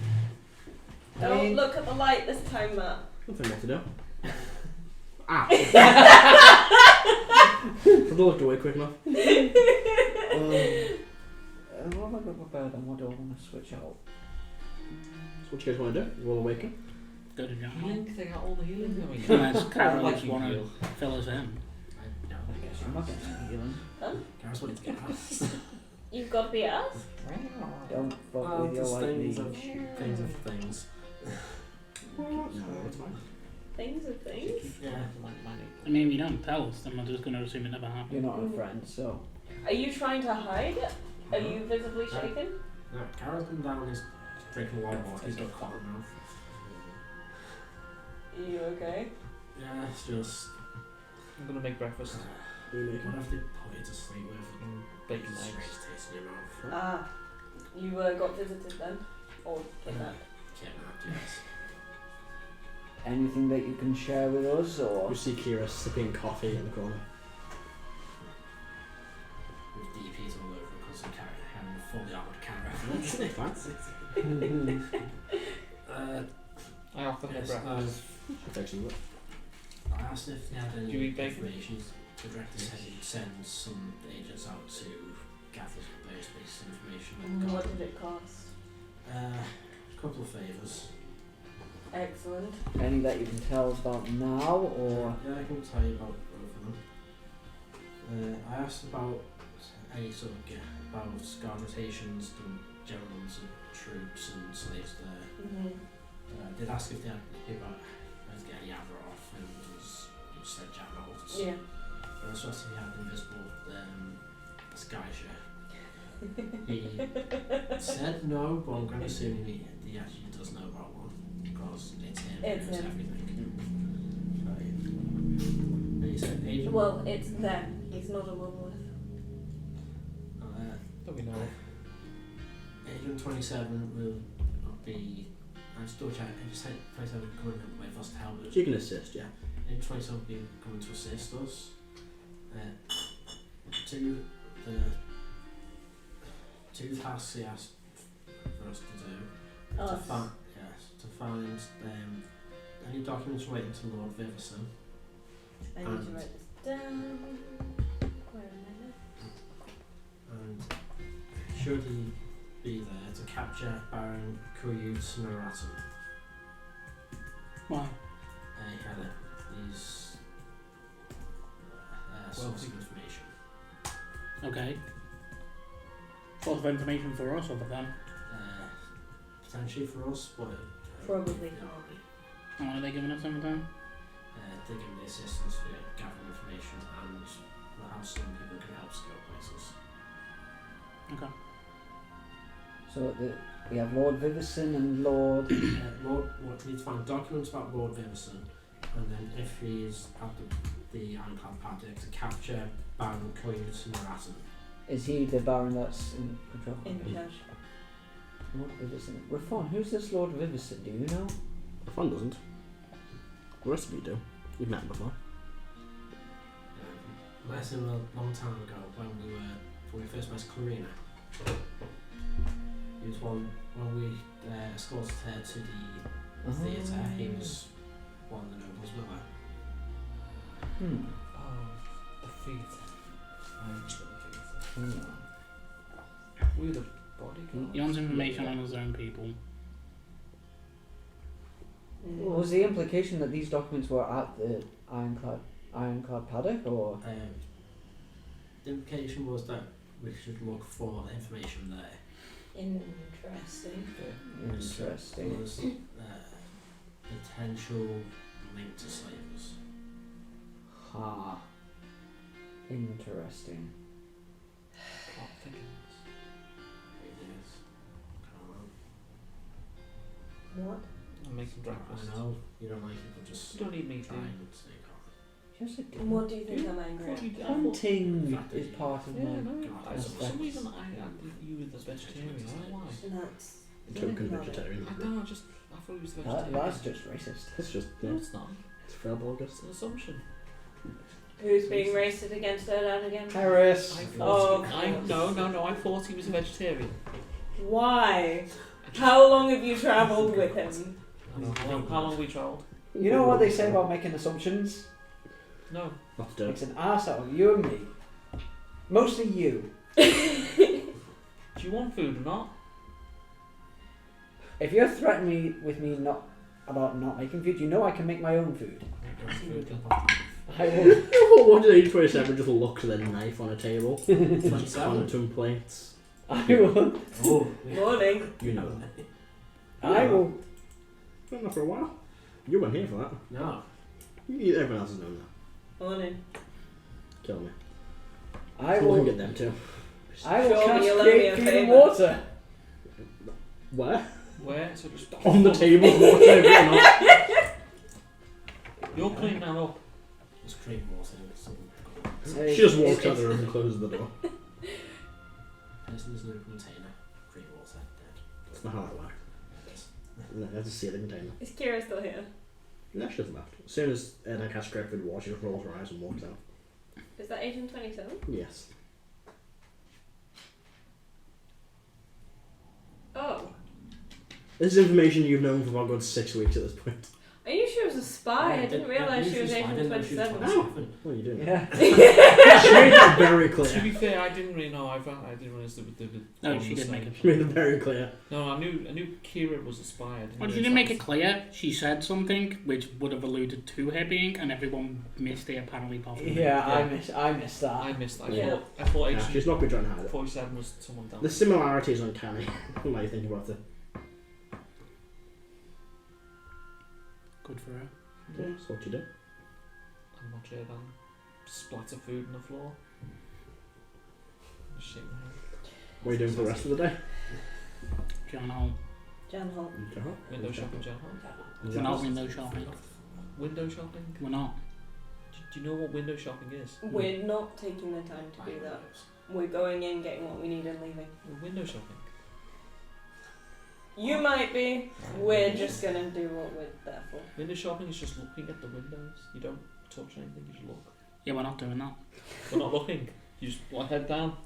Don't look at the light this time, Matt. Nothing more to do. Ah! I looked away quick enough. What have I got prepared and what do I want to switch out? So what you guys want to do? You want to awaken? Go to John. Healing? They got all the healing going. Unless Karo Like just you want to heal. fill us in. I guess I'm not getting any healing. Gareth's wanting to get out. You've got to be us? Don't fuck with your white mage. Things. No, it's fine. Things are things. Yeah. I mean, if you don't tell us, then we're just going to assume it never happened. You're not a friend, so. Are you trying to hide? Are you visibly shaken? No, Karo's been down and he's drinking a lot of water. He's got cotton mouth. Are you okay? Yeah, it's just. I'm gonna make breakfast. What have they put you to sleep with? Bacon Strange eggs. taste in your mouth. Ah. You got visited then? Or kidnapped? Kidnapped, yes. Anything that you can share with us, or? You see Kira sipping coffee in the corner. With DPs all over because of having a fully armoured Karo. Fancy. I offer her Yes, breakfast. Affection. I asked if they had any Do you eat bacon? information. The director said he'd send some agents out to gather various pieces of information. and What got, did it cost? a couple of favours. Excellent. Any that you can tell us about now, or? Yeah, I can tell you about both of them. I asked about any sort of about guard rotations, the generals and troops and slaves there. Mm-hmm. I did ask if they had about to get any Avarov, and it was said Jack Knowles. Yeah. But I also asked if he had an invisible Skyshare. He said no, but I'm going to assume he actually does know about one because it's him. It's He knows him. everything. Right. And he said Agent. Well, it's them. He's not a monolith. Don't we know? Agent 27 will be. I'm still checking. I just said 27 coming with us to help us. You can assist, yeah. Agent 27 will be coming to assist us. Two tasks he asked for us to do. Us. To find any documents relating to Lord Vivison. I need to write this down. Where am I now? And should he be there to capture Baron Kuyut Naratan? Why? He had these source of information. Okay. Source of information for us or for them? Potentially for us, but Probably the not. army. And what are they giving us every time? They're giving the assistance for gathering information and we'll have some people who can help scale places. Okay. So we have Lord Vivison and Lord. We need to find documents about Lord Vivison, and then if he's at the Iron Clasp Paddock to capture Baron Kuyut Naratan. Is he the Baron that's in control? In charge. Lord Vivison. Reyfron, who's this Lord Vivison? Do you know? The fun doesn't. The rest of you do. You've met him before. Met him a long time ago when we first met Clarina. He was one when we escorted her to the theatre. He was one of the nobles with her. Oh, the feet. We're the bodyguard. He wants information on his own people. Well, was the implication that these documents were at the Iron Clasp Paddock, or? the implication was that we should look for information there. Interesting. Interesting. Was potential link to slavers. Ha. Interesting. Plot thickens. What? I'm making breakfast. I know you don't like it, but just You don't need me to. try and stay calm. Just a And what do you think I'm angry at? hunting is part of Yeah, my. no. God, For some reason, I did you with the vegetarian. I don't know why. And that's Token Love it. vegetarian. I don't know. I thought he was the That, vegetarian. that's just racist. It's just No, it's not. it's Firblog. It's an assumption. who's being racist against Erdan again? Harris. I Oh, thought no. I thought he was a vegetarian. Why? How long have you travelled with him? I don't know. How long have we travelled? You know what they say about making assumptions? No. Not to Makes an ass out of you and me. Mostly you. Do you want food or not? If you're threatening me about not making food, you know I can make my own food. I will. What did 27 just look to the knife on a table? Like quantum plates. I will. Oh, Morning. You know that. I will. Not enough for a while. You weren't here for that. no. Everyone else has known that. Morning. Kill me. I So we can will. get them too. I will Surely cast you'll owe me create a food and favour. water. Where? Where? So just On the table. Whatever. You're cleaning that up. Just cream water and some. She just walks out of the room and closes the door. There's no container. Cream water. Dead. That's not how that works. No, that's a sealing container. Is Kira still here? No, she just left. As soon as Erdan casts Create Food and Water, she just rolls her eyes and walks out. Is that Agent 27? Yes. Oh. This is information you've known for about a good 6 weeks at this point. I knew she was a spy. I didn't realise she was Agent 27. What are you doing? Yeah. She made that very To clear. be fair, I didn't really know. I didn't realise that the No, she did make it. She made it very clear. No, I knew Kira was a spy. I didn't Well, she realise didn't make that it clear. She said something which would have alluded to her being, and everyone missed it apparently. Possibly. Yeah, I Yeah. missed that. I missed that. Yeah. I thought Yeah, Agent she's not good trying to hide it. 47 was someone down. The similarities are uncanny. What do you think about it? Good for her. Yeah, that's what you do. I'm not sure then. Splatter food on the floor. Just shake my head. What are you doing for the rest of the day? John Hall. Jan Holt. Window shopping, Jan. We're not window shopping. Window shopping? We're not. Do you know what window shopping is? We're not taking the time to do that. We're going in, getting what we need, and leaving. Window shopping. You might be. We're just gonna do what we're there for. Window shopping is just looking at the windows. You don't touch anything, you just look. Yeah, we're not doing that. We're not looking. You just head down.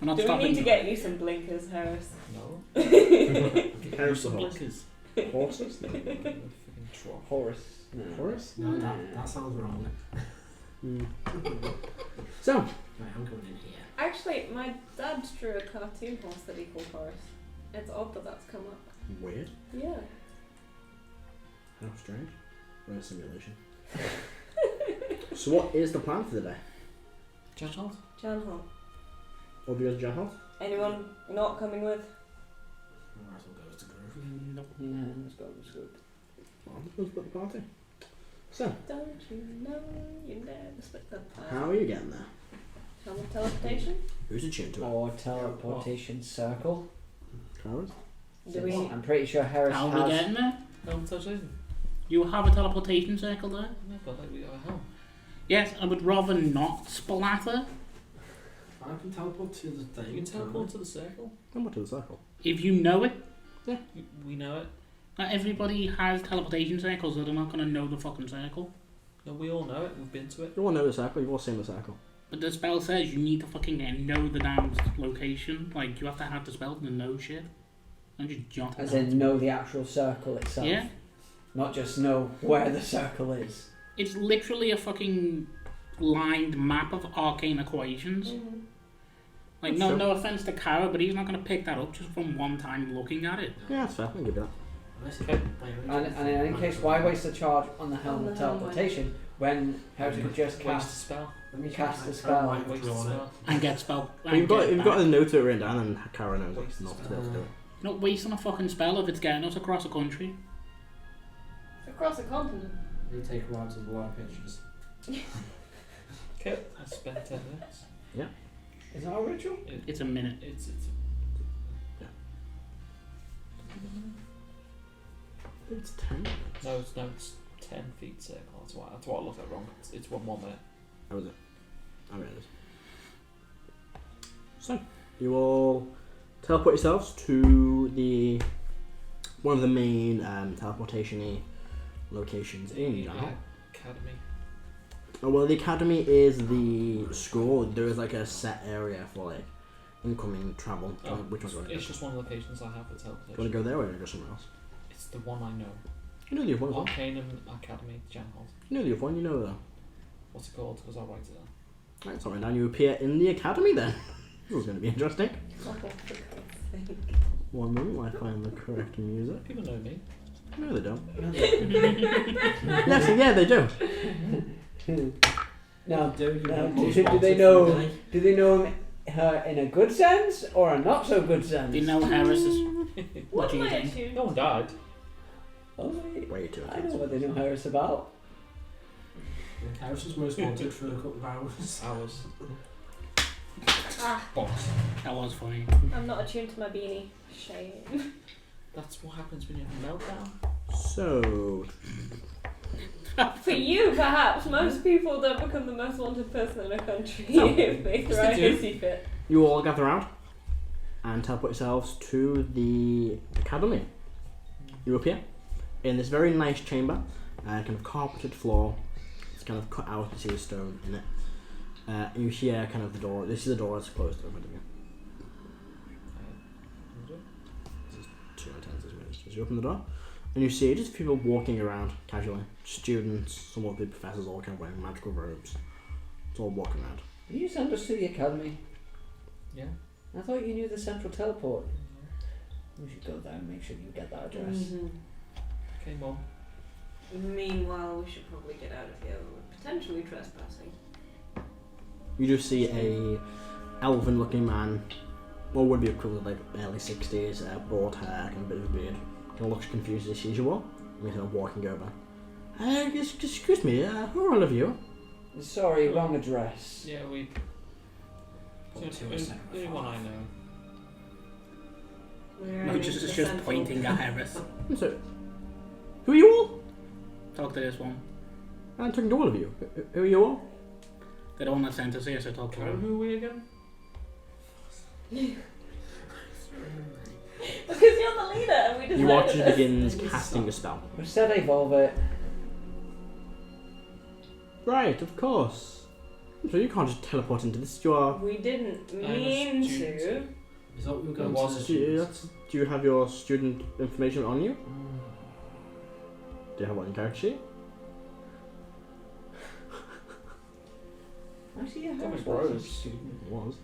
We're not Do we stopping. need to get you some blinkers, Harris? No. Harris the Some horse. blinkers. Horses? Freaking trough. Horace. No. Horse? No, that sounds wrong. So, Right, I'm going in here. Actually, my dad drew a cartoon horse that he called Horace. It's odd that that's come up. weird. Yeah. How strange. We're in a simulation. So what is the plan for the day? Jan Holt? Jan Holt. All of you guys Jan Holt? Anyone not coming with? Might as well go to the groove. Nope. Yeah, let's go. Let's go. Well, let's split the party. So, Don't you know you never split the pie? how are you getting there? Helm of teleportation? Who's attuned to it? Or teleportation circle. Karo? Do we? I'm pretty sure Harris How are we has. getting there? Helm touching. You have a teleportation circle there? No, but like we got a helm. Yes, I would rather not splatter. I can teleport to the thing. You can teleport to the circle. I'm to the circle. If you know it. We know it. Not everybody has teleportation circles, so they're not going to know the fucking circle. No, we all know it. We've been to it. You all know the circle, you've all seen the circle. But the spell says you need to fucking know the damn location. Like, you have to have the spell to know shit. And just jot it As down. in, know the actual circle itself. Yeah. Not just know where the circle is. It's literally a fucking lined map of arcane equations. Mm-hmm. Like, That's no offense to Karo, but he's not going to pick that up just from one time looking at it. Yeah, that's fair, I'll give you that. Unless you Okay. And in any case, why waste the charge on the helm On of the helm, teleportation when Harris could just Waste a cast spell. Let me Cast the I spell. might Waste withdraw it. spell. And get spell. Well, you've got a note to it written down, and Karo knows Waste not to be spell. able to do it. You're not wasting a fucking spell if it's getting us across a country. Across the continent. You take a while to blow pictures. Okay. I spent 10 minutes. Is that a ritual? It's a minute. It's It's 10. no, it's 10 feet circle. That's what I looked at wrong. It's 1 minute. How was it? I mean, it is. So, you all teleport yourselves to one of the main teleportation-y locations in Jahan. Academy. Oh, well, the academy is the school. There is like a set area for like incoming travel. Oh, Which one's it's just one of the locations I have for Do you want to teleportation. go there or do you want to go somewhere else? It's the one I know. You know the other one. Arcanum Academy, Janhold. You know the other one. You know that. What's it called? Because I'll write it down. Right, so now you appear in the academy then. This is going to be interesting. Oh, for God's sake. 1 moment while I find the correct music. People know me. No, they don't. Yes, yeah, they do. Now, Do they know? Do they know her in a good sense or a not so good sense? Do you know Heris is... What do you am I think? attuned? No one died. Oh, wait. Way too I know what they know Heris about. House was most wanted for a couple of hours. Hours. Ah, Box. That was funny. I'm not attuned to my beanie. Shame. That's what happens when you have a meltdown. So, For you, perhaps. Most people don't become the most wanted person in a country No. if they throw a Yes, they do. hissy fit. you all gather around and teleport yourselves to the academy. You appear in this very nice chamber, kind of carpeted floor. It's kind of cut out, you see the stone in it. And you hear kind of the door. This is the door that's closed over to you. This is 2 intense as you open the door, and you see just people walking around casually. Students, some of the professors, all kind of wearing magical robes. It's all walking around. You sent us to the academy. Yeah. I thought you knew the central teleport. We should go there and make sure you get that address. Okay, Mom. Meanwhile, we should probably get out of here. We're potentially trespassing. You do see a elven-looking man, what would be equivalent like early 60s, broad hair, kind of a bit of a beard. Kind of looks confused as usual. And he's kind of walking over. Excuse me, who are all of you? Sorry, wrong address. Yeah, we. Up to a The second only one I know. We're No, aiming just for it's the just central. pointing at Heris. So, who are you all? Talk to this one. I'm talking to all of you. Who are you all? They're the one that sent us here, so talk to Karo, them. who are we again? Because you're the leader and we You decided watch as this. he begins casting a spell. We said evolve it. Right, of course. So you can't just teleport into this. You are. We didn't I'm a mean student. to. Is that what we're There going was to a Do you have your student information on you? Mm. Do you have one in character sheet? Actually, yeah, That Heris was was a Rose. student. It was.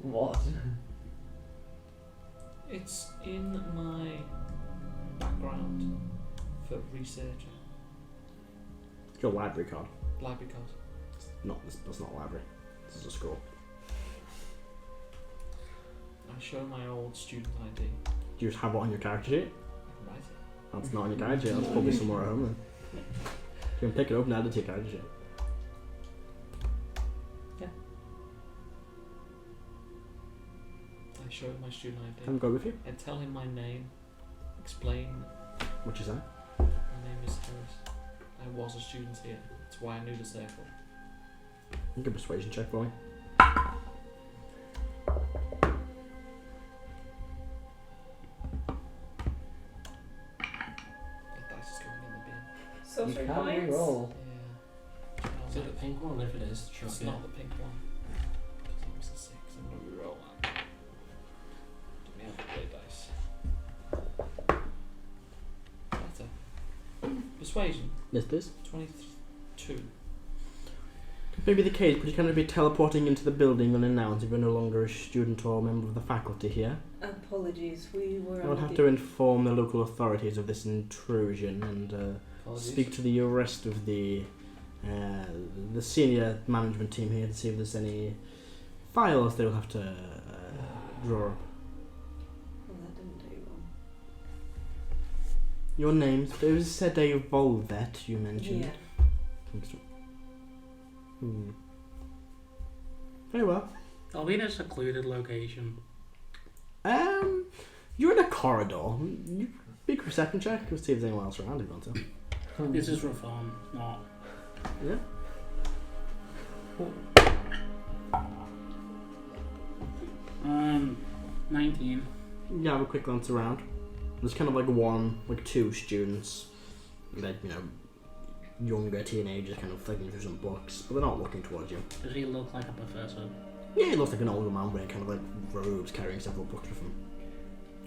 What? It's in my background for research. Your library card. Library card. That's not a library. This is a school. I show my old student ID. Do you just have it on your character sheet? I can write it. That's not on your character sheet. That's probably somewhere at home then. You can pick it up and add it to your character sheet. I show him my student ID. Can I go with you? I tell him my name. Explain. What you say? My name is Heris. I was a student here. That's why I knew the circle. You can persuasion check for me. That dice is going in the bin. You Sorcery can points. re-roll. Yeah. Is it the pink one? If it is, chuck It's it. not the pink one. Because it was a 6. I'm going to reroll that. Give me a play dice. Better. Persuasion. Yes, this. 22. Maybe the case, but you cannot be teleporting into the building unannounced if you're no longer a student or a member of the faculty here. Apologies, we were. I will have to inform the local authorities of this intrusion and Apologies. speak to the rest of the the senior management team here to see if there's any files they will have to draw up. Well, that didn't do well. Your names. There was said a Volvet you mentioned. Yeah. Very well. I'll be in a secluded location. You're in a corridor. You make a perception check. Let's see if there's anyone else around if you want to. This is Reyfron, not. Yeah. 19. You have a quick glance around. There's kind of like two students, like, younger teenagers kind of flicking through some books, but they're not looking towards you. Does he look like a professor? Yeah, he looks like an older man wearing kind of like robes, carrying several books with him.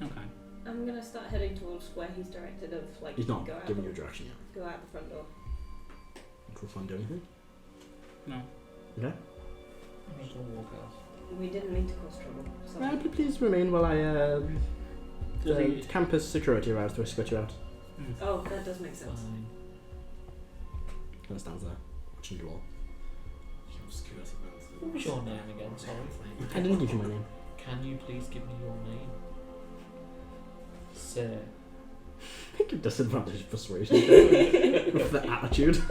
Okay. I'm gonna start heading towards where he's directed of like. He's not go out giving the- you a direction yet. Go out the front door. For fun, do anything? No. Okay. I'm just gonna walk out. We didn't mean to cause trouble. So. Please remain while I Does he? campus security arrives to escort you out. Oh, that does make sense. Fine. Kind of stands there, watching you all. What was your name again? Sorry. I didn't give you my name. Can you please give me your name? Sir. I think you disadvantage persuasion with the attitude.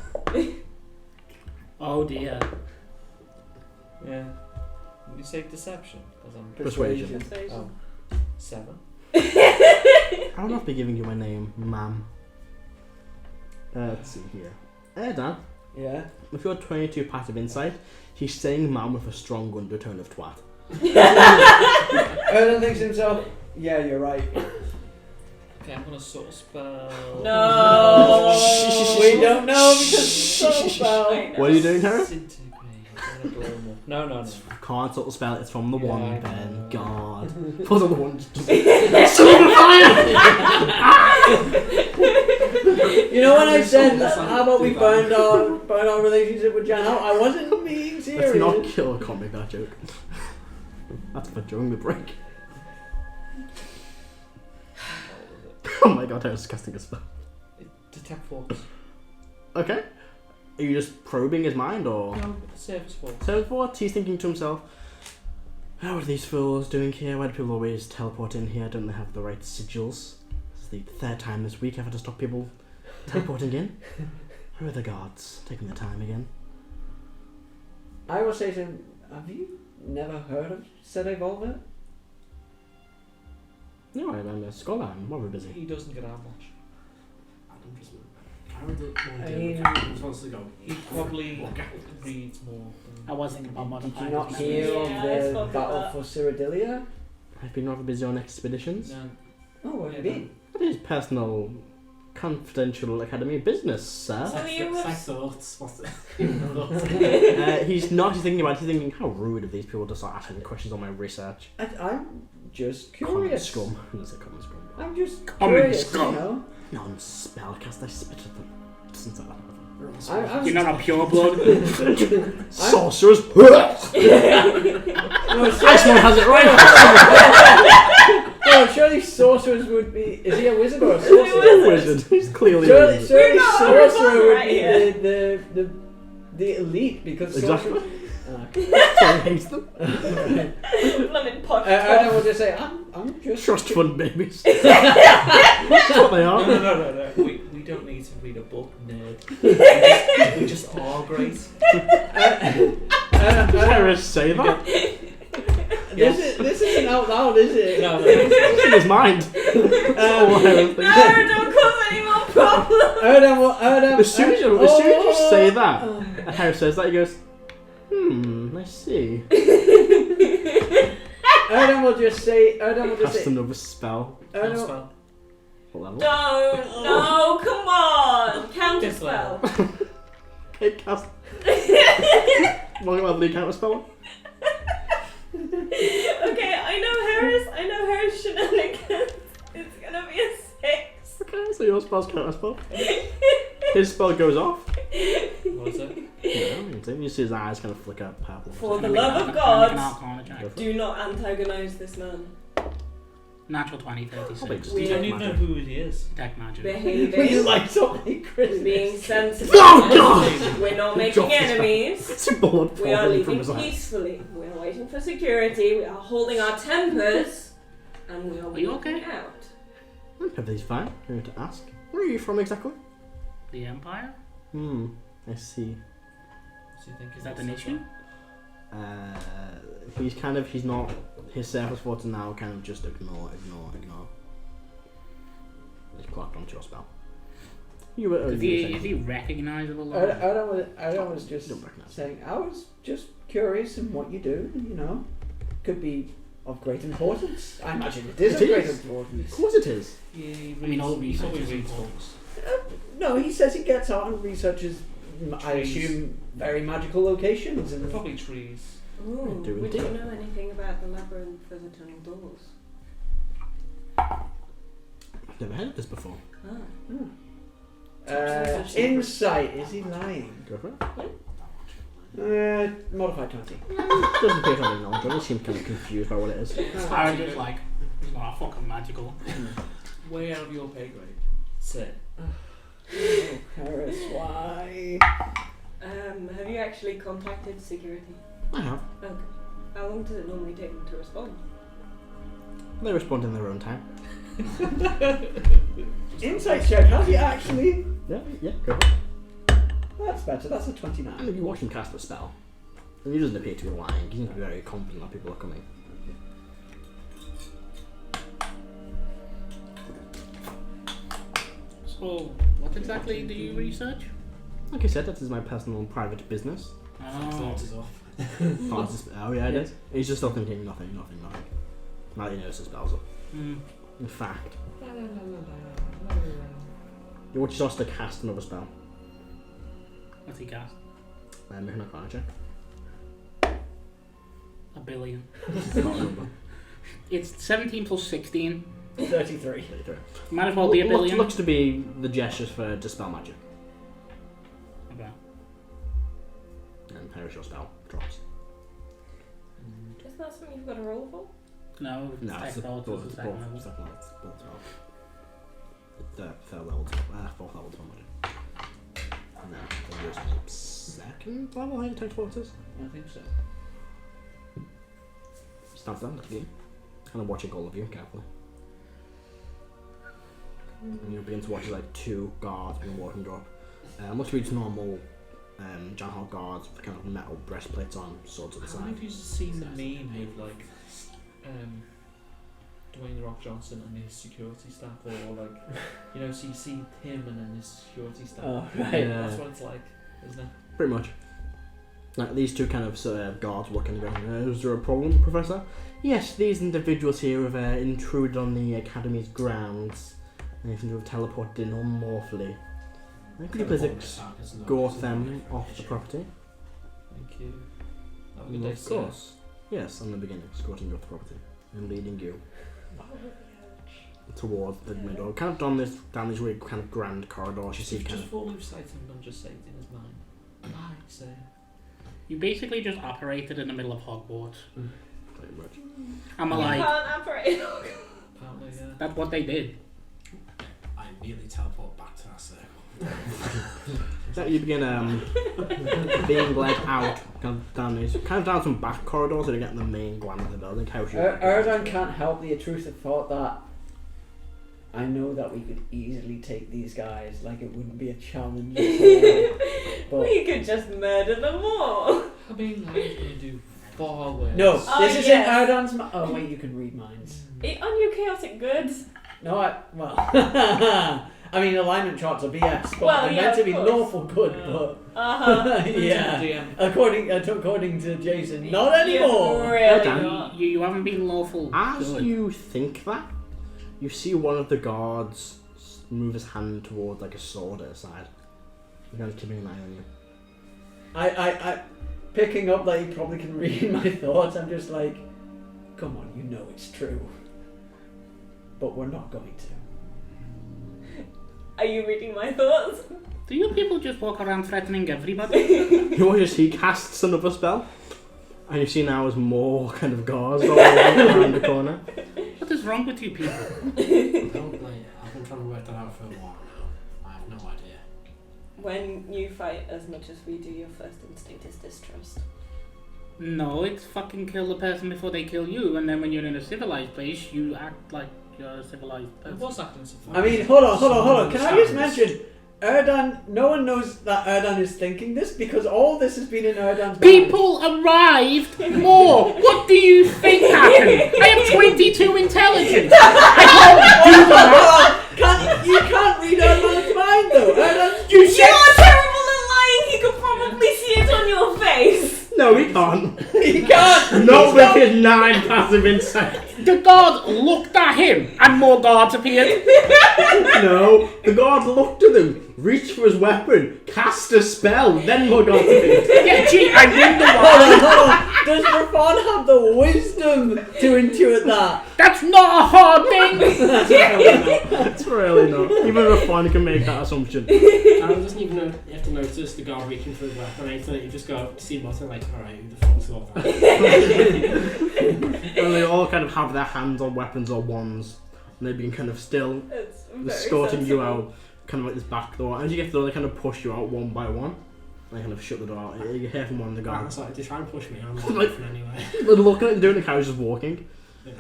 Oh dear. Yeah. Did you say deception? Because I'm Persuasion. Persuasion. Oh. 7. I will not be giving you my name, ma'am. Let's see here. Erdan, Yeah. with your 22 passive insight, he's saying ma'am with a strong undertone of twat. Erdan thinks to himself, yeah, you're right. Okay, I'm gonna sort of spell. No. We don't know because it's spell. What are you doing, Heris? Disintegrate. I'm gonna blow them up. No. Can't sort of spell it, it's from the Yeah, one, I Ben. know. God. For the one, just silver fire! You know when I said, how about we burn our relationship with Jan out? I wasn't being serious. Let's not kill a comic, that joke. That's for during the break. Oh my god, I was casting a spell. Detect force. Okay. Are you just probing his mind, or...? No, service force. So what? He's thinking to himself, what are these fools doing here? Why do people always teleport in here? Don't they have the right sigils? This is the third time this week I've had to stop people teleporting in. Who are the gods taking their time again? I will say to him, have you never heard of said Evolver? No, I'm a scholar. I'm more busy. He doesn't get out much. Adam just I would want I to mean- do it. Wants to go. He probably reads more. I was thinking about Did modifying you not his hear memory. of Yeah, I the spoke battle about for Cyrodilia? I've been rather busy on expeditions. No. Oh, what have you been? That is personal, confidential academy business, sir. So you was- Sex thoughts. What's it? He's not. He's thinking about it. He's thinking, how rude of these people to start asking questions on my research. I'm just Common curious. scum. I'm gonna say common scum. I'm just Common curious, scum. you know? Non-spellcast. I spit at them. Doesn't say that. I'm You're not a pure blood. Sorcerers. No, Iceman has it right. no, surely sorcerers would be. Is he a wizard or a He's a sorcerer? Wizard. He's clearly a Surely, wizard. surely We're not sorcerer would right be here. the elite because Exactly. sorcerers. Sorry, hates them. Blooming posh. I will just say I'm just Trust fund babies. That's what they are. No. We don't need to read a book, nerd. we just are great. Did Heris say that? This isn't out loud, is it? No. It's in his mind. That's all Heris thinks. No, don't cause any more problems. Erdan, As soon as you say that, and Harry says that, he goes, I see. Erdan will just say. Cast another spell. Erdan, Spell. What level? Don't. No, come on. Counter This spell. level. Okay, cast. What level do you counter spell? Okay, I know Harris shenanigans. It's gonna be a 6. Okay, so your spell's counter spell. His spell goes off. What is it? Yeah, you see his eyes kind of flicker purple. For the Make love an of Arcana God, check. Go for it. do not antagonize this man. Natural 20, 36. just We detect don't even know magic. who it is. Detect magic. You Behaving. like something Christmas. Being sensible. Oh, God! We're not making Drop this down. enemies. It's a bullet We are falling from leaving his eye. peacefully. We are waiting for security. We are holding our tempers. And we are you walking okay? out. Everything's fine. I'm here to ask. Where are you from exactly? The Empire? I see. So you think Is that an issue? He's not, his surface thoughts are now kind of just ignore. He's clocked onto your spell. Is he recognisable? Erdan was just Don't recognise. saying, I was just curious in what you do, you know. Could be of great importance. I imagine it is It of great is. importance. Of course it is. Yeah, he I mean, all reads, he research probably is reads important. books. No, he says he gets out and researches, I Trees. assume, very magical locations. And Probably trees. Ooh, do we indeed. don't know anything about the labyrinth of eternal doors. I've never heard of this before. Ah. Insight, is he lying? Go for it. Modified 20. Doesn't appear to have any knowledge of it. He seems kind of confused by what it is. I'm just like, it's not fucking magical. Way out of your pay grade. Sit. Oh, Heris, why? Have you actually contacted security? I have. Okay. How long does it normally take them to respond? They respond in their own time. Insight check, has he actually? Yeah, go for it. That's better, that's a 29. And if you watch him cast a spell, and he doesn't appear to be lying, he seems to be very confident that people are coming. So, what exactly do you research? Like I said, that is my personal and private business. Oh, is off. Oh yeah, it is. He's just still thinking nothing. Now he knows his spells up. mm. In fact, you watch Sorcerer cast another spell. What's he cast? Make an Arcana check. 1 billion. Can't remember. It's 17 plus 16. 33. Might as well be a billion. Looks to be the gestures for dispel magic. Okay. And perish your spell drops. Is that something you've got to roll for? No, it's No, it's the technical, fourth it's the second level. spell. It's the third level spell. Fourth level spell magic. No, it's second level. I think technical it is. I think so. Stands down, look at you. Kind of watching all of you carefully. And you begin to watch as like two guards being walking up. Looks like it's normal Janhal guards with kind of metal breastplates on, swords at the How many side. of you seen the meme with like Dwayne The Rock Johnson and his security staff, or like, you know, so you see him and then his security staff. Oh, right. Yeah. That's what it's like, isn't it? Pretty much. Like these two kind of guards walking and going, is there a problem, Professor? Yes, these individuals here have intruded on the Academy's grounds. They seem to have teleported in unlawfully. Could you please escort them off the property? Thank you. Have a good day, Of sir. course. Yes, I'm the beginning, escorting you off the property and leading you towards the middle. Kind of down this really kind of grand corridor. You see kind Just of. before lose sight of him, just say it in his mind. Right, so. You basically just operated in the middle of Hogwarts. Pretty much. I'm You like, can't operate. Apparently, yeah. that's what they did. I immediately teleport back to that circle. So you begin being led out kind of down some back corridors to get in the main gland of the building. How should Erdan can't help the intrusive thought that I know that we could easily take these guys, like it wouldn't be a challenge at all. But We could just murder them all. I mean, like, he's going to do far worse. no, Oh, this isn't yes. Erdan's. Oh wait, you can read minds. On your chaotic goods. No, well, I mean alignment charts are BS, but Well, they're yeah, meant to of be course. lawful good. But yeah, DM. according to Jason, not anymore. You're really Erdan. not. You haven't been lawful. As good. you think that, you see one of the guards move his hand towards like a sword at his side. He's kind of keeping an eye on you. I picking up that he probably can read my thoughts. I'm just like, come on, you know it's true, but we're not going to. Are you reading my thoughts? Do you people just walk around threatening everybody? You watch as he casts another spell, and you see now as more kind of guards all around the corner. What is wrong with you people? Don't blame it. I've been trying to work that out for a while now. I have no idea. When you fight as much as we do, your first instinct is distrust. No, it's fucking kill the person before they kill you, and then when you're in a civilized place, you act like you're a civilized It person. was acting so I mean, hold on. Can I just mention, Erdan, no one knows that Erdan is thinking this because all this has been in Erdan's mind. People arrived more! What do you think happened? I have 22 intelligence! I can't do that! You can't read Erdan's mind though. Erdan, You You're said... terrible at lying! He could probably see it on your face! No, he can't. he can't. Not with his 9 passive insight. The guard looked at him, and more guards appeared. No, the guard looked at him, reached for his weapon, cast a spell, then more guards appeared. Yeah, gee, I wonder why. Hold on. Does Reyfron have the wisdom to intuit that? That's not a hard thing! It's really not. Even a fun can make that assumption. Aaron doesn't even know. You have to notice the guard reaching for his weapon. And you just go see bottom like, alright, who the fuck's all that? And they all kind of have their hands on weapons or wands, and they've been kind of still It's very escorting you sensible. out, kind of like this back door. And as you get through, they kind of push you out one by one. They kind of shut the door out. You hear from one of the I'm guards. sorry, they try and push me. I'm not Like- moving anyway. They're looking at him doing the carriage just walking. Yeah.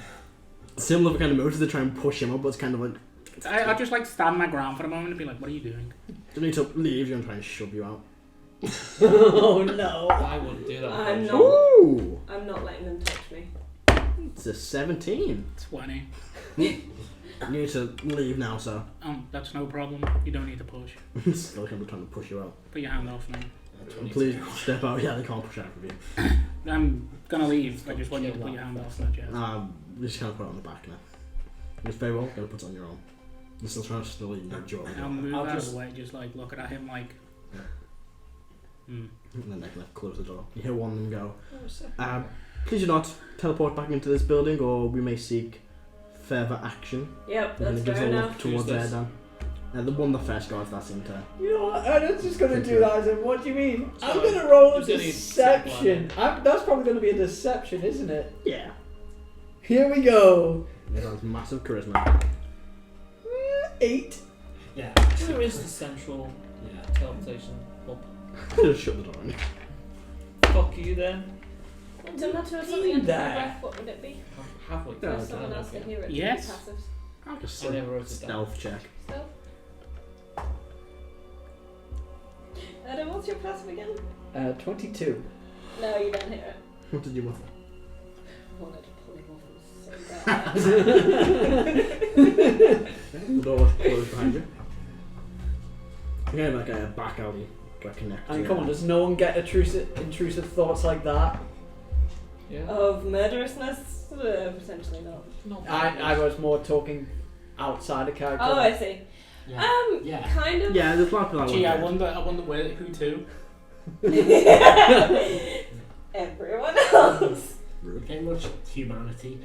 Similar kind of motives, they try and push him up, but it's kind of like, I just like stand my ground for a moment and be like, what are you doing? they need to leave you and try and shove you out. Oh no. I wouldn't do that. I'm not. Ooh! I'm not letting them touch me. It's a 17. 20. You need to leave now, sir. That's no problem. You don't need to push. Still kind of trying to push you out. Put your hand off me. Please step out. Yeah, they can't push out of you. I'm gonna leave. I just want you to put your hand off, not yet. You just kind of put it on the back now. It's very well. Gotta put it on your own. You're still trying to still nudge you I'll out. move I'll out of just- the way, just like looking at him like. And then they kind of close the door. You hear one of them go, Oh, please do not teleport back into this building or we may seek further action. Yep, And that's it gives fair a look enough. towards Who's this? Erdan. The one of the first guards that's in turn. You know what? Erdan's just gonna Thank do you. that. I said, what do you mean? I'm Sorry. gonna roll a Who's any deception. That's probably gonna be a deception, isn't it? Yeah. Here we go. Erdan's massive charisma. 8. Yeah. Where is the central Yeah. teleportation hub? Just shut the door on you. Fuck you then. No matter Be something under the there. breath, what would it be? Have we? No, For someone else to hear it. Yes. Passives. I'll just I never wrote it down. stealth check. Stealth. Adam, what's your passive again? 22. No, you don't hear it. What did you want? I wanted to pull him off so bad. The door was closed behind you. Again, like a back alley that connects. And come on, does no one get intrusive thoughts like that? Yeah. Of murderousness? Potentially not. No. I was more talking outside of character. Oh, I see. Yeah. Yeah. Kind of. Yeah, there's a lot of people that Gee, I want wonder where, who to. Everyone else. Pretty much humanity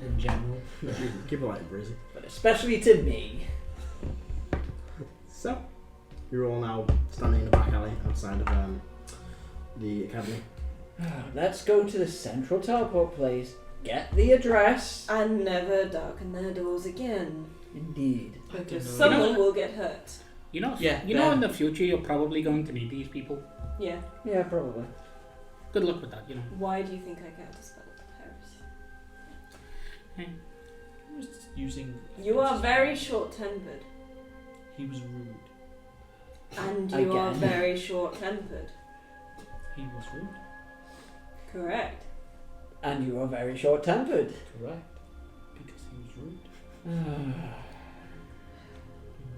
in general. it. Keep it light and breezy. But especially to me. So, you're all now standing in the back alley outside of the academy. Let's go to the central teleport place. Get the address. And never darken their doors again. Indeed. Because know. someone You know- will get hurt. You know, Yeah, you know, yeah. in the future you're probably going to need these people. Yeah. Yeah, probably. Good luck with that, you know. Why do you think I can't dispel Heris? He was using. You are very short-tempered. He was rude. And you are Again. very short-tempered. He was rude. Correct. And you are very short-tempered. Correct. Because he was rude.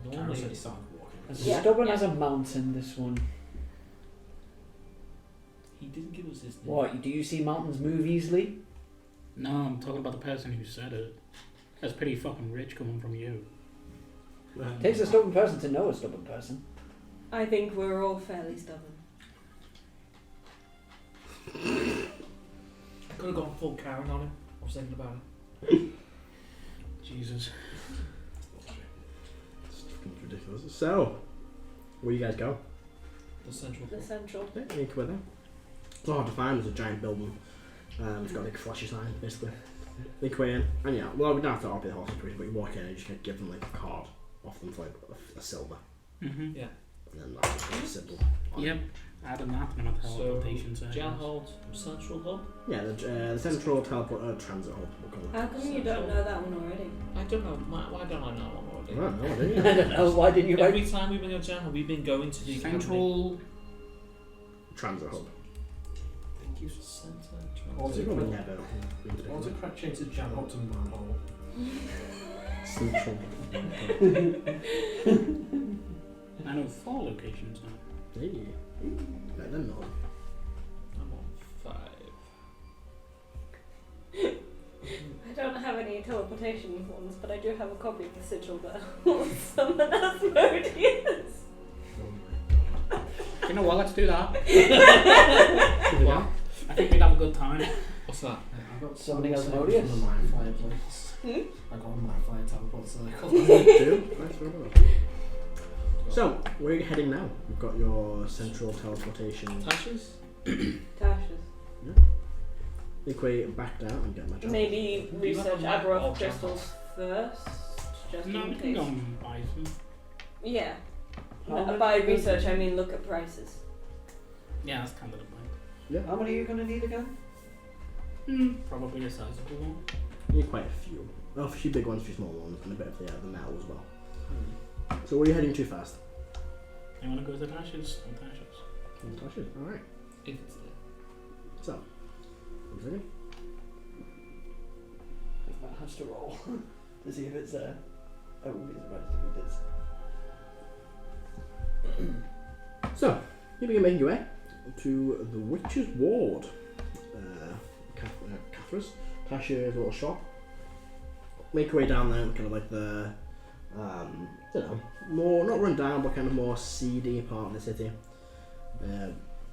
Karo Normally, said he started walking. As Yeah, stubborn yeah. as a mountain, this one. he didn't give us his name. What, do you see mountains move easily? No, I'm talking about the person who said it. That's pretty fucking rich coming from you. It takes a stubborn person to know a stubborn person. I think we're all fairly stubborn. I could have gone full Karen on him. I was thinking about it. Jesus. It's fucking ridiculous. So, where you guys go? The central. The central. Yeah, you can go there. It's not hard to find. There's a giant building. It's got a big flashy sign, basically. They go in, and yeah, well, we don't have to RP the whole situation, but you walk in and you just give them like a card off them for like a silver. Mm-hmm. Yeah. And then that's just really simple. Yep. Add a map and a teleportation So, zone. Jalhold Central Hub? Yeah, the central teleport transit hub, we'll call it. How come you don't know that one already? I don't know. Why don't I know one already? Right, no, I do. I don't know, why didn't you write? Every time we've been to Jalhold, we've been going to the academy. Central. Transit hub. Thank you. Centre. Also, you probably never been to the What's a correct change to Jalhold to Manhole? central. I know 4 locations now. Hey. Better than not. I'm on 5. I don't have any teleportation ones, but I do have a copy of the sigil there. Someone else Modius. You know what? Let's do that. What? I think we'd have a good time. What's that? I got Somebody else from Modius? the Mind Flyer place. Hmm? I got a Mind Flyer teleport circle. Nice, very well. So, where are you heading now? You've got your central teleportation. Tashes? Tashes. Equate back down and get my job. Maybe Do you research have a map Aberroth of crystals first, just No, in we can case. go and buy some. Yeah. How No, much by are you research, gonna I mean look at prices. Yeah, that's kind of the point. Yeah, How many are you going to need again? Probably a sizable one. you need quite a few. Oh, a few big ones, a few small ones, and a bit of the metal as well. So, where are you heading to first? You want to go to Tashes? Tashes. Tashes. Alright. If it's there. So, one second. Matt has to roll to see if it's there. I wouldn't be surprised if he did. So, you begin making your way to the Witch's Ward. Catherine's, Tasha's little shop. Make your way down there, kind of like the, more, not run down, but kind of more seedy part of the city.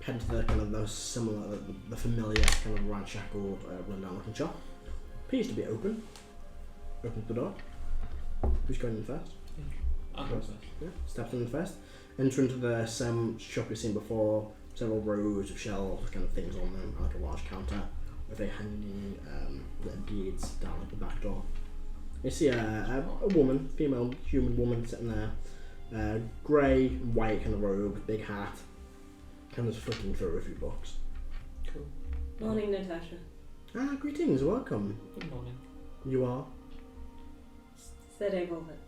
Head to the kind of the similar, the familiar kind of ramshackle, run-down looking shop. Appears to be open. Opens the door. Who's going in first? I'll go first. Yeah, steps in first. Enter into the same shop you've seen before. Several rows of shelves, kind of things on them, like a large counter with a hanging beads down at the back door. You see a woman, female human woman sitting there, grey, white kind of robe, big hat, kind of flicking through a few books. Cool. Morning, Natasha. Greetings, welcome. Good morning. You are? Sede Volvet.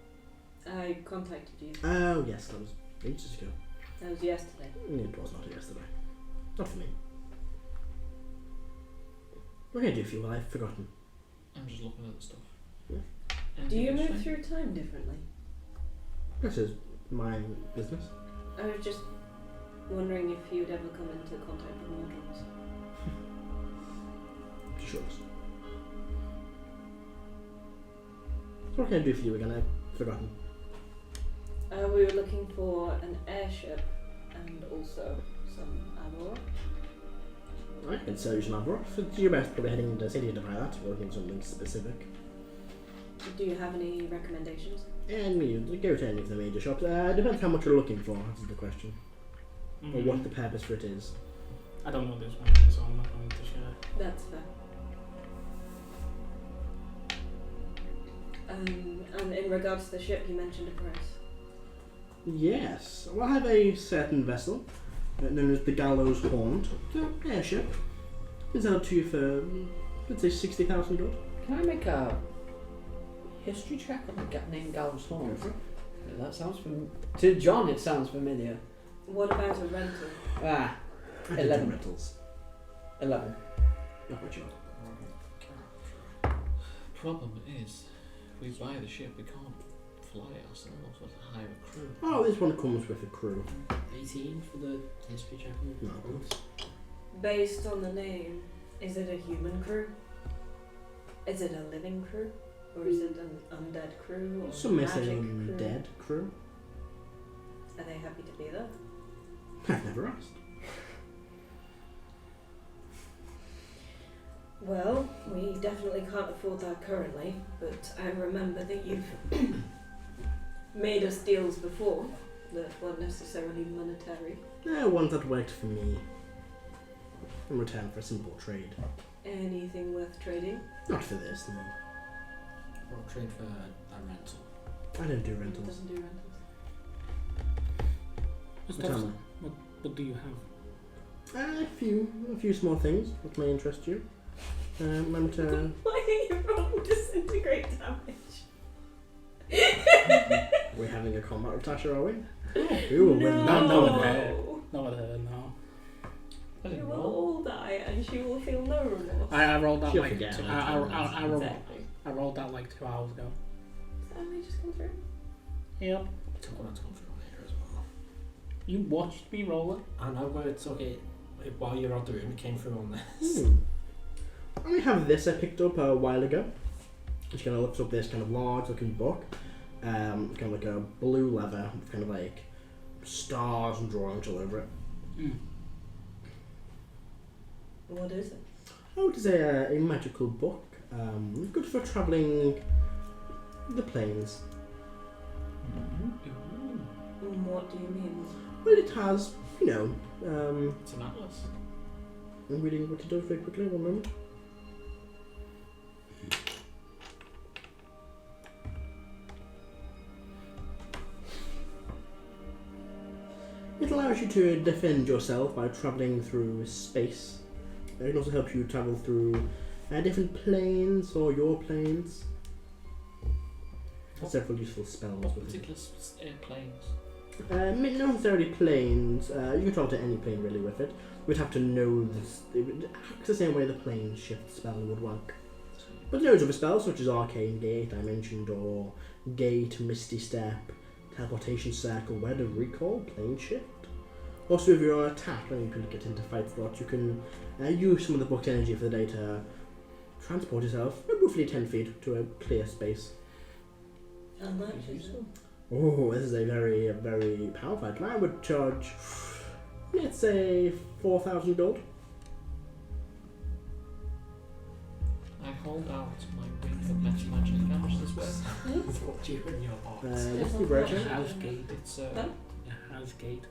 I contacted you. Oh yes, that was ages ago. That was yesterday. It was not yesterday. Not for me. What can I do for you? Well, I've forgotten. I'm just looking at the stuff. Yeah. Do you Anything move through time differently? This is my business. I was just wondering if you'd ever come into contact with mortals. Sure. So what can I do for you again? I've forgotten. We were looking for an airship and also some armor. I can sell you some armor. So you're best probably heading into the city to buy that. We're looking for something specific. Do you have any recommendations? And you go to any of the major shops. Depends how much you're looking for, that's the question. Or what the purpose for it is. I don't know this one, so I'm not going to share. That's fair. And in regards to the ship, you mentioned a price. Yes. Well, I have a certain vessel known as the Gallows Horned. It's an airship. It's out to you for, let's say, 60,000 gold. Can I make a history check on the name Gallows Horn? Yeah, that sounds to John it sounds familiar. What about a rental? 11. Rentals. 11. Not much. Problem is, if we buy the ship, we can't fly it ourselves. We have to hire a crew. Oh, this one comes with a crew. 18 for the history check. No. Based on the name, is it a human crew? Is it a living crew? Or is it an undead crew? Or Some may magic say crew? dead crew. Are they happy to be there? I've never asked. Well, we definitely can't afford that currently, but I remember that you've made us deals before that weren't necessarily monetary. Ones that worked for me. In return for a simple trade. Anything worth trading? Not for this, no. Or trade for a rental. I don't do It rentals. doesn't do rentals. What What stuff? am What do you have? I? A few small things that may interest you. Let me Why are you rolling disintegrate damage? We're having a combat with Tasha, are we? Who will win? No one No. there. No one there, no. I You didn't will roll. all die and she will feel no remorse. I rolled that She'll like forget two, it. Exactly. I rolled that like 2 hours ago. And they just come through. Yep. It took one to come through on here as well. You watched me roll it. I know, but it's okay. While you're out the room, it came through on this. I only have this I picked up a while ago. Which kind of looks up this kind of large looking book. Kind of like a blue leather with kind of like stars and drawings all over it. What is it? Oh, it is a magical book. Good for travelling the plains. What do you mean? Well, it has, It's an atlas. I'm reading what it does very quickly, one moment. It allows you to defend yourself by travelling through space. It can also help you travel through different planes or your planes. Several useful spells What with it. particular planes? Not necessarily planes. You can travel to any plane really with it. We'd have to know this. It would act the same way the plane shift spell would work. But loads of other spells such as Arcane Gate, I mentioned, or Gate, Misty Step, Teleportation Circle, Word of Recall, Plane Shift. Also, if you're attacked when you can get into fight slots, you can use some of the book's energy for the day to transport yourself roughly 10 feet to a clear space. How much is it? Oh, this is a very, very powerful item. I would charge, let's say, 4,000 gold. I hold out my ring of metal magic. How much is this worth? What do you in your box? What's the version? House gate. It's It has gate.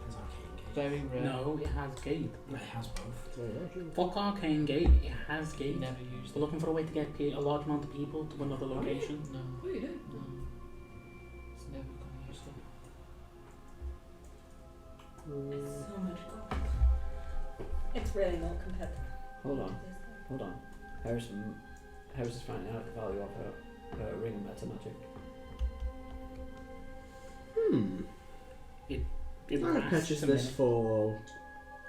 It's Arcane Gate. very rare. No, it has gate. It has both. Fuck Arcane Gate, it has gate. Never used We're it. looking for a way to get a large amount of people to another location. No. What are you doing? No. It's never gonna use it. It's so much gold. It's really not competitive. Hold on, Is hold on. Heris is finding out the value of her ring of meta magic. It I would lasts purchase a this minute. for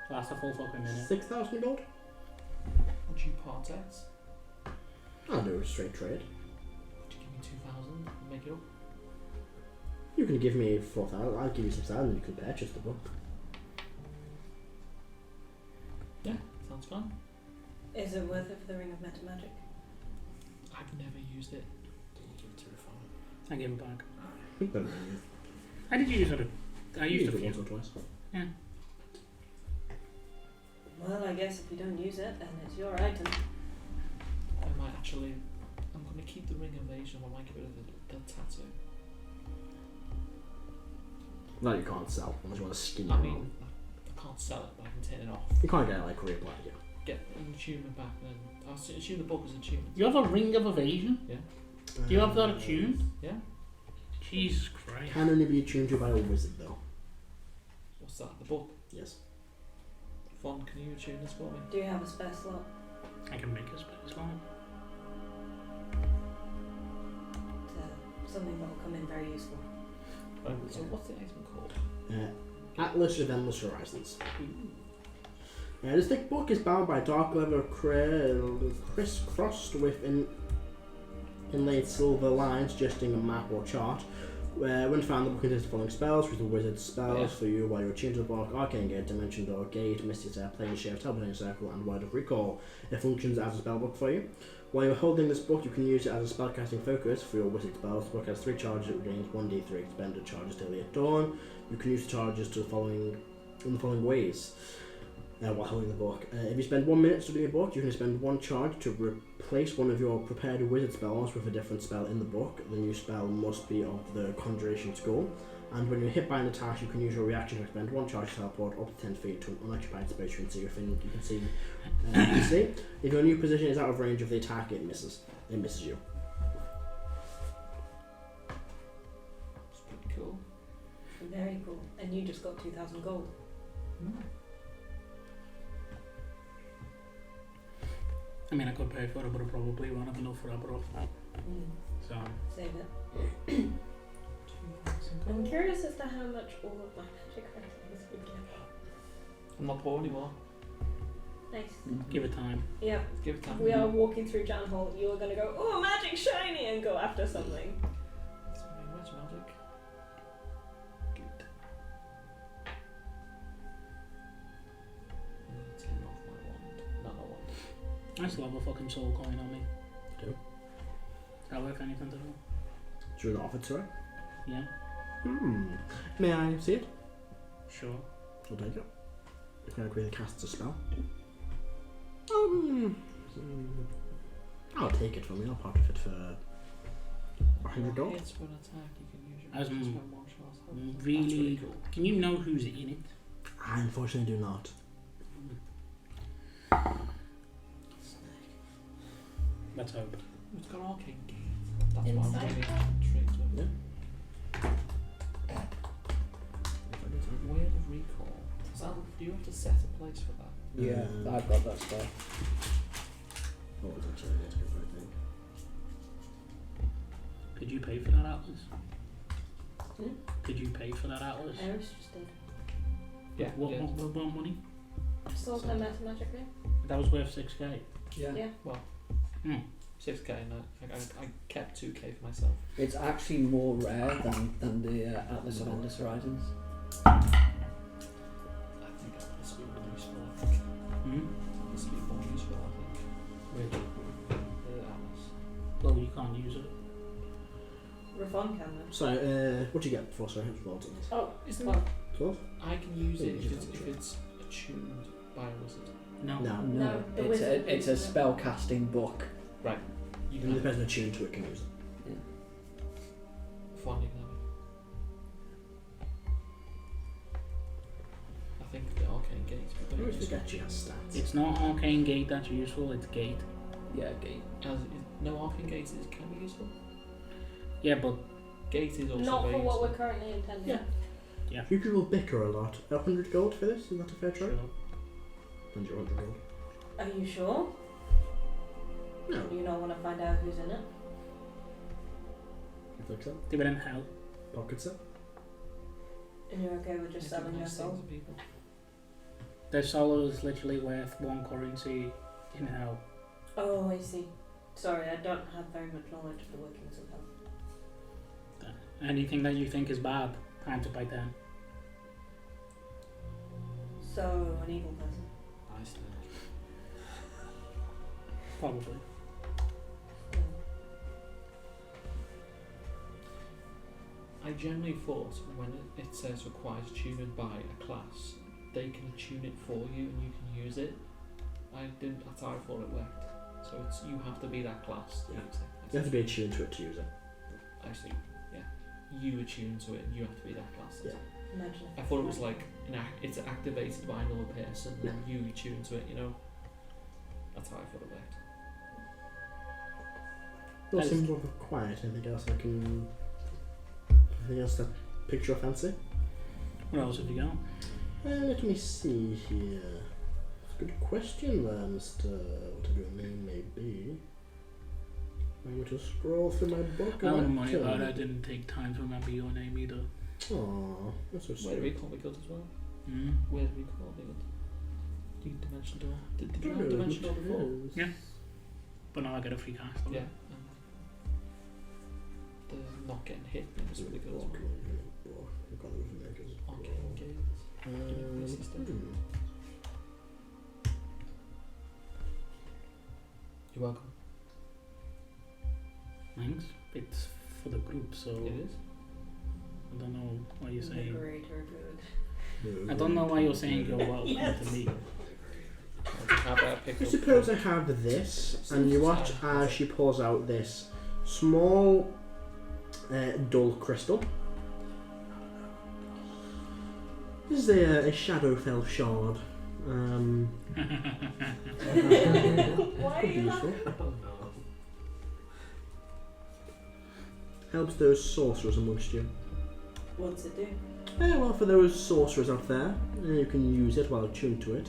Lasts a full fucking minute. 6,000 gold. Would you part X? I'll do a straight trade. Would you give me 2,000 and make it up? You can give me 4,000. I'll give you 6,000 and you can purchase the book. Yeah, sounds fine. it? Is it worth it for the ring of meta magic? I've never used it. Didn't you give it to Reyfron? I give it back. Don't really use I did use it. I used it it once few. or twice. Well, I guess if you don't use it, then it's your item. I might actually. I'm going to keep the ring of evasion. I might get rid of the tattoo. No, you can't sell unless you want to skin I it mean, on. I can't sell it, but I can take it off. You can't get it like reapplied, yeah. Get an attunement back, then I'll assume the book is attunement. You have a ring of evasion? Yeah. Do you have that attuned? Yeah. Jesus Christ. Can only be attuned to by a wizard, though. What's that? The book. Yes. Vaughn, can you attune this for me? Do you have a spare slot? I can make a space on Something that will come in very useful. So what's the item called? Atlas of Endless Horizons. This thick book is bound by dark leather crisscrossed with inlaid silver lines suggesting a map or chart. When found, the book contains the following spells, which are the wizard's spells for you while you're attuned to the book: Arcane Gate, Dimension Door, Gate, Misty Step, Plane Shift, Teleporting Circle, and Word of Recall. It functions as a spell book for you. While you're holding this book, you can use it as a spellcasting focus for your wizard spells. The book has 3 charges, it regains 1d3 expended charges daily at dawn. You can use the charges in the following ways while holding the book. If you spend 1 minute studying a book, you can spend 1 charge to replace one of your prepared wizard spells with a different spell in the book. The new spell must be of the Conjuration School. And when you're hit by an attack, you can use your reaction to expend 1 charge teleport up to 10 feet to an unoccupied space you can see within. You can see easily. If your new position is out of range of the attack, it misses. It misses you. It's pretty cool. Very cool. And you just got 2,000 gold. I mean, I could pay for it, but I probably won't have enough for Aberroth. So, Save it. I'm curious as to how much all of my magic items would get. I'm not poor anymore. Nice. give it time. Yeah. Give it time. We are walking through Jan Hall. You are going to go, oh, magic shiny, and go after something. Where's magic? Good. I need to turn off my wand. Not my wand. I still have a fucking soul coin on me. Do? Is that worth anything to do? Do you want to offer to her? Yeah, May I see it? sure. I'll take it. Can I agree to cast a spell? I'll take it from you. I'll part of it for 100 gold. Hits for an attack, you can use your As actions m- for one shot. That's Really? really cool. Can you know who's in it? I unfortunately do not. Let's hope. It's got arcane gate. That's why I'm Inside? really intrigued with it. Word of recall. Does that, do you have to set a place for that? Yeah, I've got that spell. What was actually I think. Did you pay for that atlas? Hmm? Did you pay for that atlas? Iris just did. Yeah. What, yeah. what money? Still So- no matter magically? That was worth 6k. Yeah. Yeah. 6k, and I kept 2k for myself. It's actually more rare than the Atlas of Endless Horizons. I think this would be more useful, I think. This would be more useful, I think. Really? The Atlas. Well, you can't use it. Reyfron can though. So, what'd you get for sorry? It was rolled on this. Oh, Is there well, 12? I can use Yeah, it you if just it's, have if to it's attuned by a wizard. No. No. No, the it's wizard a uses it. spell casting book. You Only the can person attuned to it can use it. fun, you can have it. I think the arcane gate I would be always useful. forget she has stats. It's not arcane gate that's useful, it's gate. Yeah, gate. No arcane gate can be useful. Yeah, but Gate is also not very for what useful. we're currently intending. Yeah. Few people bicker a lot. 100 gold for this? Is that a fair trade? sure. And your 100 gold. Are you sure? No. Do you not want to find out who's in it? You think so? Do it in hell. Pockets it? And you're okay with just Yeah, selling your nice soul? things to people. Their soul is literally worth 1 currency in hell. Oh, I see. Sorry, I don't have very much knowledge of the workings of hell. Anything that you think is bad, times it by 10. So, an evil person. Nice thing. Probably. I generally thought when it says requires tuning by a class, they can tune it for you and you can use it. I didn't. That's how I thought it worked. So it's you have to be that class to Yeah. use it. You have to be attuned to it to use it. Actually, yeah. You attune to it and you have to be that class. That's Yeah. it. Imagine. I thought it was like it's activated by another person and you attune to it. You know. That's how I thought it worked. Well, That is- seems rather quiet. Anything else I can. Anything else that piques your fancy? What else have you got? Let me see here. That's a good question there, Mr. Whatever your name may be. I'm going to scroll through my book. I don't worry about it, I didn't take time to remember your name either. Aww, that's so Where do we sweet. call me good as well? Hmm? Where do we call me good? Do you dimension door? Did you have dimension door before? Yeah. But now I get a free cast. Yeah. The not getting hit thing was really good as well. Arcane gates. You're welcome. Thanks. It's for the group, so It is. I don't know why you're saying. The greater good. I don't know why you're saying you're welcome Yes. to me. I just have a pick I up. suppose I have this, and you watch as she pulls out this small, dull crystal. This is a Shadowfell shard. Why are you laughing? Helps those sorcerers amongst you. What's it do? Well, for those sorcerers out there, you can use it while attuned to it.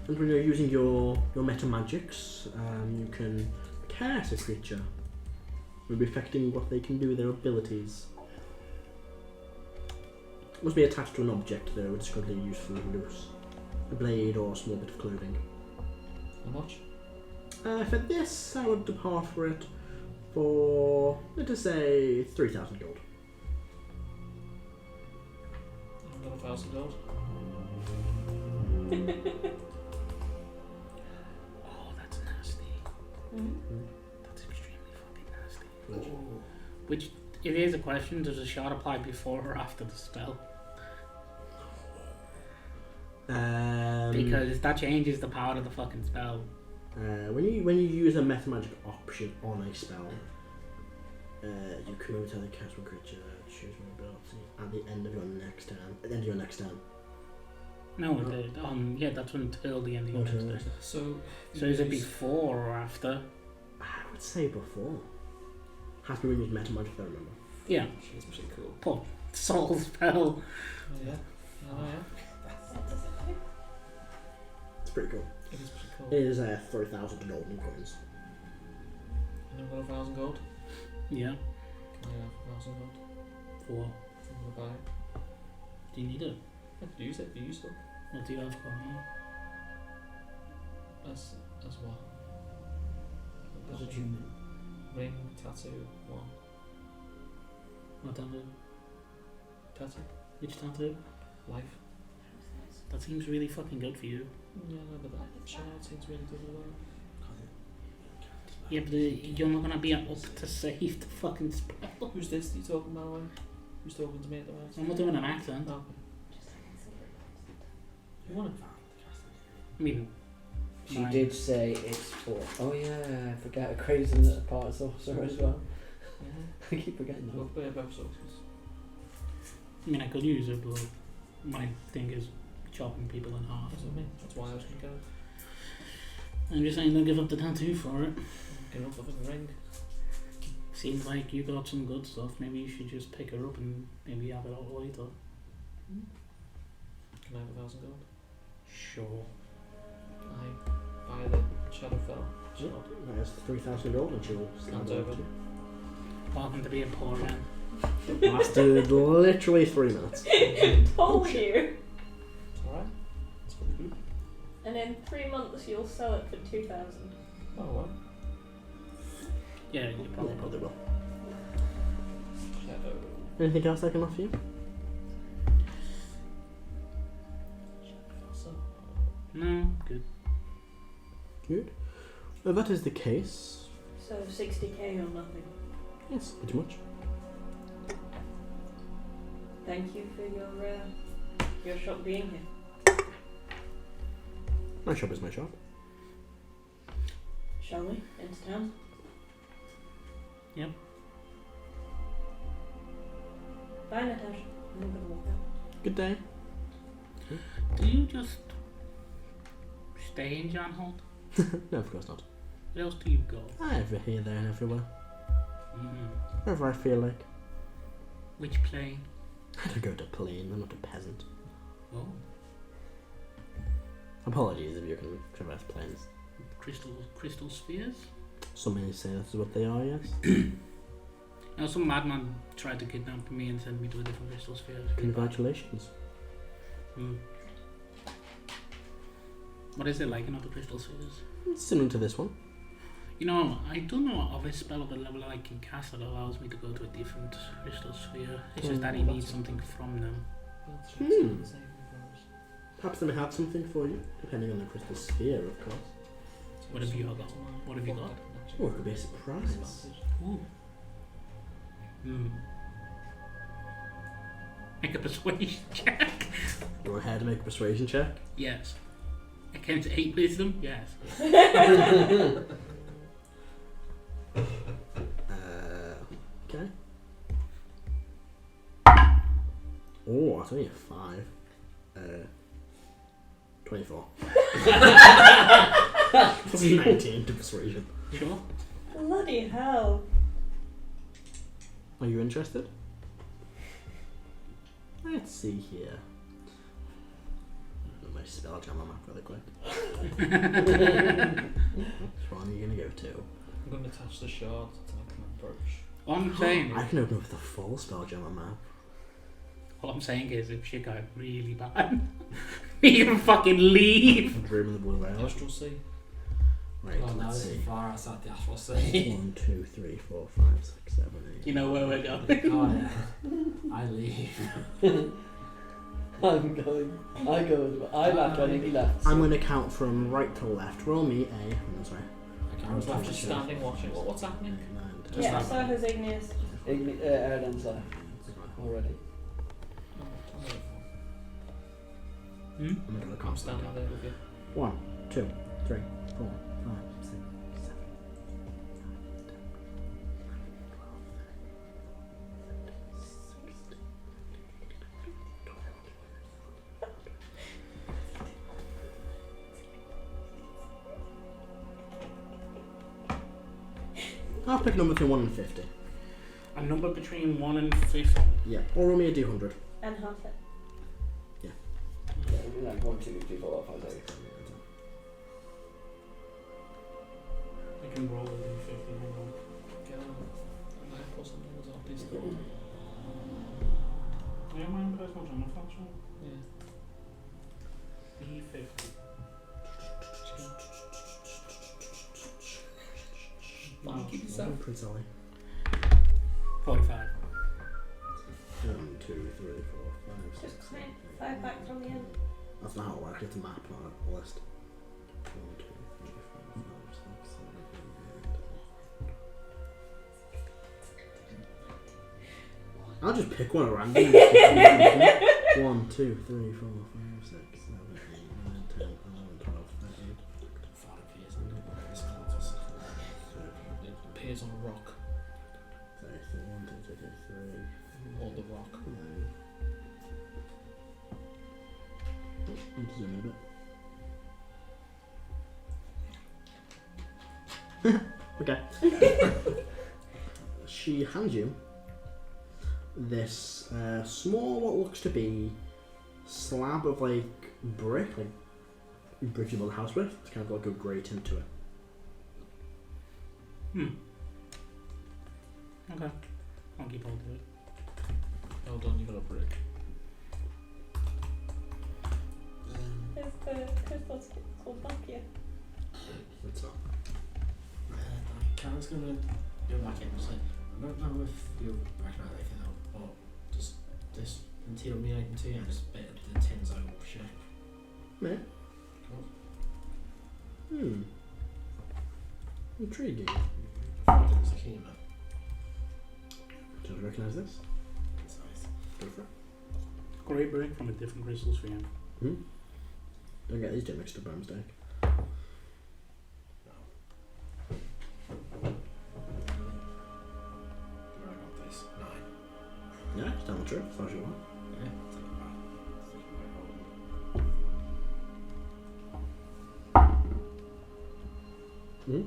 And when you're using your meta magics, you can cast a creature. Will be affecting what they can do with their abilities. It must be attached to an object though, it's currently useful and loose. A blade or a small bit of clothing. How much? For this, I would depart for it for, let us say, 3,000 gold. I've got 1,000 gold. Oh, that's nasty. Mm-hmm. That's extremely fucking nasty. Which, it is a question, does a shard apply before or after the spell? Because that changes the power of the fucking spell. When you use a meta magic option on a spell, you can either cast one creature, choose one ability at the end of your next turn. At the end of your next turn. No, that's until the end of your next turn. So is it before or after? I would say before. Has to be when you use meta magic, I remember. Yeah. It's pretty cool. Poor soul spell. Oh, yeah. Oh, yeah. What does it do? It's pretty cool. It is pretty cool. It is 3,000 golden coins. And I've got 1,000 gold. Yeah. Can I have 1,000 gold? For what? I'm gonna buy it. Do you need it? I could use it. It'd be useful. What do you have for it? As what? As a human. Ring, tattoo, one. What tattoo? Tattoo? Which tattoo? Life. That seems really fucking good for you. Yeah, no, but that shard seems really good as well. Yeah, but you're not gonna be up to save the fucking spell. Who's this that you're talking about? Who's talking to me at the moment? I'm not doing an accent. Oh, okay. You want it? I mean, She Mine. did say it's for. Oh yeah, I forget. Akrasiel is a part of Sorcerer as well. Mm-hmm. I keep forgetting that. Both both sources. I mean, I could use it, but my thing is chopping people in half. That's what I mean. That's why I was gonna go. I'm just saying, don't give up the tattoo for it. Get up the fucking ring. Seems like you got some good stuff. Maybe you should just pick her up and maybe have it all later. Can I have 1,000 gold? Sure. I buy the Shadowfell shard. That is 3,000 gold and she'll stand Hands over over. to you. Welcome to being poor again. Lasted literally 3 minutes. Told you. It's alright. It's pretty good. And in 3 months you'll sell it for 2,000. Oh, well. Yeah, you probably Probably will. Shadow. Anything else I can offer you? So, No, good. Good. Well, that is the case. So 60k or nothing. Yes, pretty much. Thank you for your shop being here. My shop is my shop. Shall we? Into town? Yep. Bye, Natasha. I'm gonna walk out. Good day. Do you just stay in Janholt? No, of course not. Where else do you go? Over here, there, and everywhere. Mm-hmm. Wherever I feel like. Which plane? I don't go to plane. I'm not a peasant. Oh, Apologies if you can traverse planes. crystal spheres? Some may say that's what they are, yes. Now, some madman tried to kidnap me and send me to a different crystal sphere. Congratulations. Hmm. What is it like in other crystal spheres? It's similar to this one. You know, I don't know of a spell of the level I can cast that allows me to go to a different crystal sphere. It's just that I need something from them. Hmm. Perhaps they may have something for you, depending on the crystal sphere, of course. What have you got? What have you got? Or it could be a surprise. Ooh. Hmm. Make a persuasion check. Go ahead and make a persuasion check. Yes. Against 8 wisdom? Yes. Okay. Oh, that's only a 5. 24. 19 to persuasion. Sure. Bloody hell. Are you interested? Let's see here. My spell jam on map really quick. Which one are you gonna go to? I'm going to attach the shard to my command brooch. All I'm saying, I can open up the full spell jam on map. all I'm saying is, if shit got really bad, we can fucking leave. Room in the blue whale. Astral Sea. Right, Well, now let's this see. is far outside the Astral Sea. 1, 2, 3, 4, 5, 6, 7, 8. You know where we're going. Oh yeah. I leave. I'm going. I go as well. I'm back on he left. I'm going to count from right to left. Roll me a. I'm sorry. I was I'm just standing watching. What's happening? 8, 9, 10. Yeah, so has Igneous. Erdan's left already. Hmm? I'm going to I'm count standing there with you. 1, 2, 3, 4, 5, 6, 7. I'll pick a number between 1 and 50. A number between 1 and 50. Yeah, or roll me a d100. And half it. Yeah, it'll be like 1, 2, 3, 4, 5, 6. I can roll a d50. Hang on. Get on. I might put something as well, please. Yeah, my own personal channel function. Yeah. D50. Thank you, yourself. Prince Ali. 45. 1, 2, 3, 4, 5, 6, Just 7, 5 back from the end. That's not how it works. It's a map, not a list. 1, 2, 3, 4, 5, 6, 7, 8, 9. I'll just pick one at random. 1, 2, 3, 4, 5, 6, 7, 8, 9, 10, 11, 12, 13. It appears on a rock. 1, 2, 3, 3. Or the rock. I'm zoom a bit. Okay. She hands you this small, what looks to be slab of like brick, like brick you build a house with. It's kind of got like a grey tint to it. Okay. I'll keep hold of it. Well done, you got a brick. Is the crystal called back here? It's not. Karen's gonna go back in and say, I don't know if you'll recognise anything though, but just this until me I can see and just a bit of the tin's oval shape. Yeah. Cool. Intriguing. It's a humour. Do you recognise this? It's nice. Go for it. Great break from a different crystal sphere. Don't get these two mixed up by mistake. Where I got this? 9. Yeah, just tell the truth as far as you want. Yeah, I'll take it back.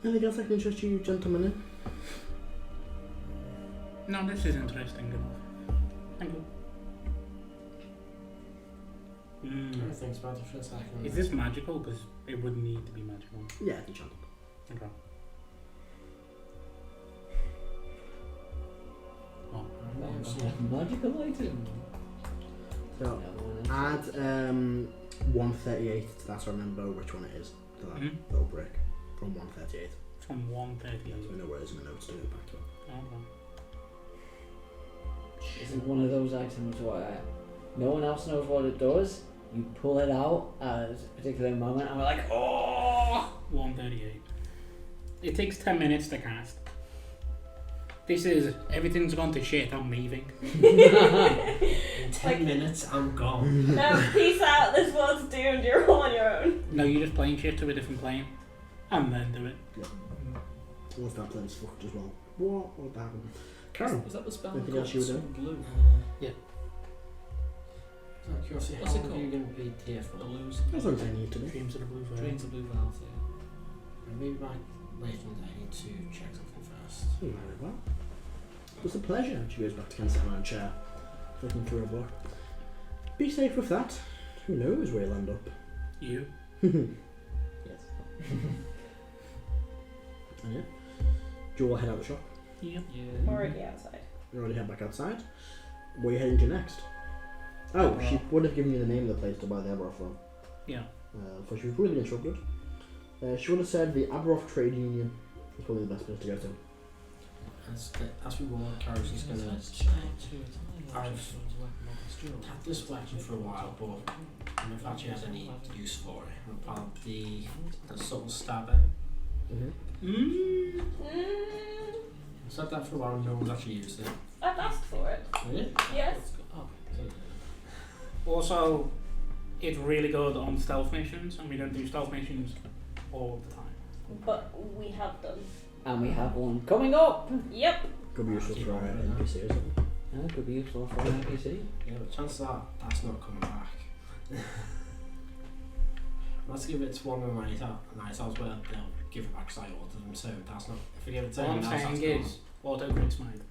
Anything else I can interest you gentlemen in? No, this is interesting enough. Thank you. Thanks about it for a second. Is this magical? Because it would need to be magical. Yeah, it's enchanted. Okay. Oh. Magical item. So add 138 to that so I remember which one it is. To that little brick. From 138. From 138. So we know where it is in the notes to go back to it. Okay. This is one of those items where no one else knows what it does. You pull it out at a particular moment and we're like, oh! 138. It takes 10 minutes to cast. This is, everything's gone to shit, I'm leaving. In 10 minutes, I'm gone. No, peace out, this world's doomed, you're all on your own. No, you're just playing shit to a different plane. And then do it. Once that plane's fucked as well. What would happen? Karo, Is that the spell? anything called else you were doing? Sun Blue? Yeah. Out of curiosity, What's how it long are called? you going to be here for? Blues. as long as I need to be. Dreams of the Blue Veil. Dreams of Blue Veils, yeah. Maybe later in the day I need to check something first. Very well. It was a pleasure. She goes back to kind of sitting on a chair, looking through a book. Be safe with that. Who knows where you'll end up? You. Yes. And yeah, do you all head out the shop? Yep. Yeah. Already outside. You already head back outside. Where are you heading to next? Oh, she would have given you the name of the place to buy the Aberoth from. Yeah. For she was really intrigued. She would have said the Aberoth Trade Union is probably the best place to go to. As we walk, Karo's just going to... I've had this weapon for a while, but I don't know if it actually has any use for it. Apart the subtle stabber. Mm. I've said that for a while and no one's actually used it. I've asked for it. Really? Yes. Also, it's really good on stealth missions, and we don't do stealth missions all the time. But we have done. And we have one coming up. Yep. Could be useful for an NPC or something. Yeah, it could be useful for an NPC. Yeah, but chances are that's not coming back. Let's give it to one of my night owls where they'll give it back because I ordered them, so that's not... If we give it to All I'm anyone else, saying that's is, auto crit smite.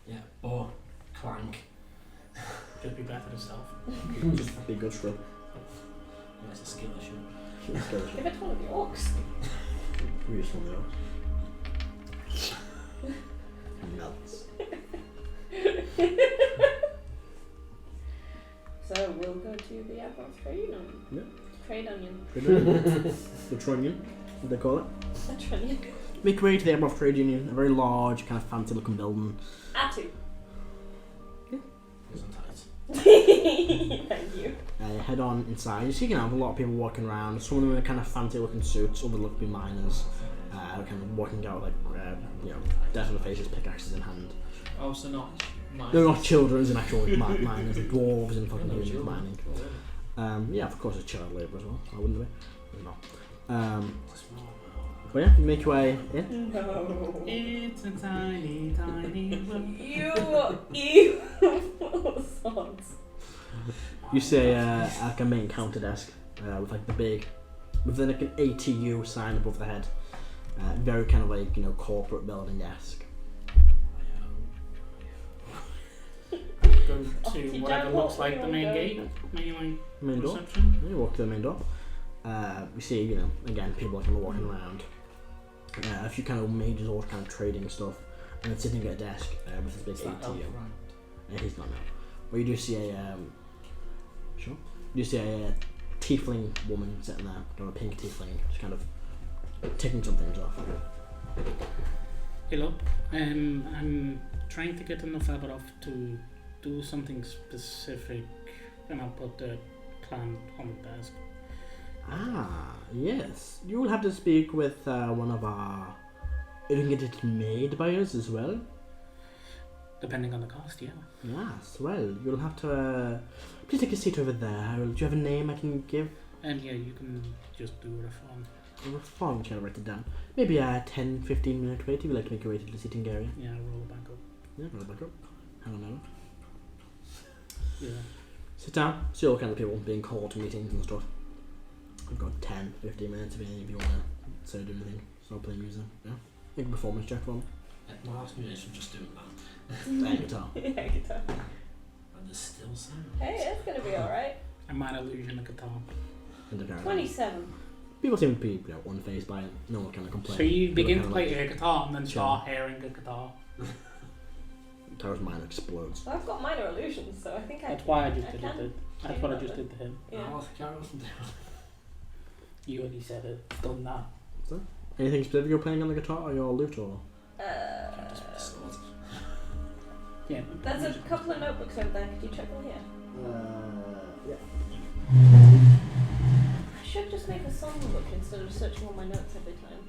Yeah, or clank. Just be better than stealth. Just be good scrub. Yeah, it's a skill issue. Give it to one of the orcs. Useful though. Nuts. So we'll go to the Aberoth Trade Union. Yeah. Trade Onion. The Trunion, what they call it. A Trunion. Make your way to the Aberoth Trade Union, a very large, kind of fancy looking building. Atu. Isn't tight. Thank you. Head on inside. You see, you can have a lot of people walking around. Some of them in kind of fancy looking suits, others look to be miners. Kind of walking out like, definite faces, pickaxes in hand. Oh, so not mine. They're not children, and actual miners, they're dwarves and fucking humans mining. Yeah, of course, it's child labour as well. I wouldn't be. They're not. But yeah, you make your way in. No. It's a tiny, tiny world. You evil sods. You see like a main counter desk with like the big, with like an ATU sign above the head. Very kind of like, corporate building desk. Go to whatever looks like the main gate, Main door. reception. You walk to the main door. You see, again, people are kind of walking around. A few kind of mages all kind of trading stuff, and then sitting at a desk with this big ATU. Yeah, he's not now. But you do see a tiefling woman sitting there, kind of a pink tiefling, just kind of taking some things off. Hello. I'm trying to get enough Aberoth to do something specific, and I'll put the plan on the desk. Ah, yes. You will have to speak with one of our... You can get it made by us as well. Depending on the cost, yeah. Yes, well, you'll have to... please take a seat over there. Do you have a name I can give? And yeah, you can just do Reyfron. Reyfron, can I write it down? Maybe a 10-15 minute wait if you'd like to make your way to the seating area. Yeah, roll back up. Yeah, roll back up. Hang on a moment. Yeah. Sit down. See all kind of people being called to meetings and stuff. I've got 10-15 minutes if you want to say do anything. Start playing music. Yeah. Make a performance check for me. My last musician just doing that. Play guitar. Yeah, guitar. And there's still sound. Hey, that's gonna be alright. A minor illusion of guitar. And the guitar. 27. People seem to be unfazed by it. No one kind of complains. So you begin to People play kinda air guitar and then chill. start hearing a guitar. Guitar's mind explodes. Well, I've got minor illusions, so I think That's why I just I did can it. That's what I just did to him. Yeah. Oh, the Karo wasn't doing You already said it. Done that. Anything specific you're playing on the guitar or your lute or? Yeah. There's a couple of notebooks over there. Could you check them here? Yeah. I should just make a songbook instead of searching all my notes every time.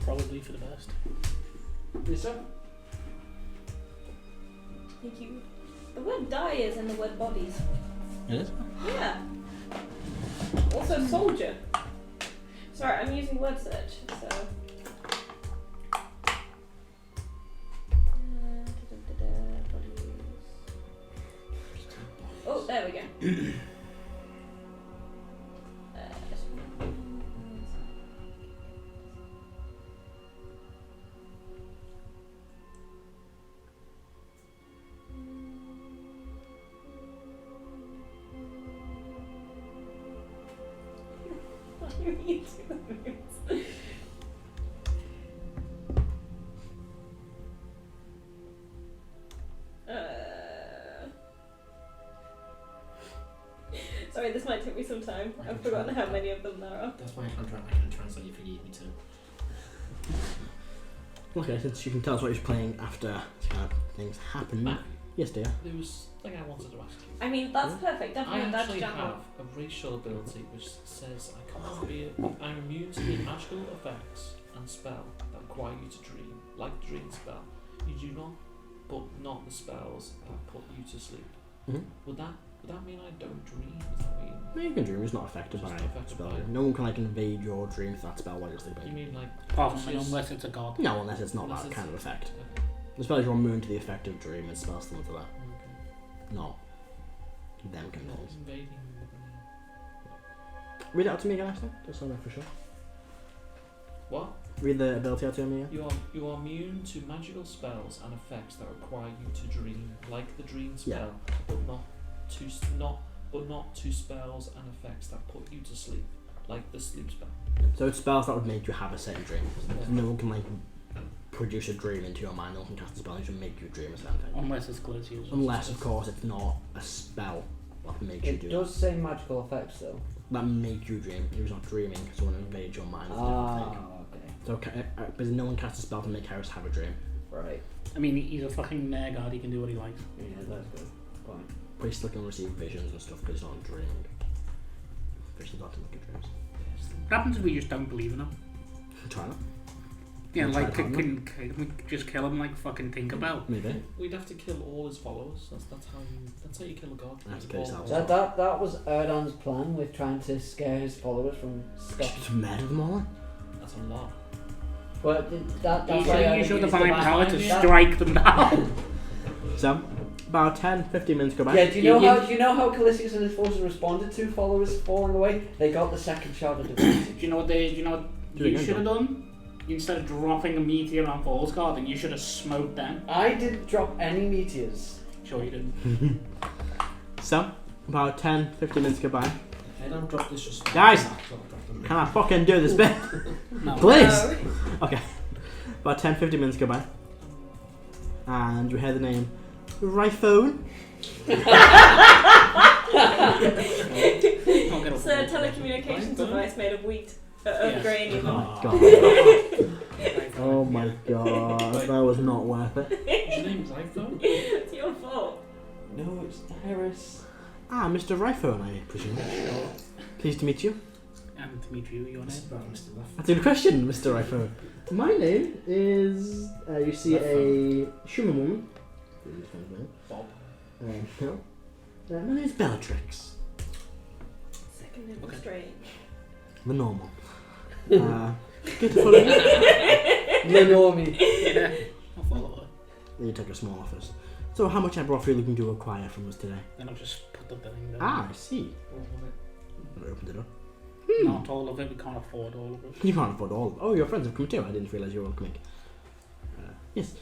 Probably for the best. Yes, sir. Thank you. The word die is in the word bodies. It is? Yeah. Also soldier. Sorry, I'm using word search, so. Oh, there we go. Sorry, this might take me some time. I've forgotten how many of them there are. That's why I can translate if you need me to. Okay, since you can tell us what you're playing after this kind of things happen. Matt, Yes, dear. there was something I wanted to ask you. I mean, that's perfect. I Definitely, that's actually jump have off. a racial ability which says I'm immune to the magical effects and spell that require you to dream, like the dream spell. You do not, but not the spells that put you to sleep. Mm-hmm. Would that mean I don't dream? Does that mean? No, you can dream. It's not affected by It's not affected spell. by it. No one can like invade your dream with that spell while you're You sleeping. mean like Apart from Yes. unless it's a god. No, unless it's not Unless that it's- kind of effect. okay. The spell is you're immune to the effect of dream and spells similar to that. Okay. Not them Not controls. invading. Read it out to me again, actually, just so I know for sure. What? Read the ability out to me again. You are immune to magical spells and effects that require you to dream, like the dream spell, but not to spells and effects that put you to sleep, like the sleep spell. So it's spells that would make you have a certain dream. Yeah. No one can like produce a dream into your mind. No one can cast a spell to make you dream a certain thing. Unless it's Glacius. Unless, of course, it's not a spell that makes you It do does say magical effects though. that make you dream. You're not dreaming, someone invades your mind. It's a different thing. Okay. So, because no one casts a spell to make Heris have a dream. Right. I mean, he's a fucking god. He can do what he likes. Yeah, that's good. Fine. But he still can receive visions and stuff because he's not dreaming. Visions aren't making dreams. What happens if we just don't believe in him? Try that. Yeah, Try like, it on can we just kill him like fucking Tinkerbell? Maybe. We'd have to kill all his followers. That's how you kill a god. You have to kill yourself. That was Erdan's plan with trying to scare his followers from stuff. Just murder them all. That's a lot. But that's You why I should used divine power to that- strike them down. So, about 10-15 minutes go by. Yeah, do you know how Kalashtar and his forces responded to followers falling away? They got the second shot of Do advantage. you know what Do you it should have done? Instead of dropping a meteor on Falls Garden, you should have smoked them. I didn't drop any meteors. Sure you didn't. So, about 10-15 minutes go by. If I don't drop this respect, Guys! I'll drop them. Can I fucking do this bit? No. Please! Okay. About 10-15 minutes go by. And we hear the name Reyfron. I'll get It's over a it. telecommunications device made of wheat. Yeah. Of grain, even. Oh god. Oh my god. That was not worth it. His name's iPhone. It's your fault. No, it's Heris. Ah, Mr. Reyfron, I presume. Pleased to meet you. And to meet you, your name. Mr. Left. That's a good question, Mr. Reyfron. My name is, you see a human woman. Bob. No. My name is Bellatrix. Second name Okay. strange. The normal. Good to follow me. Lenormi. Yeah, I'll follow her. You take a small office. So how much I are you looking to acquire from us today? Then I'll just put the billing down. Ah, I see. I opened it up. Not all of it, we can't afford all of it. You can't afford all of it. Oh, your friends have come too. I didn't realise you were all coming. Yes.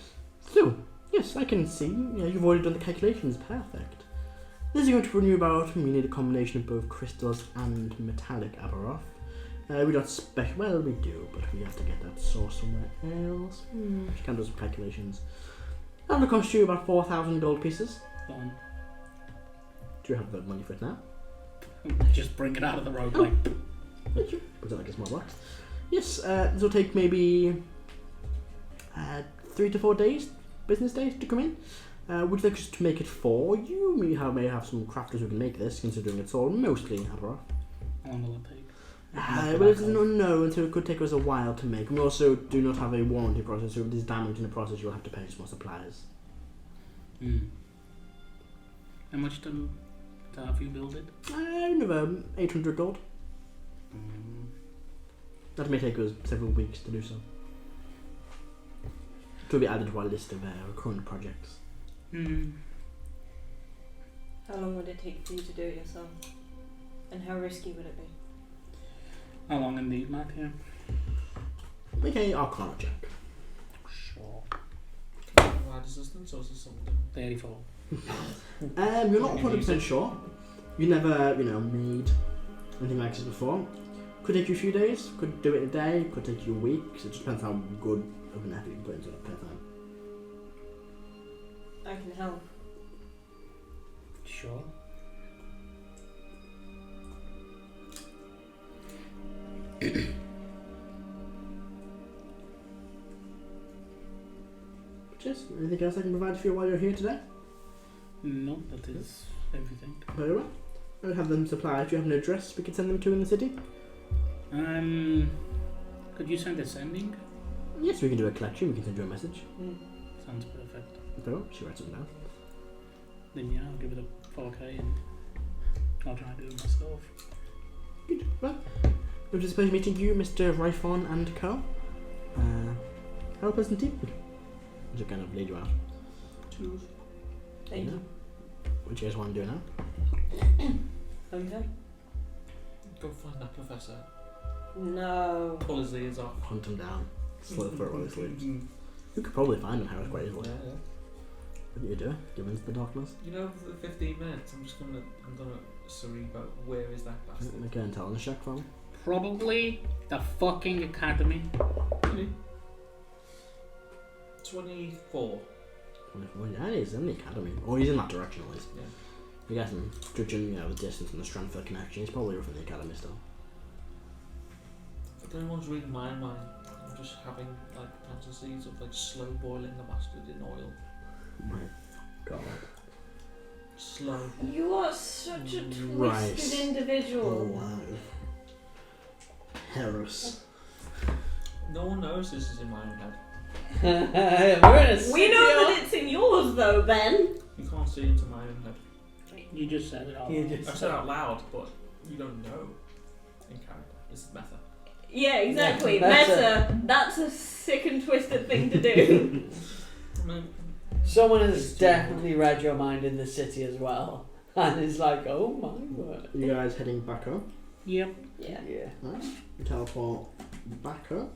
So, yes, I can see. Yeah, you've already done the calculations. Perfect. This is going to renew about. We need a combination of both crystals and metallic Abaroth. We don't well, we do, but we have to get that source somewhere else. Just can do some calculations. That'll cost you about 4,000 gold pieces. Done. Do you have the money for it now? Just bring it out of the road like. Put it like a small box. Yes, this will take maybe 3 to 4 days, business days to come in. Would you like us to make it for you? We may have some crafters who can make this, considering it's all mostly Abaroth. How long will it take? Well, it's an unknown, so it could take us a while to make. We also do not have a warranty process, so if there's damage in the process, you'll have to pay some suppliers. How much to have you build it? Another 800 gold. That may take us several weeks to do so. It will be added to our list of current projects. How long would it take for you to do it yourself? And how risky would it be? How long indeed, Matt? Yeah. Make a Arcana check. Sure. Wide resistance or is it something different? 34. You're not 100% sure. You never, made anything like this before. Could take you a few days, could do it in a day, could take you a week. So it just depends how good of an effort you can put into it per time. I can help. Sure. Just anything else I can provide for you while you're here today? No, that is everything. Very well. I'll have them supplied. Do you have an address we could send them to in the city? Could you send a sending? Yes, we can do a collection. We can send you a message. Sounds perfect. Very well. She writes it down. Then yeah, I'll give it a 4K and I'll try and do it myself. Good. Well, it was a pleasure meeting you, Mr. Reyfron and Karo. Have a pleasant evening. Just kind of lead you out. Two. Thank you. What do you guys want to do now? Okay. Go find that professor. No. Pull his ears off. Hunt him down. Slit the throat while he sleeps. You could probably find him, Heris, quite easily. Yeah. What do you do? Give him into the darkness? You know, for the 15 minutes, I'm gonna Cerebo, where is that bastard? Make an intelligence check for him. Probably the fucking academy. Really? 24. Yeah, he's in the academy. Or he's in that direction at least. Yeah. You guys, judging the distance and the strength of the connection, he's probably within the academy still. If anyone's reading my mind, I'm just having like fantasies of like slow boiling the bastard in oil. My God. Slow. You are such a twisted Right. individual. Wow. Heris. No one knows this is in my own head. We know that it's in yours though, Ben. You can't see into my own head. You just said it all. I said it out loud, but you don't know in character. This is meta. Yeah, exactly. Yeah, Meta. That's a sick and twisted thing to do. Someone has definitely read your mind in the city as well. And is like, oh my word. You guys heading back home? Yep. Yeah. Yeah. Right. You teleport back home.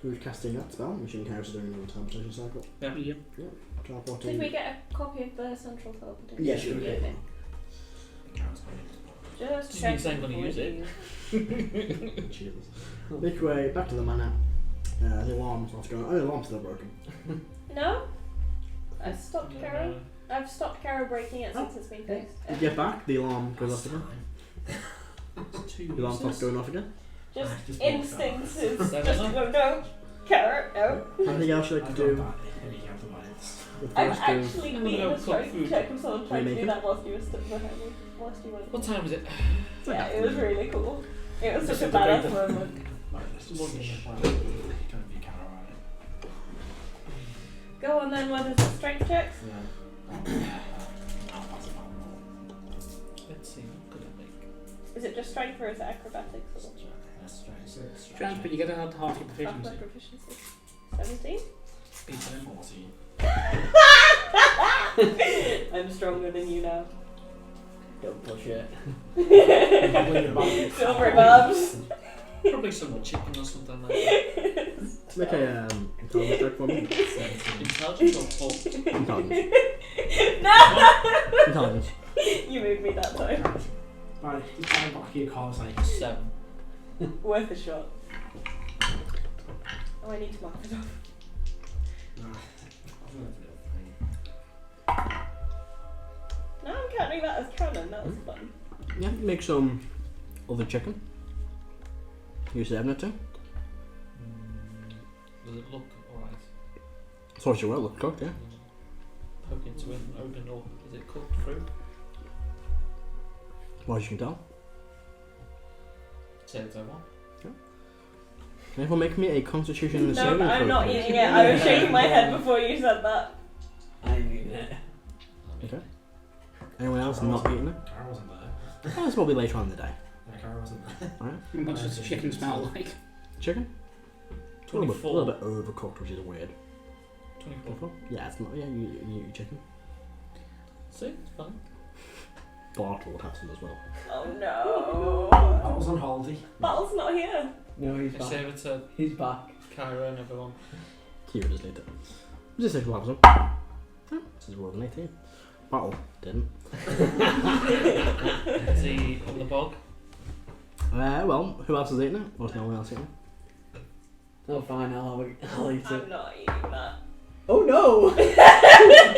Who's casting that spell? I'm assuming Heris is doing another teleportation cycle. Yeah. Yep. Teleporting. Did we get a copy of the central teleportation? Yeah, sure. Yeah. Okay. Just Just check means I'm gonna before use it. you- Jesus. Make your way back to the manor. The alarm's not going. Oh, the alarm's still broken. No? I've stopped No, Karo. no. I've stopped Karo breaking it since it's been fixed. You get back, the alarm goes off again. It's two The alarm stops uses. going off again. Just Just instincts is just Seven. go, no. Karo, no. Anything else you like to do? With I've those two? actually I'm been gonna a cook strength food. check with someone trying to do Remake it? that whilst you were stood behind me. Whilst you went. What time is it? Yeah, it was really cool. It was Just such a a debate. badass moment. Go on then, what is the strength checks? Let's see, what could I make? Is it just strength or is it acrobatics? Or Strength, but you get half your half my proficiency. proficiency? 17? I'm stronger than you now. Don't push it. Silver bobs. Probably some chicken or something like that. Make a intelligence check for me. Intelligence or pull? Intelligence. No! Intelligence. You moved me that time. Right, you try back your car's like 7. Worth a shot. Oh, I need to mark it off. No, I'm counting that as canon. That was fun. Yeah, make some other chicken. You saving it too? Does it look alright? Sorcerer well, look cooked, yeah. Poke into it and open it up. Is it cooked through? Well, as you can tell. Say it want. Can everyone make me a constitution and No, saving I'm throw, not please? eating it. I was shaking my head before you said that. I'm eating it. Okay. Anyone else not eating it? Karo wasn't there. Oh, this will be later on in the day. Yeah, Karo wasn't there. Alright. What does the chicken smell like? Chicken? A 24. little bit overcooked, which is weird. 24. 24? Yeah, it's not. Yeah, you eat chicken. See, it's fine. Bartle would have some as well. Oh no. I was on holiday. Battle's not here. No, he's I back. save it to He's back. Kyra and everyone. Here it is later. Just say we'll have some. This is rolled an 18. Battle didn't. Is he on the bog? Well, who else is eating it? What's no one else eating it? Oh, fine, I'll eat it. I'm not eating that. Oh no!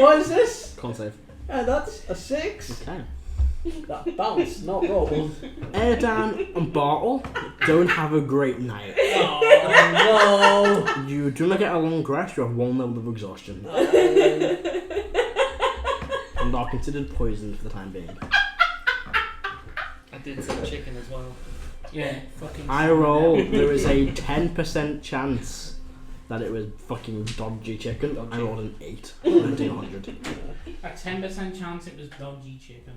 What is this? Can't save. That's a 6. Okay. That bounce, not roll. Erdan and Bartle don't have a great night. Oh no! You do not get a long rest, you have 1 level of exhaustion. And are considered poisoned for the time being. I did some chicken as well. Yeah, fucking. I rolled, there is a 10% chance that it was fucking dodgy chicken. Dodgy. I rolled an 8. I did 100. A 10% chance it was dodgy chicken.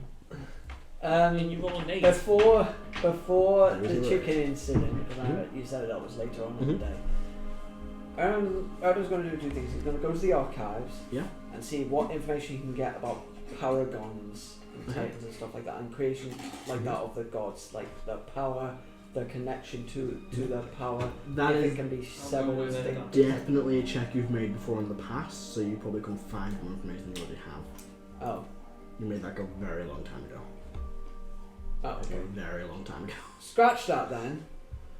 And you roll an 8. Before That was the it. chicken incident, because you said that was later on in the day. Erdan's going to do 2 things. He's going to go to the archives, Yeah. and see what information he can get about paragons and Okay. titans and stuff like that, and creation like that of the gods, like the power, the connection to the power. That if is it can be go severed. with things. Erdan. definitely a check you've made before in the past, so you probably can find more information than you already have. Oh, You made that a very long time ago. okay. A very long time ago. Scratch that then.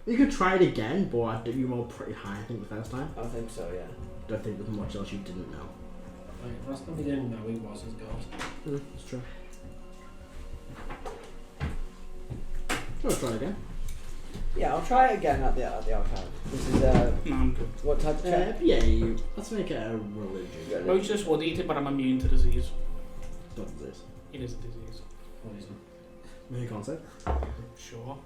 You could try it again, but I think you rolled pretty high, I think, the first time. I think so, yeah. Don't think there's much else you didn't know. Like, last time we didn't know he was his god. That's true. Let's try it again. Yeah, I'll try it again at the archive. This is No, I'm good. what type of check? Let's make it a religion. Most just would eat it, but I'm immune to disease. What is this? It is a disease. Poison. No, you can't say. Sure.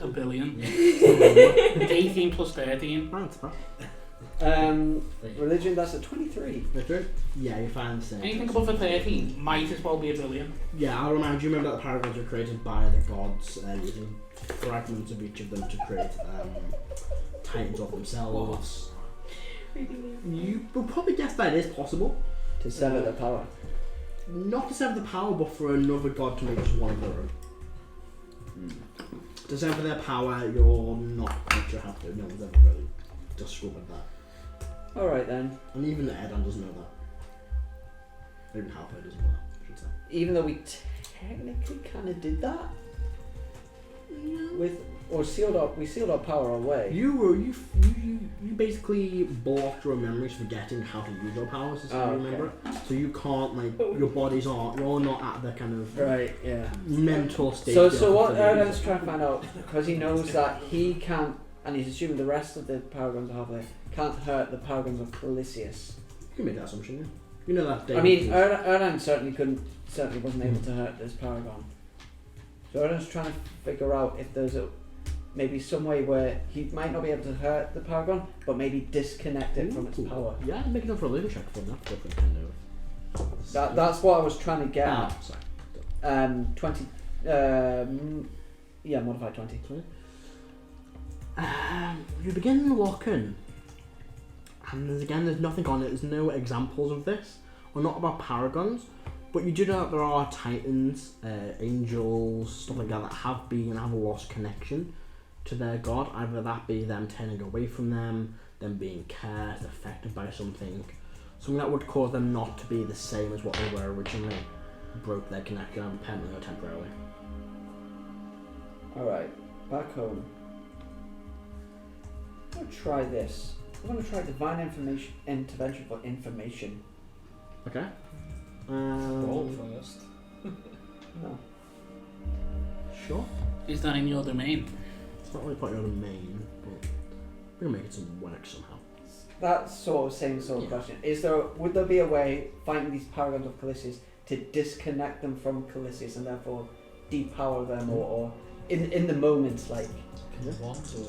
A billion. 18 plus 13. Oh, that's fine. Religion, that's a 23. Yeah, you find the same. Anything above a 13 might as well be a billion. Yeah, I'll remind you, remember that the paragons were created by the gods, using fragments of each of them to create titans of themselves. You will probably guess that it is possible. To sever the power. Not to sever the power, but for another god to make just one of their own. To sever their power, you're not quite sure how to do it. No one's ever really discovered that. Alright then. And even Erdan doesn't know that. Even Harper doesn't know that, I should say. Even though we technically kind of did that we sealed our power away. You basically blocked your memories, forgetting how to use your powers as you remember it. So you can't your bodies aren't. You're not at the kind of Right, yeah. mental state. So what Erdan's trying to find out, because he knows that he can't, and he's assuming the rest of the paragons are halfway, can't hurt the paragons of Calisius. You can make that assumption. Yeah. You know that. I mean, Erdan certainly wasn't able to hurt this paragon. So Erdan's trying to figure out if there's maybe some way where he might not be able to hurt the paragon, but maybe disconnect it from its power. Yeah, make it up for a living check for that different kind of. That's what I was trying to get at. Sorry. 20. Yeah, modified 20. You begin looking, and there's nothing on it. There's no examples of this, or not about paragons. But you do know that there are titans, angels, stuff like that have lost connection to their god. Either that be them turning away from them being cursed, affected by something that would cause them not to be the same as what they were originally, broke their connection permanently or temporarily. Alright, back home. I'm going to try this. I'm going to try divine intervention for information. Okay. Roll first. No. Sure. Is that in your domain? It's not really part of your domain, but we're gonna make it some work somehow. That's sort of same sort of question. Would there be a way, finding these paragons of Calisius, to disconnect them from Calisius and therefore depower them or in the moment, like... Yeah. Want to.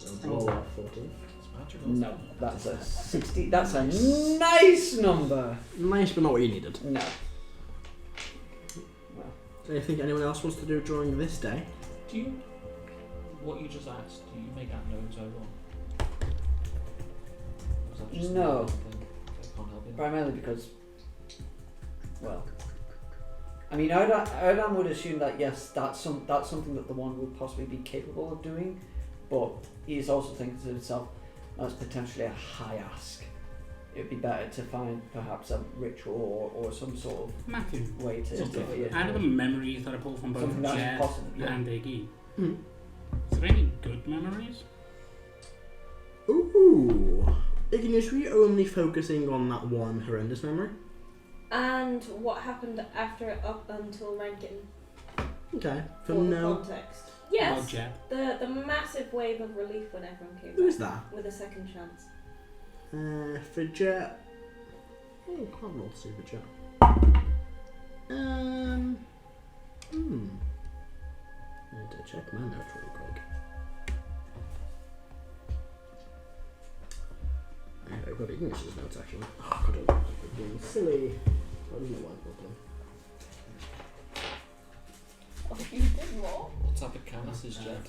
So roll out 14. No, that's a 60. That's a nice number. Nice, but not what you needed. No. Anything anyone else wants to do during this day? Do you, what you just asked, do you make that known to everyone? Was that just No. I can't help you. primarily because, well, I mean, Erdan would assume that yes, that's something that the wand would possibly be capable of doing, but he's also thinking to himself, that's potentially a high ask. It'd be better to find perhaps a ritual or some sort of Matthew, way to interfere. out of the memories that I pulled from both Something that's Jeff possible, yeah. and Iggy, Mm. is there any good memories? Ooh. Igneous, were you only focusing on that one horrendous memory? And what happened after it up until ranking? Okay. For From the now. context. About Yes. Jeff? The massive wave of relief when everyone came Who is back that? with a second chance. For Jet. Oh, can't roll to see for Jet. I need to check my notes real quick. I've got Igneous' notes actually. Oh, God, I'm being silly. What is my whiteboard doing? Oh, you did what? What type of Canis is Jack?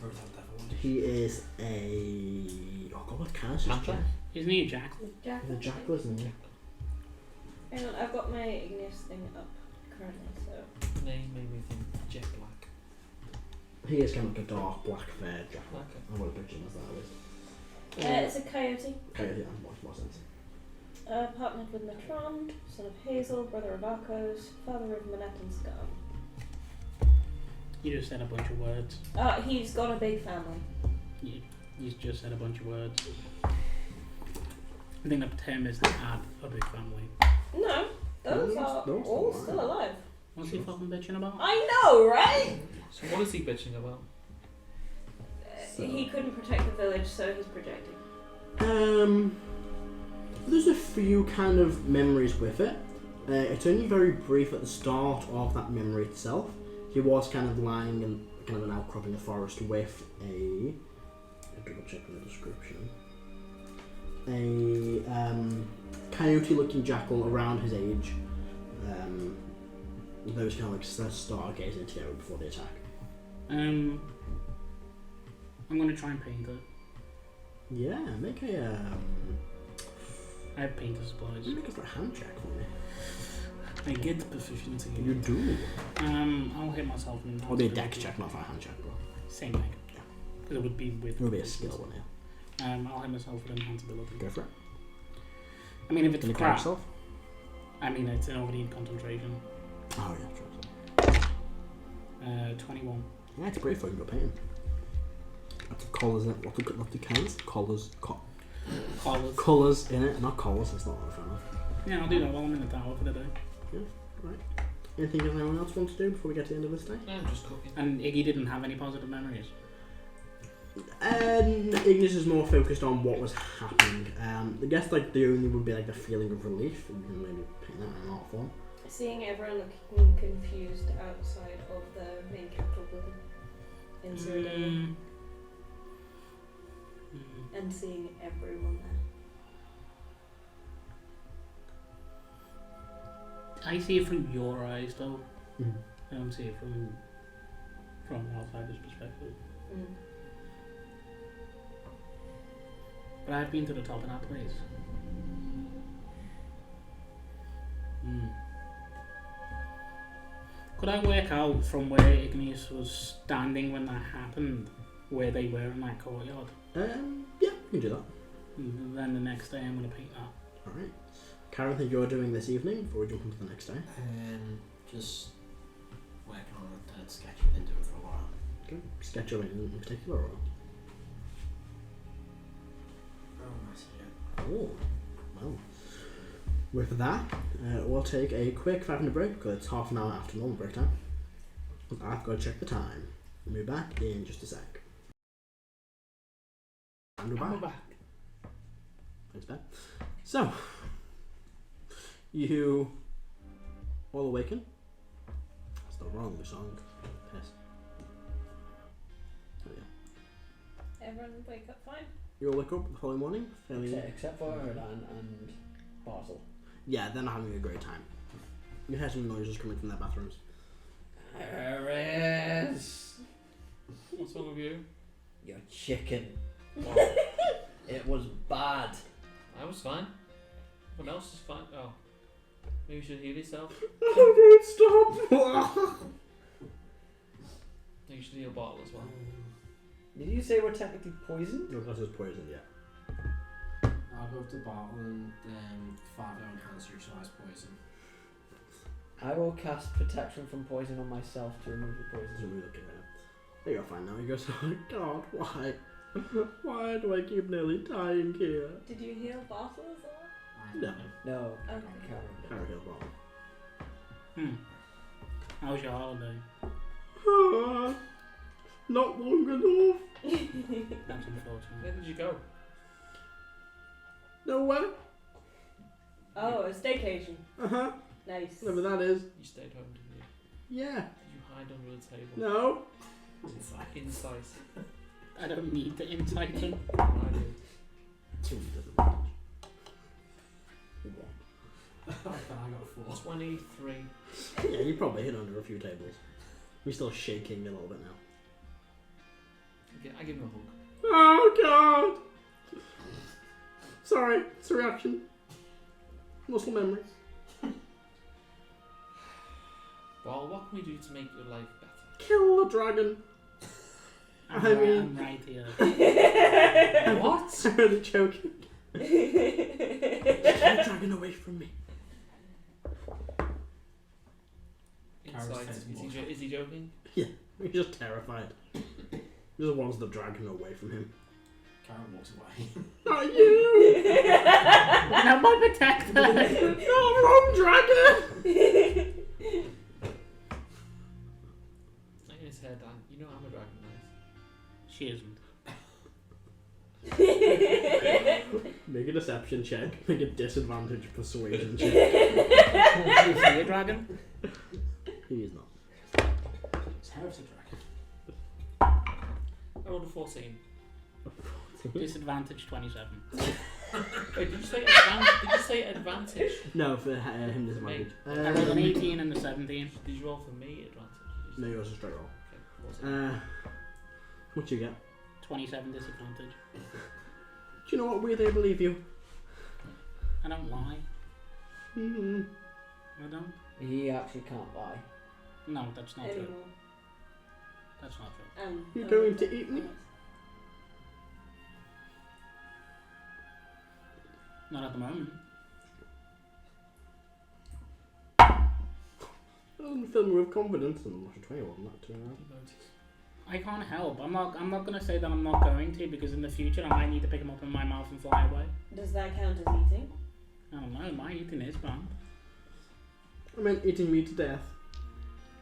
He is a. Oh, God, what Canis is Panther? Jack? Isn't he a jack? Jack. He's a jackal, isn't he? Hang on, I've got my Igneous thing up currently, so. Name made me think Jet Black. He is kind of like a dark, black, fair jackal. Okay. I want to picture him as that at least. It's a coyote. Okay, yeah, makes more sense. Partnered with Matron, son of Hazel, brother of Arcos, father of Manette and Scar. You just said a bunch of words. He's got a big family. You just said a bunch of words. I think the term is to add a big family. No, those are Those all are still alive. What's he fucking bitching about? I know, right? So what is he bitching about? He couldn't protect the village, so he's projecting. There's a few kind of memories with it. It's only very brief at the start of that memory itself. He was kind of lying in kind of an outcrop in the forest with a. I'll double check the description. A coyote-looking jackal around his age. Those kind of like stargazing together before the attack. I'm gonna try and paint it. Yeah, make a I have painter supplies. make a hand check for me. I get proficiency. You do. I'll hit myself in. It'll be a dex check, not for a hand check, bro. Same thing. Yeah. Because it would be with. It will be a skill one, yeah. I'll hit myself with enhanceability. Go for it. I mean, if it's Can you crap, yourself? I mean, it's an overheat concentration. Oh yeah, sure. 21. Yeah, it's pretty fucking good painting. Lots of colours in it. Lots of colours. Collars. Colours in it, not colours. That's not what I'm fan of. Yeah, I'll do that while I'm in the tower for the day. Right. Anything anyone else wants to do before we get to the end of this day? No, I'm just cooking. And Iggy didn't have any positive memories. Igneous is more focused on what was happening. I guess like the only would be like the feeling of relief. You can maybe paint that in art form. Seeing everyone looking confused outside of the main capital building in Cyrodiil, and seeing everyone there. I see it from your eyes, though. Mm. I don't see it from an outsider's perspective. Mm. But I've been to the top of that place. Could I work out from where Igneous was standing when that happened, where they were in that courtyard? Yeah, we can do that. And then the next day I'm going to paint that. Alright. Karen, I think you're doing this evening before we jump into the next day. Just working on that sketch I've been doing for a while. Okay. Sketch of it in particular or? Oh, well. With that, we'll take a quick 5-minute break because it's half an hour after normal break time. I've got to check the time. We'll be back in just a sec. And we're back. Thanks, Ben. So, you all awaken. That's the wrong song. Yes. Oh yeah. Everyone wake up fine. You all wake up the following morning, fairly. Except for Erdan and Basil. Yeah, they're not having a great time. You hear some noises coming from their bathrooms. Heris! What's wrong with you? Your chicken. It was bad. I was fine. Everyone else is fine. Oh. Maybe you should heal yourself. I won't stop! You should heal bottle as well. Did you say we're technically poisoned? No, that's just poison, yeah. I'll go up to the bottle and 5 enhance neutralise poison. I will cast protection from poison on myself to remove the Doesn't poison. really look at it. You're fine now. He goes, oh God, why? Why do I keep nearly dying here? Did you heal Bartle as well? No. No, Okay. Karo heals bottle. How was your holiday? Not long enough. That's unfortunate. Where did you go? Nowhere. Oh, a staycation. Uh-huh. Nice. Whatever that is. You stayed home, didn't you? Yeah. Did you hide under the table? No. Insight. I don't need the insight him. I do. I got 4. 23. Yeah, you probably hid under a few tables. We're still shaking a little bit now. I give him a hug. Oh God! Sorry, it's a reaction. Muscle memory. Well, what can we do to make your life better? Kill the dragon. I'm right here. What? I'm really joking. Get the dragon away from me. Insight. Is he joking? He's just terrified. He just wants the dragon away from him. Karo walks away. Not you! Now my protector! No, wrong dragon! In his head, you know I'm a dragon knight. She isn't. Make a deception check. Make a disadvantage persuasion check. Is he a dragon? He is not. It's Heris a dragon. I rolled a 14. Disadvantage 27. Wait, did you say advantage? No, for him disadvantage. I rolled an 18 and a 17. Did you roll for me advantage? No, yours is a straight roll. Okay, 14. What you get? 27 disadvantage. Do you know what? Weirdly, I believe you. I don't lie. Mm-hmm. I don't. he actually can't lie. No, that's not true. Anymore. That's not true. You're going to eat me? Not at the moment. Doesn't fill me with confidence, and I'm 21, that turned out. I can't help. I'm not gonna say that I'm not going to, because in the future I might need to pick him up in my mouth and fly away. Does that count as eating? I don't know. My eating is banned. I meant eating me to death.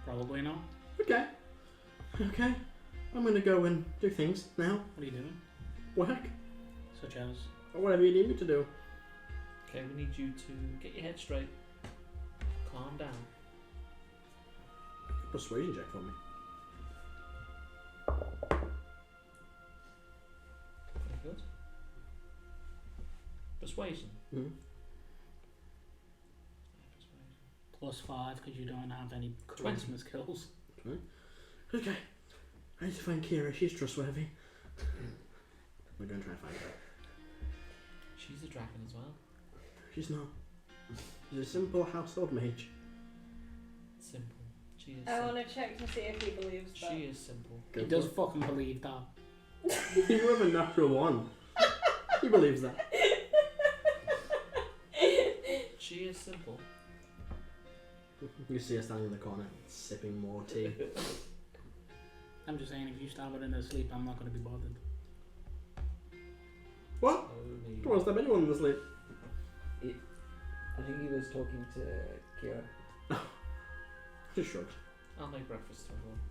Probably not. Okay. Okay. I'm gonna go and do things now. What are you doing? Work. Such as. Or whatever you need me to do. Okay, we need you to get your head straight. Calm down. Persuasion check for me. Very good. Persuasion. Mm-hmm. Persuasion. +5 because you don't have any charisma skills. Okay. I need to find Kira. She's trustworthy. We're going to try and find her. She's a dragon as well. She's not. She's a simple household mage. Simple. She is I simple. want to check to see if he believes that. She is simple. He does fucking believe that. You have a natural one. He believes that. She is simple. You see her standing in the corner, sipping more tea. I'm just saying, if you stab her in her sleep, I'm not going to be bothered. What? Only. Don't want to stab anyone in the sleep. I think he was talking to Kira. Just shrugs. I'll make breakfast for everyone.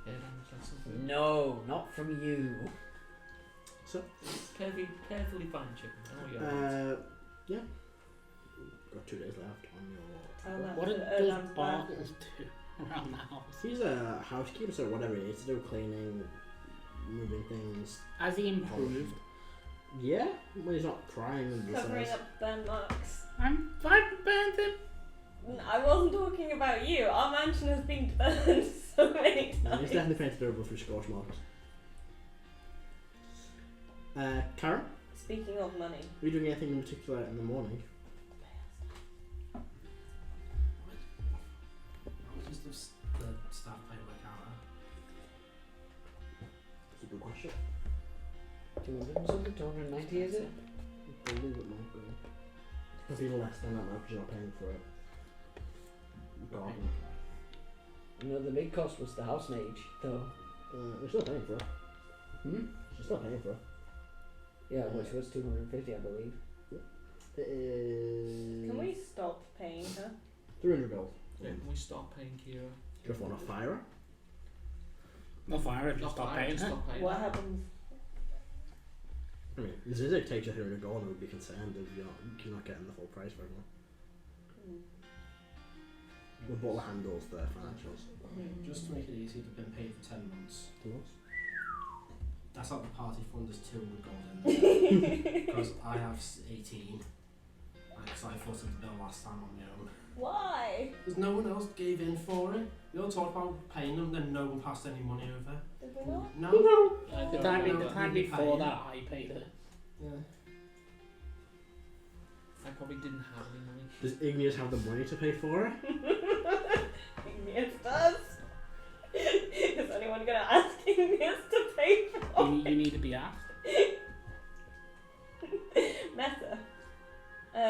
Erdan, would you like something? No, not from you. So, Carefully fine chicken. I know you're yeah. Got 2 days left on your. Tell that What to does Erdan's Bartles do around the house? He's a housekeeper, so whatever he needs to do, cleaning, moving things. Has he improved? Yeah, when he's not crying and Covering up burn marks. I'm fine with him. I wasn't talking about you. Our mansion has been burned so many He's times. definitely painted over through scorch marks. Karen, Speaking of money, are you doing anything in particular in the morning? 200 and something, 290 is it? I believe it might be. It's even less than that now because you're not paying for it. Garden. You know, the big cost was the house mage, though. We're still paying for it. Hmm? You're still paying for it. Yeah, which was 250, I believe. It is. Can we stop paying her? 300 gold. When we stop paying Kira. Just want to fire her? Not fire it, Not just stop fire, paying just her. stop paying What her. happens? I mean, Zizek takes you 300 gold and would be concerned if you're not getting the full price for everyone. The butler handles the financials. Just to make it easy, they've been paid for 10 months. That's not the party fund, there's 200 gold in there. Because I have 18. Because I footed the bill last time on my own. Why? Because no one else gave in for it. We all talked about paying them, then no one passed any money over. Did we not? No. The time before that, I paid her. Yeah. I probably didn't have any money. Does Igneous have the money to pay for it? Igneous does. Is anyone gonna ask Igneous to pay for You need to be asked. Meta. I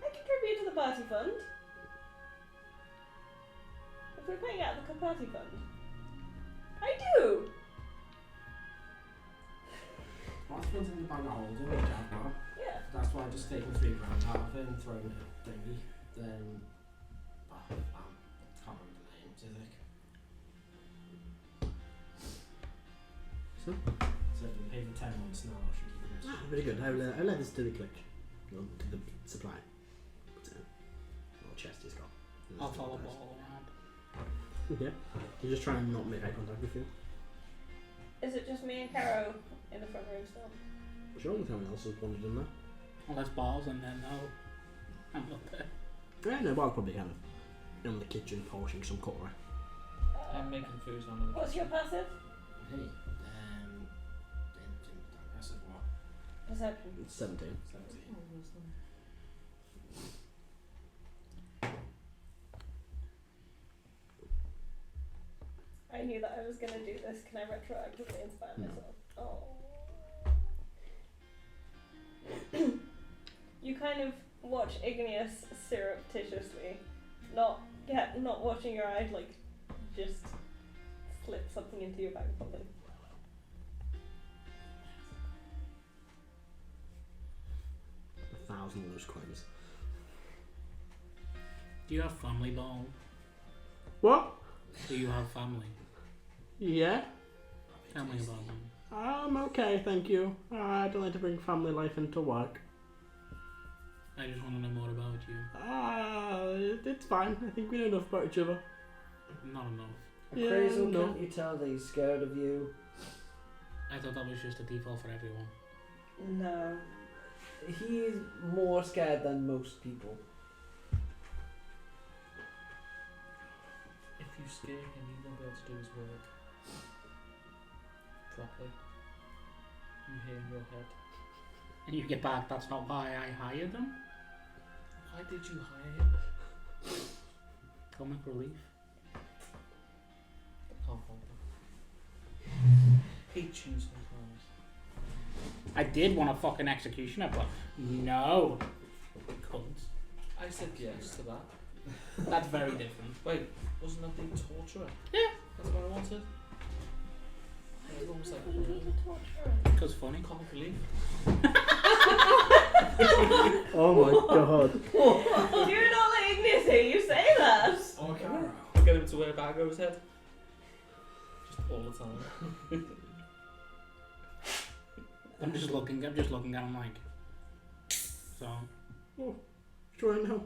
contribute to the party fund. If we're paying out the party fund. I do! What's put in the bag of holding, which I've got. Yeah. That's why I just taken 3 grand out of it and thrown it at thingy. Then, I can't remember the name, is it? So? So if we pay for 10 months now, I should keep it. Ah, very good. I'll let this to the click. No, to the supply. What's it? What chest he's got. I'll follow ball around. Yeah. You just try and not make eye contact with you. Is it just me and Karo in the front room still? Sure, if anyone else has wandered in there. Unless balls and then no. I'm not there. Yeah, no, Bob's probably kind of in the kitchen polishing some cutlery. I'm making food on the What's your passive? Hey, passive what? Perception. It's 17. 17. I knew that I was going to do this. Can I retroactively inspire No. myself? Oh. You kind of watch Igneous surreptitiously, not watching your eyes, like, just slip something into your bag of holding. A 1,000 loose coins. Do you have family, Ball? What? Do you have family? Yeah? Tell me about them. I'm okay, thank you. I don't like to bring family life into work. I just want to know more about you. It's fine. I think we know enough about each other. Not enough. Yeah, Akrasiel, no. can't you tell that he's scared of you? I thought that was just a default for everyone. No. He's more scared than most people. If you scare him, he won't be able to do his work properly. You hear in your head. And you get back, that's not why I hired them? Why did you hire him? Comic relief. I can't find him. Hate you sometimes. I did want a fucking executioner, but no. Cunt. I said yes to that. That's very different. Wait, wasn't that the torturer? Yeah. That's what I wanted. Everyone was like, Why do you need "Oh, a torturer? Because funny. comic relief. Oh my god. Do you not let Igneous hear you say that? Oh, Karo. I'll get him to wear a bag over his head. Just all the time. I'm just looking at him like, so, Sure, I know.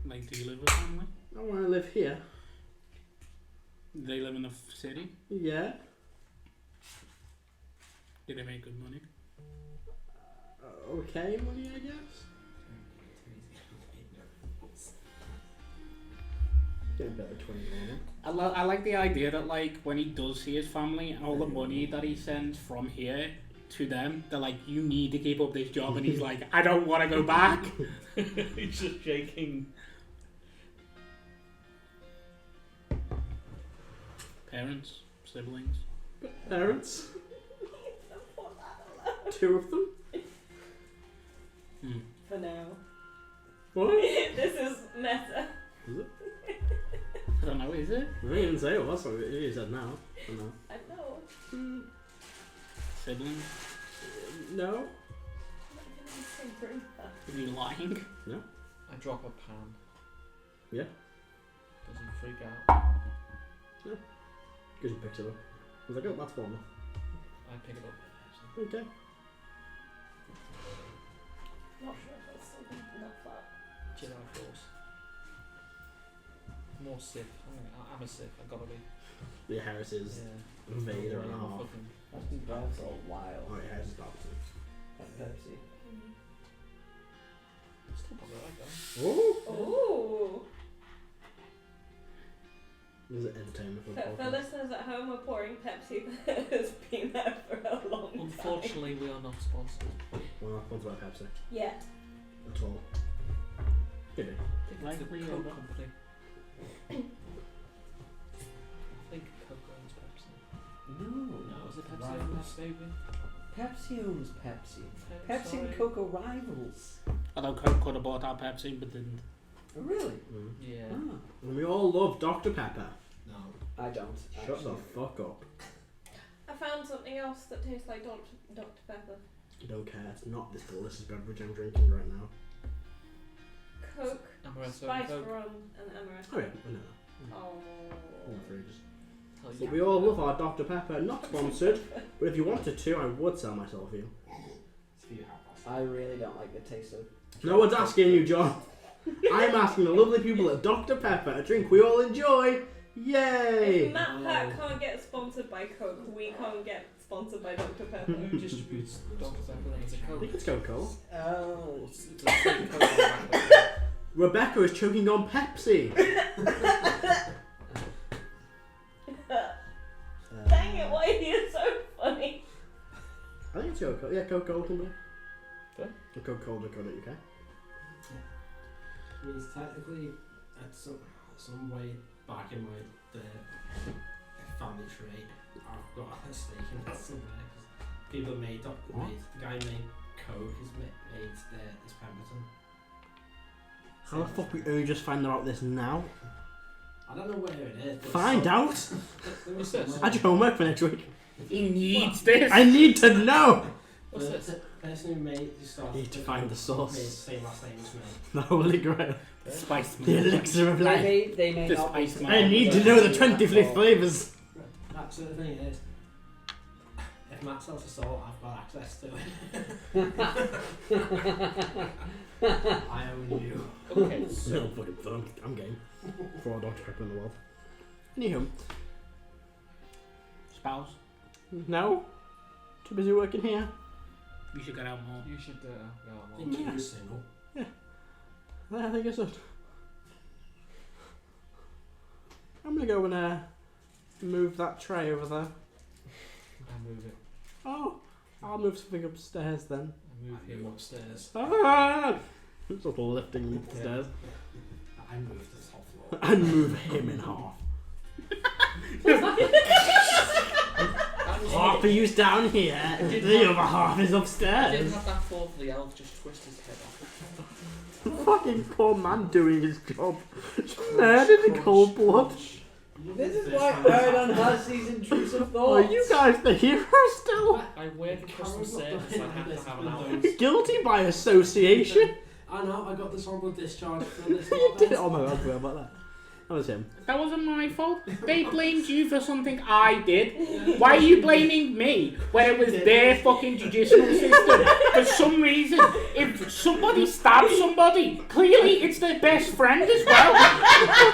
like, do you live with family? I want to live here. Do they live in the city? Yeah. Do they make good money? Okay, money, I guess. Getting better 20 more. I like the idea that, like, when he does see his family and all the money that he sends from here to them, they're like, you need to keep up this job, and he's like, I don't want to go back. He's just shaking. Parents, Siblings. Parents. Put that alone. 2 of them. For now. What? This is meta. Is it? I don't know, is it? I didn't say it was, so you said now. I don't know. I know. Siblings? No. I'm not even in the same room. Are you lying? I drop a pan. Yeah. Does he freak out? Because he picks it up. I was like, oh, that's one. I pick it up. Okay. Not sure if that's something enough that. Jedi Force. More Sith. I'm a Sith. I gotta be. The Heris is Yeah. Vader and a I'm half. fucking- That's been bad for a while. Oh, yeah, Heris is Doctor. Like Pepsi. Still probably like that. Oh! Ooh! This is entertainment for the For podcast. listeners at home, we're pouring Pepsi that has been there for a long time. Unfortunately, we are not sponsored. We're not sponsored by Pepsi Yet. at all. Maybe. I think Like it's the we Coke are. company. I think Coke owns Pepsi. No. No, is it Pepsi Rivals. owns maybe? Pepsi owns Pepsi. Pepsi Sorry. and Coke are rivals. Although Coke could have bought out Pepsi, but didn't. Oh, really? Mm. Yeah. Ah, And we all love Dr. Pepper. No. I don't. Shut the actually. fuck up. I found something else that tastes like Dr. Pepper. I don't care. It's not this delicious beverage I'm drinking right now. Coke, Amaretto spiced Coke. rum, and amaretto. Oh, yeah. I know. Oh. Not for ages. Hell But yeah. we all love our Dr. Pepper. Not sponsored. But if you wanted to, I would sell myself for you. It's for you, half past. I really don't like the taste of. No one's asking you, John. I'm asking the lovely people at Dr. Pepper a drink we all enjoy. Yay! If Matt Pat can't get sponsored by Coke, we can't get sponsored by Dr. Pepper. Who distributes Dr. Pepper then? Is it I Coke? think it's Coca-Cola. Oh. It's the same Coke on the back of it. Rebecca is choking on Pepsi. Dang it, why are you so funny? I think it's Coca-Cola. Yeah, Coca-Cola company. Fair. Coca-Cola.co.uk. I mean, it's technically at some way back in my family tree, I've got a stake in it somewhere. 'Cause people made the guy made Coke is made this Pemberton. How the fuck we only just find out this now? I don't know where it is. But Find out? There was What's this? somewhere. Add your homework for next week. He needs this! I need to know! What's The this? person who made the stuff Need to find the source. made the same last name as me. The Holy Grail. Spice The elixir of They life. may The not be. spice man. I need to know the 20 flavours. That's the thing is, if Matt sells a soul, I've got access to it. I own you. Okay, No, so fucking fun. I'm game. For all Dr. Pepper in the world. Anywho. Spouse. No? Too busy working here. You should get out more. you should go I on. think he was single. I think I should. I'm gonna go and move that tray over there. I move it. Oh, I'll move something upstairs then. I move him upstairs. Ah! Sort of lifting him upstairs. I moved to the top floor. And move him in half. Half of you's down here, the other half is I didn't upstairs. have that thought for the elf, just twist his head off. Fucking poor man doing his job. Murdered in cold blood. This is why Erdan has these intrusive Are thoughts. you guys the heroes still? I work in customer Caro's not service, I done have this to have an with outlet. those. Guilty by association. I know, I got this honourable discharge for this. You did it. Oh my god, I forgot about that. That was him. That wasn't my fault. They blamed you for something I did. Why are you blaming me when it was their fucking judicial system? For some reason, if somebody stabs somebody, clearly it's their best friend as well.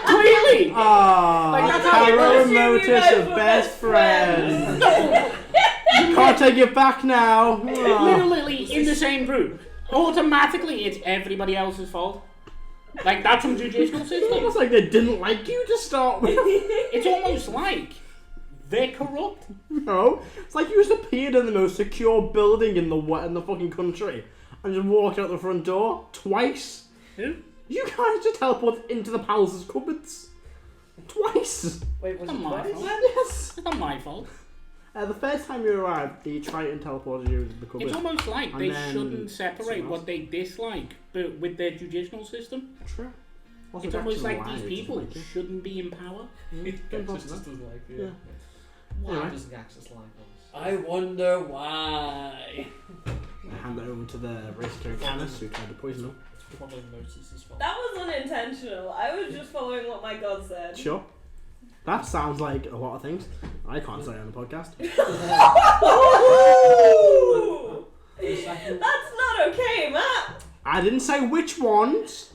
Clearly. Ah, Like, that's how it Karo was. and Motus are best friends. No, Can't take it back now. Ah. literally in the same group. Automatically, it's everybody else's fault. Like, that's some judicial It's system. almost like they didn't like you to start with. It's almost like they're corrupt. No, it's like you just appeared in the most secure building in the fucking country and just walked out the front door twice. Who? You guys just teleported into the palace's cupboards. Twice! Wait, was it Not my twice? fault. Yes! It's not my fault. The first time you arrived, the Triton teleported you to the cupboard. It's almost like And they then shouldn't separate someone what else. they dislike, but with their judicial system, True. Also, it's almost actually like these lies, people isn't it? shouldn't be in power. Gaxus just doesn't like you. Yeah. Why Anyway. doesn't Gaxus like us? I wonder why. I hand it over to the Raesokeran Canis who tried to poison him. It's probably Moses' fault. That was unintentional. I was just following what my god said. Sure. That sounds like a lot of things I can't say on the podcast. Ooh! For a second, That's not okay, Matt. I didn't say which ones.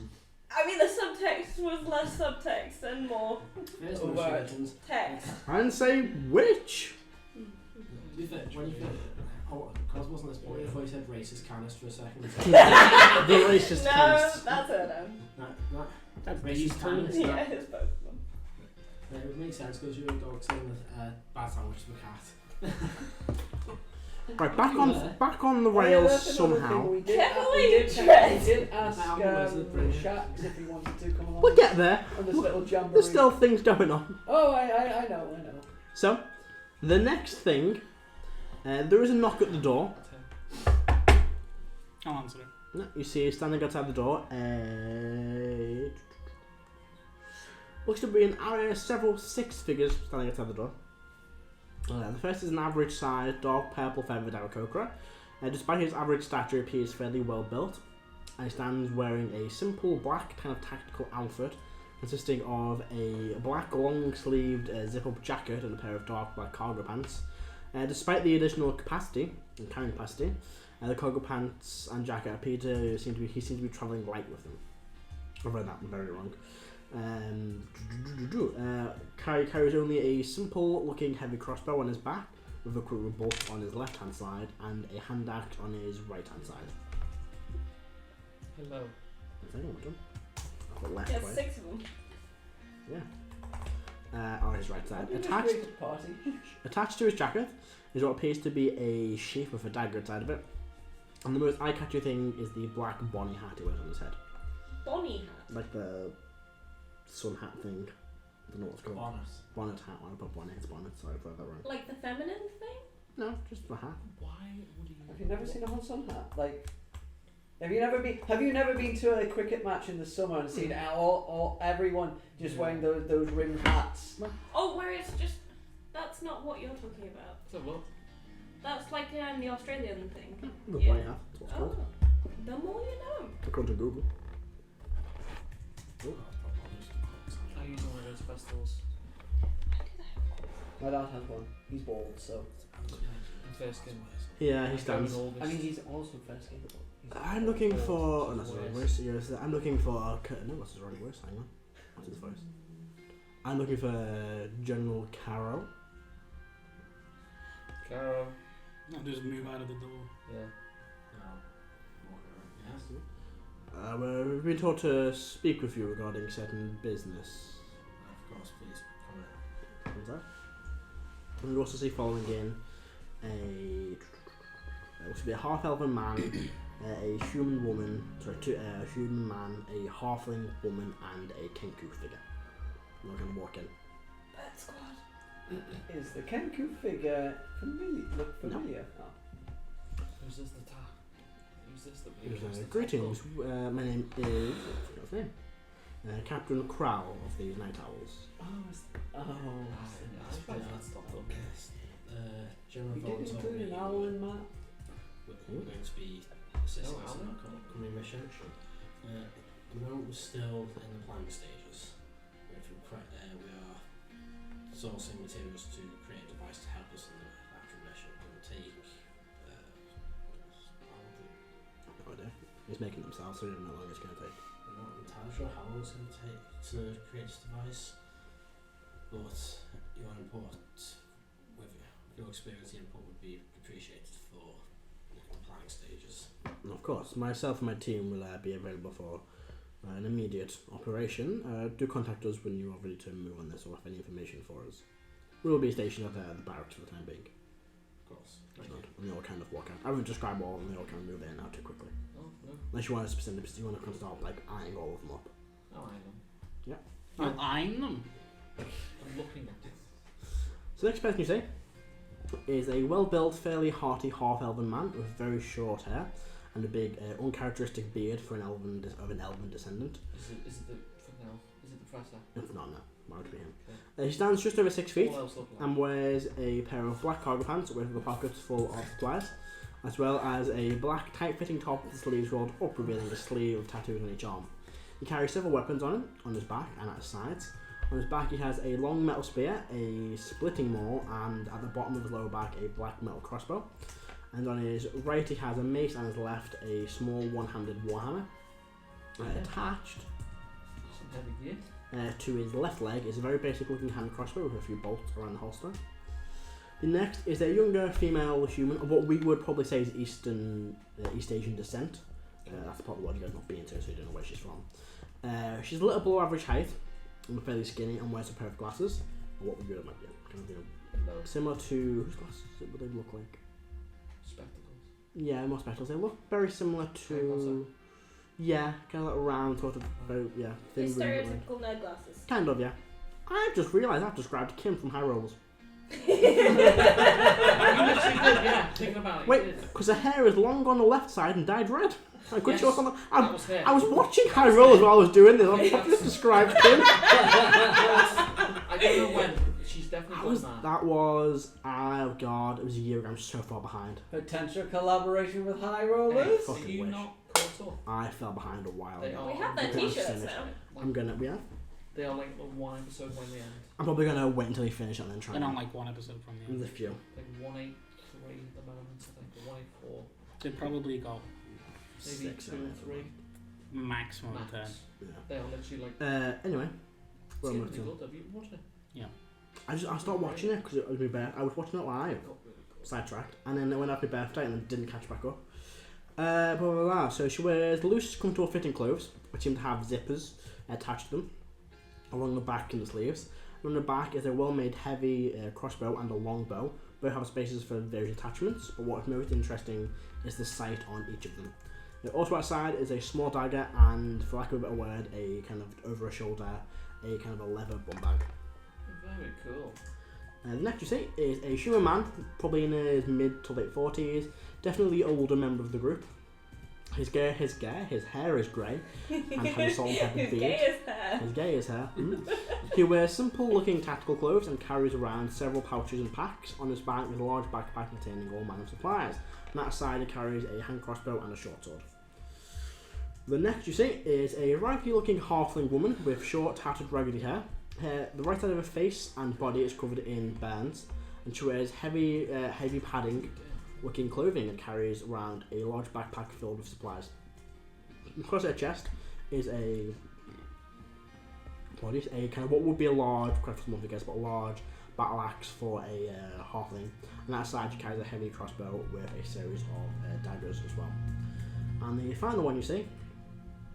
I mean, the subtext was less subtext and more there's no Over. legends. text. I didn't say which. To be fair, when you because wasn't this point before you said racist Canis for a second? The racist No, Canis. that's Erdan. No, That's racist these Canis. Yeah, it's both of them. It would make sense because you're a dog saying bad sandwich to a cat. Right, back on the Oh, yeah, rails that's another somehow. thing. We did, Carefully we did tread. ask Now, was it brilliant? Shax if he wanted to come along We'll get there. on this little jamboree. There's still things going on. Oh, I know. So, the next thing, there is a knock at the door. I'll answer it. No, you see standing outside the door. Looks to be an area of several six figures standing outside the door. The first is an average-sized, dark purple feathered Raesokeran. Despite his average stature, he appears fairly well built. And he stands wearing a simple black kind of tactical outfit, consisting of a black long-sleeved zip-up jacket and a pair of dark black cargo pants. Despite the additional capacity and carrying capacity, the cargo pants and jacket appear to seem to be travelling light with them. I've read that very wrong. Carries only a simple looking heavy crossbow on his back with a quick bolt on his left hand side and a hand axe on his right hand side. Hello. I think I'm done. I've got left, Yes, right. 6 of them. On his right side. Have you just Attached created a party? Attached to his jacket is what appears to be a sheath with a dagger inside of it. And the most eye-catching thing is the black bonny hat he wears on his head. Bonnie hat. Like the sun hat thing. I don't know what it's called. Bonnet. Bonnet hat. When I put bonnet, it's bonnet. Sorry if I got that wrong. Like the feminine thing? No, just the hat. Why would you? Have you never seen a hot sun hat? Like, have you never been to a cricket match in the summer and seen all everyone just wearing those rimmed hats? Oh, where it's just. That's not what you're talking about. So what? That's like the Australian thing. The Yeah. bonnet hat. That's what it's called. Oh, the more you know. According to Google. I use one of those festivals. My dad has one. He's bald, so. Fair skin. Yeah, he stands. I mean, he's also fair skinned. I'm looking for. Oh, no, sorry, where's yours? I'm looking for. No, what's his wrong voice? Hang on. What's his voice? I'm looking for General Karo. Karo. I'll just move out of the door. Yeah. We've been told to speak with you regarding certain business. Of course, please come in. What's that? And we also see following in which would be a half-elven man, a human woman, a human man, a halfling woman, and a Kenku figure. We're going to walk in. Bird squad. Is the Kenku figure familiar? Oh. Who's this? The ta? Who's this? The He who's goes, the greetings, my name is... I forgot his name. Captain Crow of the Night Owls. That's not them. General You did Vaughan told include me an owl in that? we're going to be assisting us in our upcoming mission. At the moment we're still in the planning stages. We are sourcing materials to create a device to help us in the actual mission. It will take No idea. He's making it himself, so we don't know how long it's going to take. I'm not entirely sure how long it's going to take to create this device, but your input, with your experience, the input would be appreciated for the planning stages. And of course, myself and my team will be available for an immediate operation. Do contact us when you are ready to move on this or have any information for us. We will be stationed at the barracks for the time being. Of course. And they all kind of walk out. I won't describe all of them, they all kind of move in and out too quickly. Oh, no. Unless you want to specifically, you want to start like eyeing all of them up. Oh, I know. You're eyeing them. I'm looking at it. So the next person you see is a well-built, fairly hearty half-elven man with very short hair and a big, uncharacteristic beard for an elven descendant. Is it the fucking elf? Is it the professor? No. Why would it be him? He stands just over 6 feet All else look like. and wears a pair of black cargo pants with the pockets full of supplies, as well as a black tight-fitting top with the sleeves rolled up, revealing a sleeve of tattoos on each arm. He carries several weapons on him, on his back and at his sides. On his back he has a long metal spear, a splitting maul, and at the bottom of his lower back a black metal crossbow. And on his right he has a mace, and on his left a small one-handed warhammer. Attached Some heavy gear. to his left leg is a very basic looking hand crossbow with a few bolts around the holster. The next is a younger female human of what we would probably say is East Asian descent. That's probably what you guys not being to, so you don't know where she's from. She's a little below average height and fairly skinny and wears a pair of glasses. What would you like? Kind of, similar to whose glasses would they look like? Spectacles. Yeah, more spectacles. They look very similar to. Yeah, kind of like round, sort of, thin. These stereotypical nerd glasses. Kind of, yeah. I just realised I've described Kim from High Rollers. You literally did, yeah. Thinking about it. Wait, because her hair is long on the left side and dyed red. I could show on the. That was her. I was watching High Rollers while I was doing this. I've just described Kim. I don't know when. She's definitely done that. That was. Oh god, it was a year ago. I'm so far behind. Potential collaboration with High Rollers? Are Fucking you wish. not caught up? I fell behind a while They ago. are. We have their Okay, t-shirts finished. now. I'm gonna. Yeah. They are like one episode when they end. I'm probably gonna wait until they finish and then try. They're on like one episode from the end. There's a few. Like 183 at the moment, I think. 184. They probably got Maybe 6, 2 or 3. maximum 10. Max. Yeah. They are literally like. Anyway. It's Well, getting really good. Have you watched it? I stopped watching it because it was my birthday. I was watching it live, Got really good. sidetracked, and then it went after my birthday and then didn't catch back up. Blah, blah, blah. So she wears loose, comfortable fitting clothes, which seem to have zippers attached to them along the back and the sleeves. And on the back is a well-made heavy crossbow and a long bow. Both have spaces for various attachments, but what's most interesting is the sight on each of them. Also outside is a small dagger and, for lack of a better word, a kind of over a shoulder, a kind of a leather bum bag. Very cool. The next you see is a human man, probably in his mid to late 40s, definitely the older member of the group. His hair is grey and has a salt-peppered beard. His gay as hair. He wears simple-looking tactical clothes and carries around several pouches and packs. On his back is a large backpack containing all manner of supplies. On that side he carries a hand crossbow and a short sword. The next you see is a raggedy-looking halfling woman with short, tattered, raggedy hair. The right side of her face and body is covered in burns, and she wears heavy padding looking clothing and carries around a large backpack filled with supplies. Across her chest is a kind of what would be a large, correct for someone I guess, but a large battle axe for a halfling. And that side she carries a heavy crossbow with a series of daggers as well. And the final one you see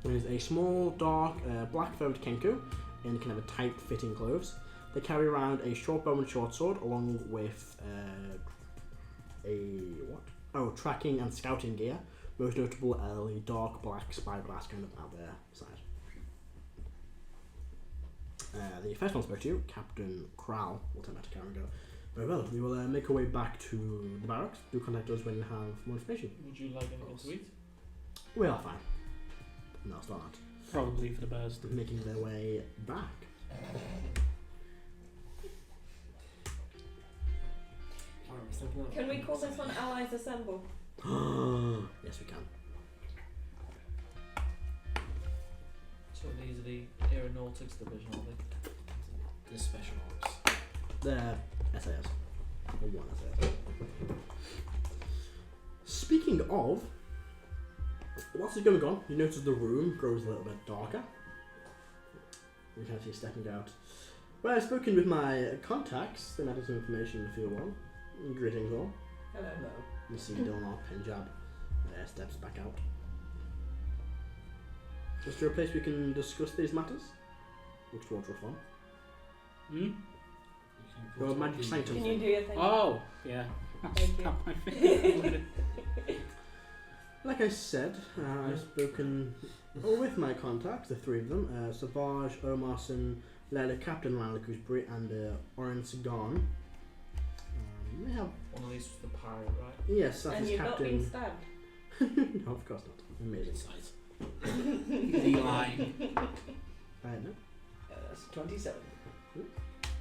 is a small, dark, black-furred Kenku in kind of a tight-fitting clothes. They carry around a short bow and short sword along with tracking and scouting gear. Most notable a dark black spyglass kind of out their side. The first one I spoke to, Captain Kral, will turn back to Karo and go, very well, we will make our way back to the barracks. Do contact us when you have more information. Would you like anything to eat? We are fine. And they'll start Probably for the bears. making their way back. Can we call this one Allies Assemble? Yes, we can. So these are the Aeronautics Division, are they? The special ops. They're SAS. Or one SAS. Speaking of, whilst it's going on, you notice the room grows a little bit darker. You can see stepping out. Well, I've spoken with my contacts. They might have some information if you want. Greetings all. Hello. You see Dilmar Punjab steps back out. Is there a place we can discuss these matters? Looks towards reform. Your magic sanctum Can you thing. do your thing? Oh, yeah. Thank you. Tap my finger. Like I said, I've spoken with my contacts, the three of them, Savage, Omarson, Captain Lila Gooseberry and Orange Gone. We have One of these was the pirate, right? yes, that's And his you've not captain. been stabbed. No, of course not. Amazing. Size. Eli. No. That's 27.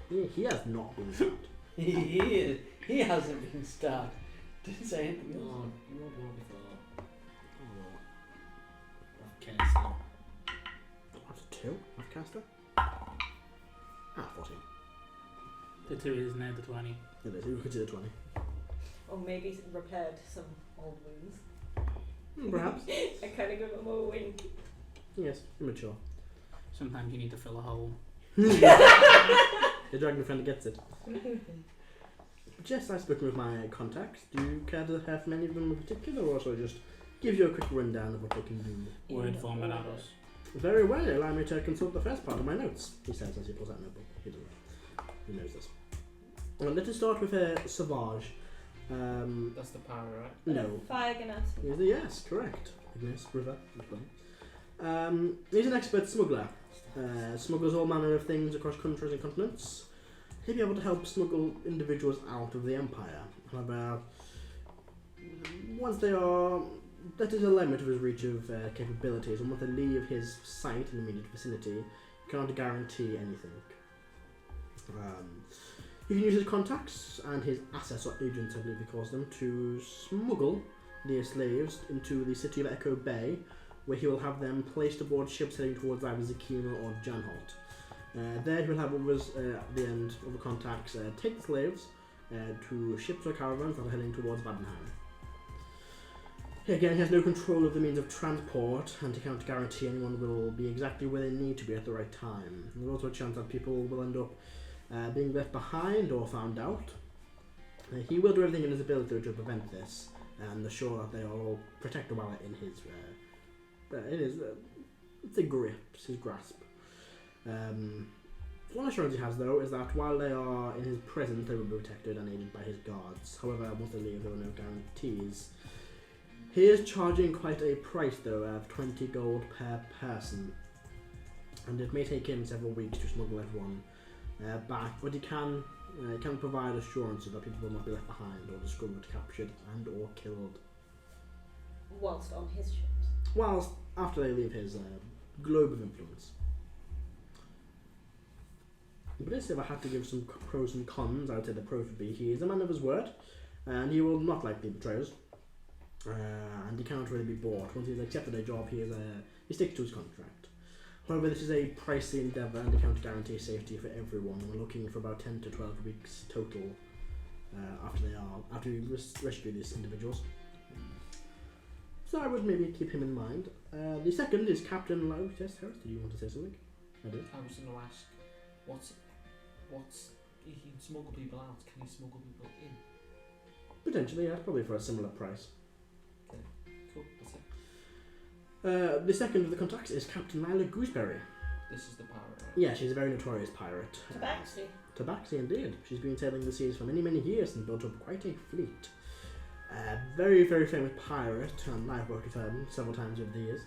He has not been stabbed. He hasn't been stabbed. Didn't say anything else. Oh, you rolled well before. Oh, Okay, so that's a 2. I've cast her. 14. The 2 is now the 20. It is. You consider 20. Or maybe repaired some old wounds. Perhaps. I kind of give him a wink. Yes, immature. Sometimes you need to fill a hole. The dragon friend gets it. But yes, I've spoken with my contacts. Do you care to have many of them in particular, or shall I just give you a quick rundown of what they can do? Word format at us. Very well, allow me to consult the first part of my notes, he says as he pulls out a notebook. He doesn't. He knows this. Well, let us start with Savage. That's the pirate, right? No. Fire Ganassi. Yes, correct. Igneous, river. He's an expert smuggler. Smuggles all manner of things across countries and continents. He'll be able to help smuggle individuals out of the Empire. However, once they are... That is a limit of his reach of capabilities, and once they leave his sight in the immediate vicinity, you cannot guarantee anything. You can use his contacts and his assets or agents, I believe he calls them, to smuggle the slaves into the city of Echo Bay, where he will have them placed aboard ships heading towards either Zakima or Janholt. There he will have others at the end of the contacts take the slaves to ships or caravans that are heading towards Badenheim. Again, he has no control of the means of transport, and he cannot guarantee anyone will be exactly where they need to be at the right time. There's also a chance that people will end up being left behind or found out. He will do everything in his ability to prevent this, and assure that they are all protected while in his his grasp. One assurance he has, though, is that while they are in his presence, they will be protected and aided by his guards. However, once they leave, there are no guarantees. He is charging quite a price, though, of 20 gold per person, and it may take him several weeks to smuggle everyone back, but he can provide assurances that people will not be left behind or discovered, captured, and or killed. Whilst on his ships. Whilst after they leave his globe of influence. But if I had to give some pros and cons, I would say the pros would be he is a man of his word, and he will not likely betray us. And he cannot really be bought. Once he's accepted a job, he sticks to his contract. However, this is a pricey endeavour, and he cannot guarantee safety for everyone. We're looking for about 10 to 12 weeks total after we rescue these individuals. So I would maybe keep him in mind. The second is Captain Lowe. Yes, Heris, did you want to say something? I did. I was going to ask, what's he can smuggle people out? Can he smuggle people in? Potentially, yeah, probably for a similar price. Cool, that's it. The second of the contacts is Captain Lila Gooseberry. This is the pirate, right? Yeah, she's a very notorious pirate. Tabaxi. Tabaxi, indeed. She's been sailing the seas for many, many years and built up quite a fleet. Very, very famous pirate, and I've worked with her several times over the years.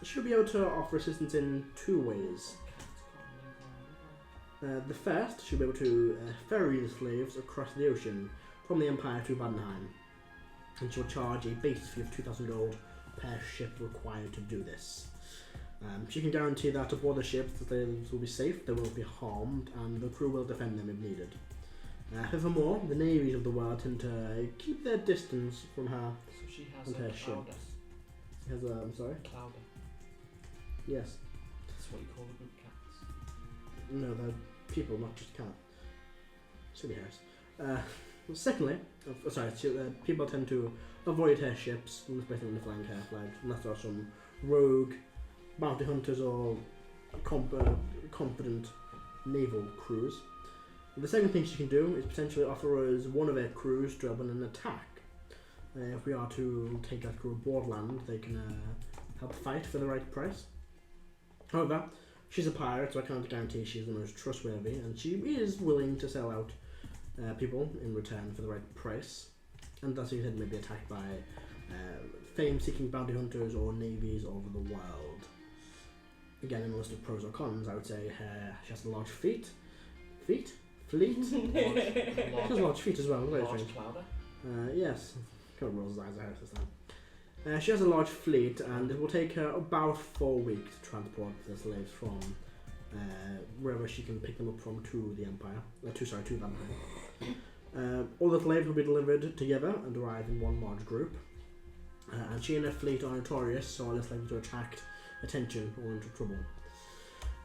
She'll be able to offer assistance in two ways. The first, she'll be able to ferry the slaves across the ocean from the Empire to Badenheim, and she'll charge a base fee of 2,000 gold per ship required to do this. She can guarantee that aboard the ships the slaves will be safe, they won't be harmed, and the crew will defend them if needed. Furthermore, the navies of the world tend to keep their distance from her. So she has and a her clouder. ships. Has a, I'm sorry? Clouder. Yes. That's what you call a group of cats. No, they're people, not just cat. Silly Harris. Secondly, people tend to avoid her ships, especially when they're flying her flags, unless there are some rogue bounty hunters or confident naval crews. The second thing she can do is potentially offer us one of her crews to open an attack. If we are to take that crew aboard land, they can help fight for the right price. However, she's a pirate, so I can't guarantee she's the most trustworthy, and she is willing to sell out people in return for the right price. And that's you said maybe attacked by fame-seeking bounty hunters or navies over the world. Again, in a list of pros or cons, I would say she has a large fleet. Fleet? She has a large feet as well. Very large strange. clouder. Yes. Kind of rolls his eyes at Heris this time. She has a large fleet, and it will take her about 4 weeks to transport the slaves from wherever she can pick them up from to the Empire. To the Empire. All the slaves will be delivered together and arrive in one large group. And she and her fleet are notorious, so are less likely to attract attention or into trouble.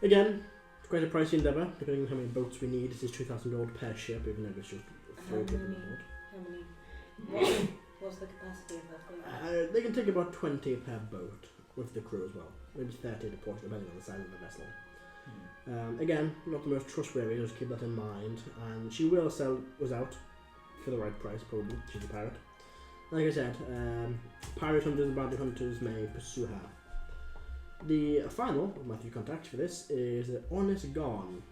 Again, it's quite a pricey endeavour, depending on how many boats we need. This is 2,000 gold per ship, even though it's just How 4 people many? on How many? What's the capacity of that fleet? board. They can take about 20 per boat, with the crew as well. Maybe 30 to port, depending on the size of the vessel. Again, not the most trustworthy, just keep that in mind. And she will sell us out for the right price, probably. She's a pirate. Like I said, pirate hunters and bounty hunters may pursue her. The final of my 3 contacts for this is Honest Gone.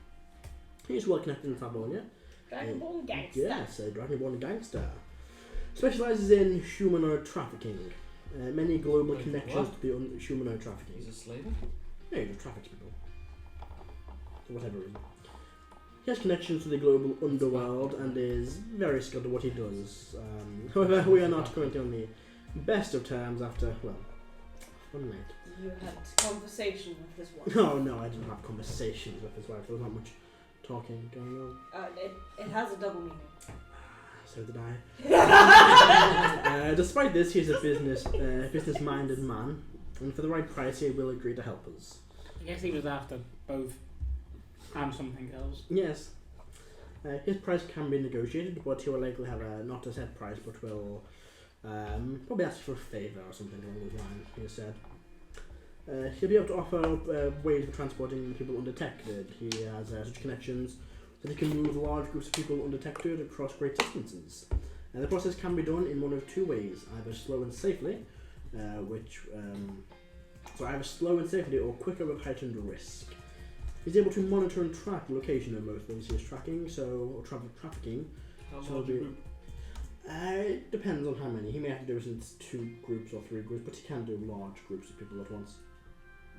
He's well connected in Babylonia. Dragonborn gangster. Yes, a Dragonborn gangster. Specialises in humanoid trafficking. Many global Wait, connections what? to the humanoid trafficking. He's a slave. Yeah, he just traffics people. For whatever reason. He has connections to the global underworld and is very skilled at what he does. However, we are not currently on the best of terms after, well, one night. You had conversation with his wife. No, I didn't have conversations with his wife. There was not much talking going on. It has a double meaning. So did I. Despite this, he's a business-minded man, and for the right price, he will agree to help us. I guess he was after both and something else. Yes. His price can be negotiated, but he will likely have not a set price, but will probably ask for a favour or something along those lines, he has said. He'll be able to offer ways of transporting people undetected. He has such connections that he can move large groups of people undetected across great distances. The process can be done in one of 2 ways, either slow and safely, either slow and safely or quicker with heightened risk. He's able to monitor and track the location of most things he is tracking, trafficking. How So large a be- group? It depends on how many. He may have to do it in 2 groups or 3 groups, but he can do large groups of people at once.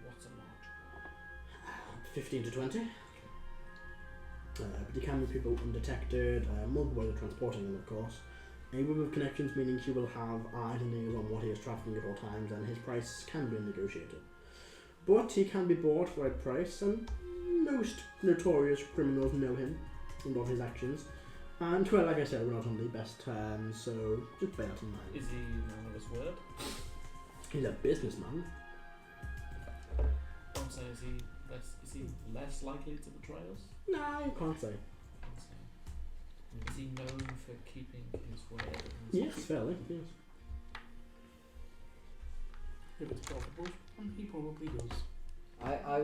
What's a large? 15 to 20. But he can move people undetected, multiple ways of transporting them, of course. He will have connections, meaning he will have eyes and ears on what he is trafficking at all times, and his price can be negotiated. But he can be bought for the right price, and most notorious criminals know him and of his actions. And, well, like I said, we're not on the best terms, so just bear that in mind. Is he a man of his word? He's a businessman. I'm saying, is he less likely to betray us? Nah, you can't say. Is he known for keeping his word? Yes, fairly, yes. If it's possible, and he probably does. I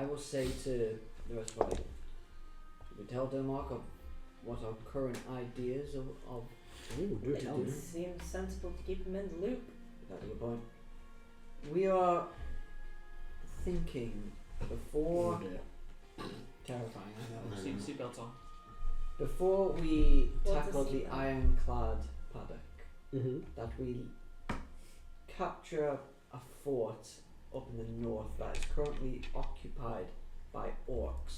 will say to the rest of it, we tell Denmark of what our current ideas of Oh, do it, It seems sensible to keep him in the loop. that's a good point. We are thinking before terrifying, I know. Seatbelts on. Before we What's a tackle the seatbelt? Iron Clasp Paddock, Mm-hmm. that we capture a fort up in the north that is currently occupied by orcs.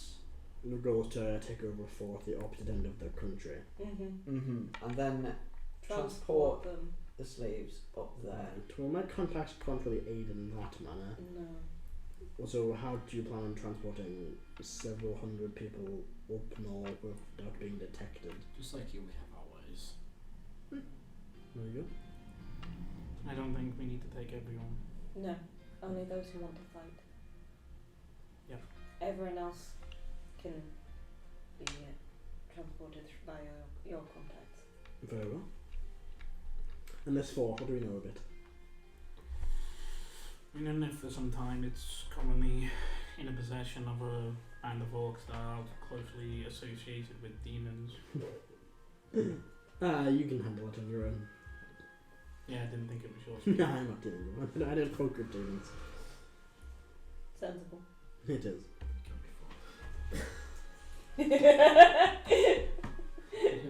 The goal is to take over for the opposite end of the country. And then Transport them. the slaves up there. Right. Well, my contacts can't really aid in that manner. No. So, how do you plan on transporting several hundred people up north without being detected? Just like you, we have our ways. There you go. I don't think we need to take everyone. No. Only those who want to fight. Yep. Everyone else can be transported by your contacts. Very well. And this fort, what do we know of it? I don't know if for some time it's commonly in a possession of a band of orcs that are closely associated with demons. You can handle it on your own. Yeah, I didn't think it was yours. No, I'm not dealing with it. I don't poke with demons. Sensible. It is. I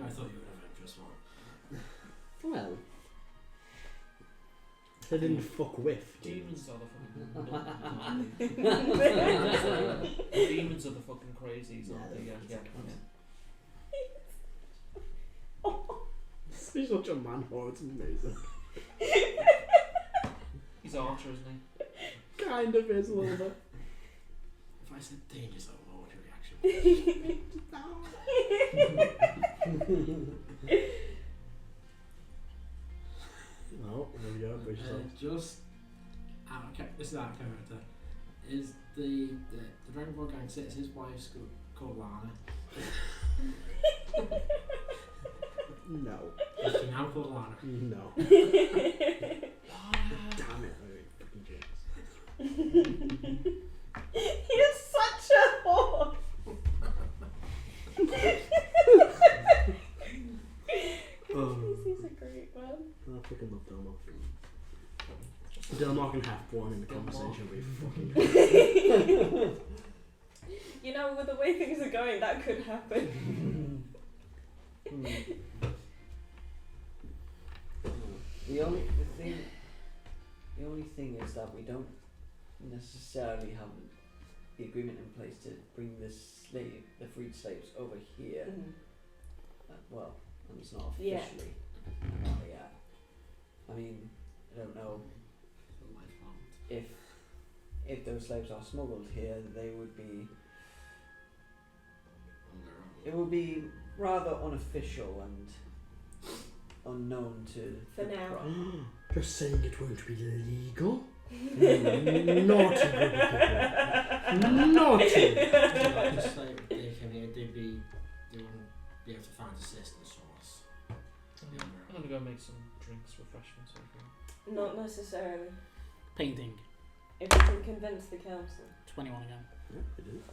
thought you would have just one. Well, They didn't fuck with. Demons are the fucking demons are the fucking crazies, aren't they? Yeah. He's such a man whore, it's amazing. He's Archer, isn't he? Kind of is a little bit. If I said danger zone, what would your reaction be? No, there we go, brace yourself. Just this is out of character. Is the Dragonborn gang sits his wife's called Lana? No. Is she now called Lana? No. Damn it, fucking jinx. You're such a whore. He's a great man. I fucking love Delmark. Delmark and Half-Born in the conversation would be fucking You know, with the way things are going, that could happen. The only thing is that we don't necessarily have the agreement in place to bring the freed slaves over here. Well, and it's not officially not yet. I mean, I don't know if those slaves are smuggled here, they would be. It would be rather unofficial and unknown to. For now. You're saying it won't be legal? Naughty good people. Naughty! Just like they wouldn't be able to find assistance from us. I'm gonna go make some drinks, refreshments, or anything. Not necessarily. Painting. If you can convince the council. 21 again. Yeah, it is.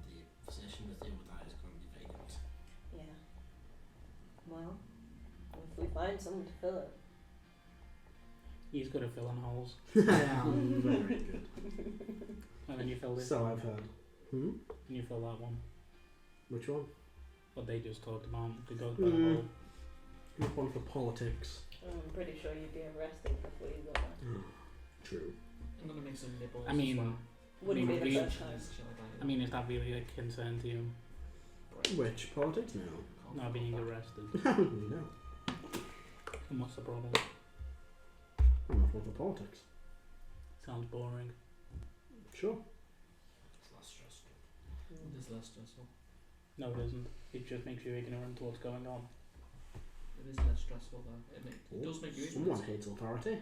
The position that they would die is going to be vacant. Yeah. Well, if we find someone to fill it. He's good at filling holes. I am very good. And then you filled it. So I've heard. And you fill that one. Which one? What they just talked about. It goes by the hole. Not one for politics. I'm pretty sure you'd be arrested before you got there. True. I'm gonna make some nibbles. I mean, as well. Wouldn't be the we- first time. Shit like that. I mean, is that really a concern to you? Which politics now? Not being arrested. No. And what's the problem? I'm not one for politics. Sounds boring. Sure. It's less stressful. It is less stressful. No, it isn't. It just makes you ignorant to what's going on. It is less stressful though. It does make you Someone ignorant. hates authority.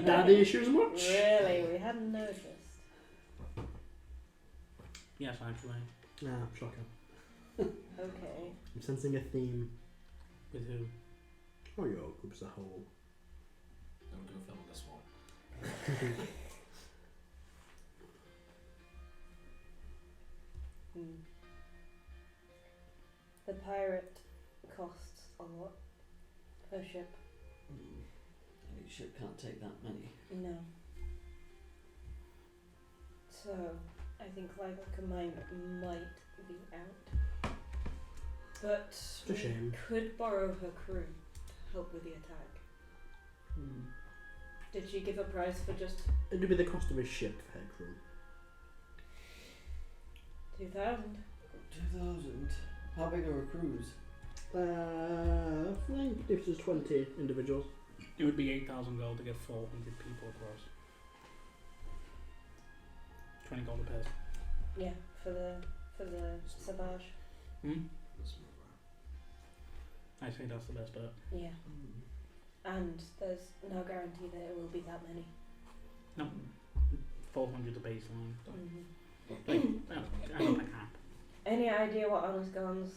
Daddy issues much? Really? We hadn't noticed. Yes, actually. Nah, shocker. Okay. I'm sensing a theme. With who? Oh, your group as a whole. Don't go film this one. The pirate costs a lot per ship. Any ship can't take that many. No. So, I think Rebeca might be out. But It's a shame. could borrow her crew to help with the attack. Did she give a price for just It'd be the cost of a ship for her crew. 2,000? 2,000? How big are crews? I think this is 20 individuals. It would be 8,000 gold to get 400 people across. 20 gold a person. Yeah, for the Savage. Let's move I think that's the best bet. Yeah. And there's no guarantee that it will be that many. No. 400 the baseline. Mm-hmm. Like, I don't think half. Any idea what Honest Gun's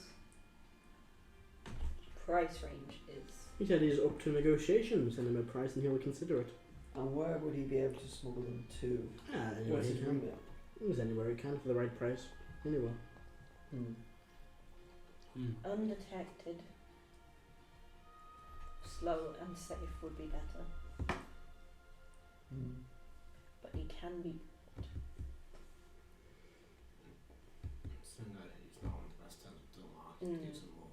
price range is? He said he's up to negotiations, send him a price and he'll consider it. And where would he be able to smuggle them to? Anywhere What's he his can. remit? He's anywhere he can for the right price. Anywhere. Undetected, slow and safe would be better. But he can be. So no, he's not one of the best terms of Dulmar. He gives him more.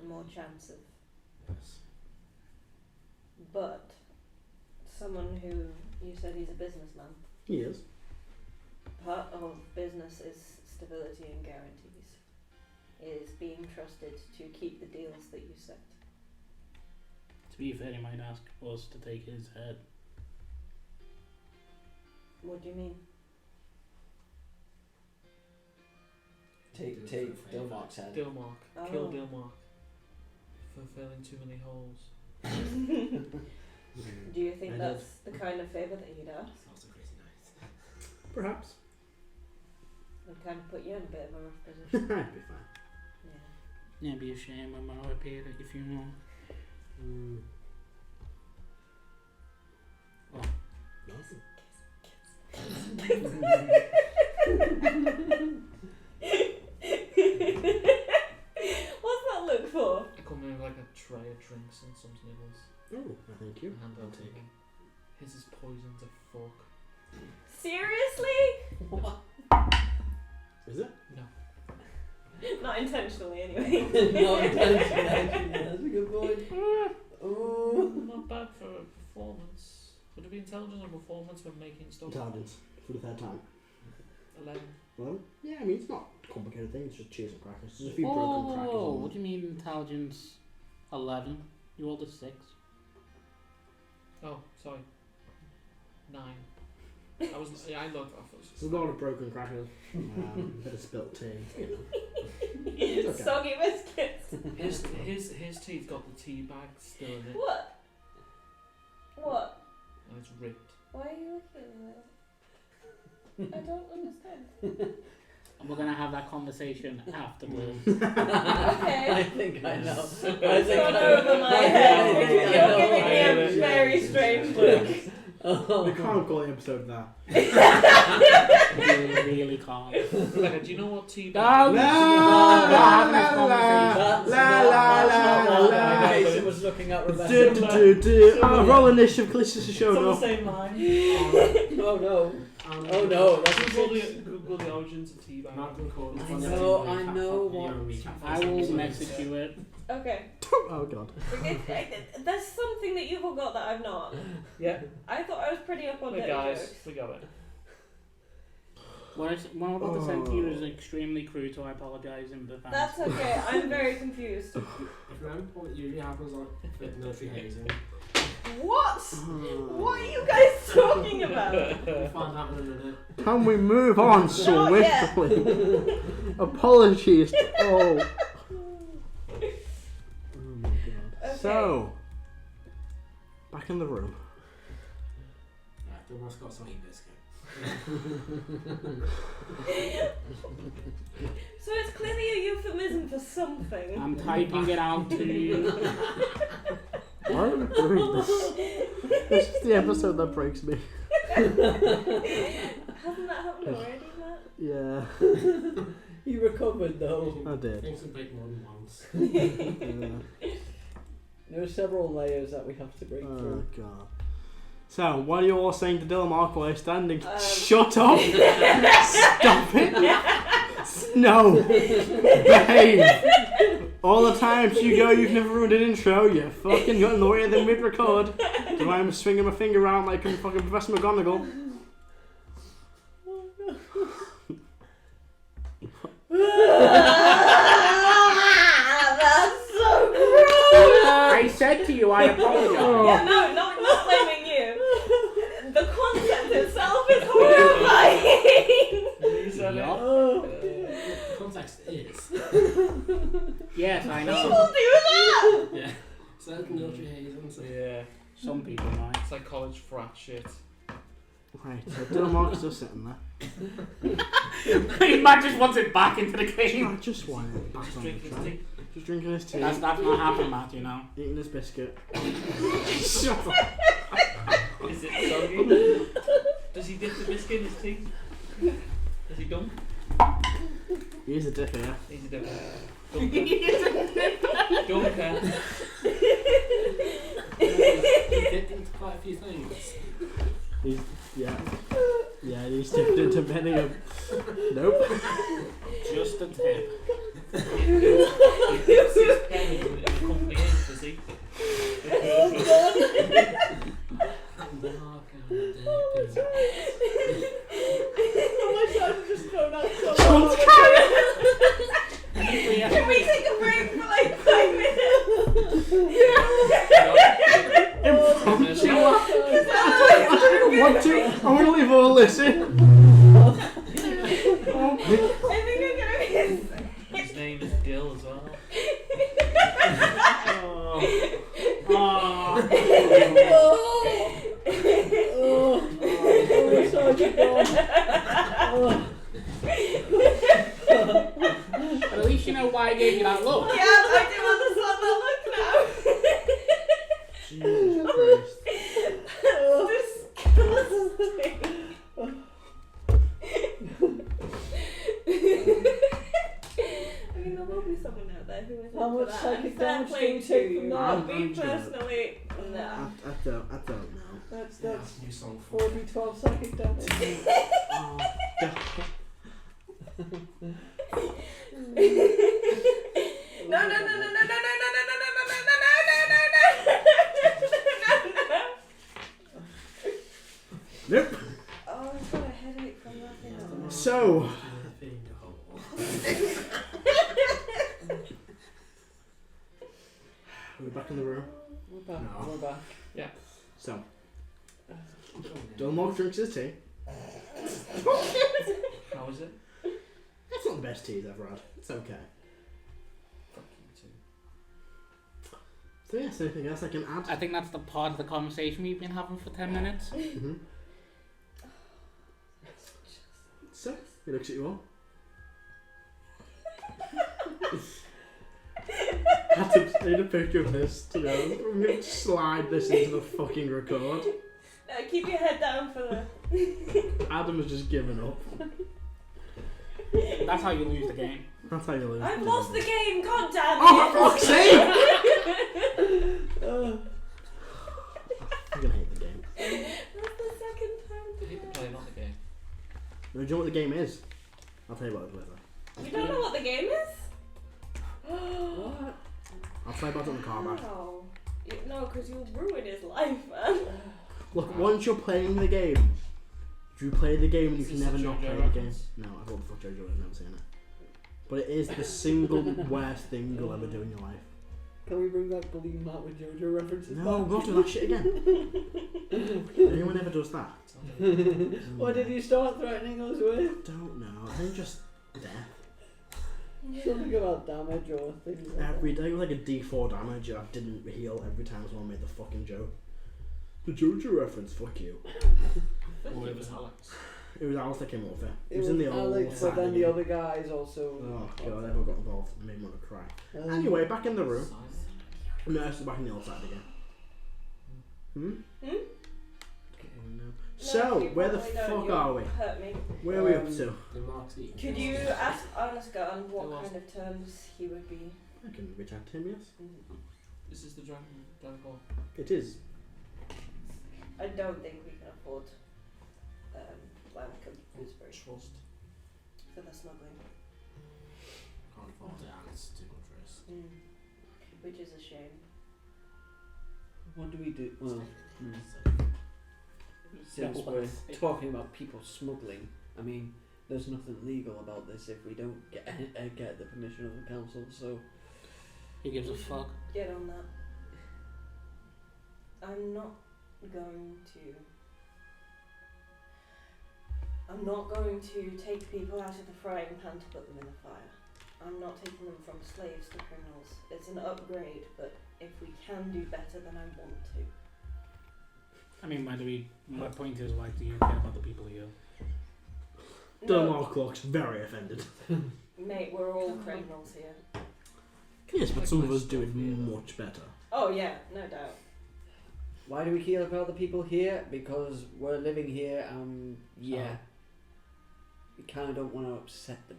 More chance of. Yes. But someone who you said he's a businessman. He is. Part of business is stability and guarantees. Is being trusted to keep the deals that you set. To be fair, he might ask us to take his head. What do you mean? Take Dilmark's head. Dilmark. Oh. Kill Dilmark. For filling too many holes. Do you think I that's the kind of favour that he'd ask? Also crazy nice. Perhaps. Would kind of put you in a bit of a rough position. That'd be fine. Yeah. Yeah, be a shame when I appeared at your funeral. Oh, nothing. What's that look for? I come in with like a tray of drinks and some nibbles. Oh, thank you. Hand I'll out to take him. His is poison to fuck. Seriously? Is it? No. Not intentionally, anyway. No, that's a good point. Not bad for a performance. Would it be intelligence or performance when making stuff? Intelligence for the third time. 11. Well, yeah, I mean, it's not a complicated thing, it's just cheese and crackers. There's a few broken crackers. Oh, on what do them. you mean intelligence 11? You rolled a 6. Oh, sorry. 9. I was. Yeah, I looked. I was. There's a lot of broken crackers. A bit of spilt tea. You know. Okay. Soggy biscuits. His teeth got the tea bag still in it, What? What? and it's ripped. Why are you looking at that? I don't understand. And we're gonna have that conversation after this. Okay. I think I know. It's gone over my head. You're giving me a very strange look. Oh. We can't call the episode that. We really can't. Rebecca, do you know what tea No, bag? Jason was looking at Rebecca. Roll initiative, Callista's showed It's on the up. same line. Oh no. Oh no. That's a Google six. Google the origins of tea bag. I know what. I will message you it. Okay. Oh god. There's something that you forgot that I've not. Yeah. I thought I was pretty up on Hey it. guys, we got it. What I'm about to say to you is extremely crude, so I apologise in advance. That's okay. I'm very confused. If you remember what usually happens like with military hazing, What? What are you guys talking about? we'll find out in a minute. Can we move on swiftly? Apologies to all. Oh my god. Okay. So, back in the room. Right, the one's got some biscuit. So it's clearly a euphemism for something. I'm typing it out to you. Why are we doing this? This is the episode that breaks me. Hasn't that happened already, Matt? Yeah, You recovered though. I did. Things can break more than once. Yeah. There are several layers that we have to break Oh through. god. So, what are you all saying to Dilmark while you're standing? Shut up! Stop it! No! Behave! All the times you go, you've never ruined an intro, you fucking got in the way of the mid-record. So I'm swinging my finger around like I'm fucking Professor McGonagall. That's so gross! I said to you, I apologise. Yeah, no, not blaming you. The concept itself is horrifying! Yup. The context is. Yes, I People know. do that! Yeah. So that's military hazing. So Yeah. Some people might. It's like college frat shit. Right, so Dilmark's still sitting there. Matt just wants it back into the game. I just want it back Just on the drinking track. tea. Just drinking his tea, That's not happening, Matt, you know. eating his biscuit. Is it soggy? Does he dip the biscuit in his teeth? Is he dumb? He's a dick here. He's a dumb. Dunker. he dipped into quite a few things. Yeah, he's dipped into many of. Nope. Just a tip. He dips his pen in the company ink, does he? Oh god! listen. I think I'm gonna miss. His name is Gil as well. But at least you know why I gave you that look. Yeah, I do understand that look now. Jesus I mean, there will be someone out there who is How into much that. psychic And fair damage play do you to take from you. that? I'm Me good. personally, no. I don't know. That's New song for 4d12 psychic damage. Oh, God. No. Nope. Oh, I've got a headache from laughing at that. So, we're back in the room. We're back. No. We're back. So, Dolmog drinks his tea. How is it? That's not the best tea he's ever had. It's okay. Fuck you too. So yes, anything else I can add? I think that's the part of the conversation we've been having for 10 minutes. Mm-hmm. So, he looks at you all. I need a picture of this to know. I'm going to slide this into the fucking record. Keep your head down for the... Adam has just given up. That's how you lose the game. That's how you lose. I've lost the game, god damn it! Oh, for fuck's sake! I'm going to hate the game. That's the second time I hate the play, not the game. No, do you know what the game is? I'll tell you what it is later. You don't know what the game is? What? I'll tell you about it on the car back. No. No, because you'll ruin his life, man. Look, once you're playing the game, if you play the game, you Is can this never a not JoJo play the game. reference? No, I thought the fuck JoJo, I've never seen it. But it is the single worst thing you'll ever do in your life. Can we bring back Believe Matt with JoJo references No, back? we're not doing that shit again. Anyone ever does that? What did you start threatening us with? I don't know. I think just death. Something about damage or things like Every day was like a D4 damage. I didn't heal every time someone made the fucking joke. The JoJo reference, fuck you. Or it was Alex. It was Alice that came up with it. that. It was in the old Alex, but Saturday then the game. other guys also... Oh god, everyone got involved and made me want to cry. Um, Anyway, back in the room. Silent. Nurse is back in the old side again. Hmm? So, you where the probably don't. fuck You'll are we? Hurt me. Where are we up to? the Mark's eating. Could you ask Arnesgarn what Who was- kind of terms he would be? I can reach out to him, yes. This is the Dragonborn. It is. I don't think we can afford land gooseberry Trust. for the smuggling, Can't afford it and it's too much risk. which is a shame. What do we do? Well, since Yeah, we're but- talking about people smuggling, I mean, there's nothing legal about this if we don't get the permission of the council, so... Who gives a fuck? Get on that. I'm not going to take people out of the frying pan to put them in the fire. I'm not taking them from slaves to criminals. It's an upgrade, but if we can do better, then I want to. I mean, my point is, why do you care about the people here? Delmar looks very offended. Mate, we're all criminals here. Yes, but some of us do it much better. Oh yeah, no doubt. Why do we care about the people here? Because we're living here and, yeah, we kind of don't want to upset them.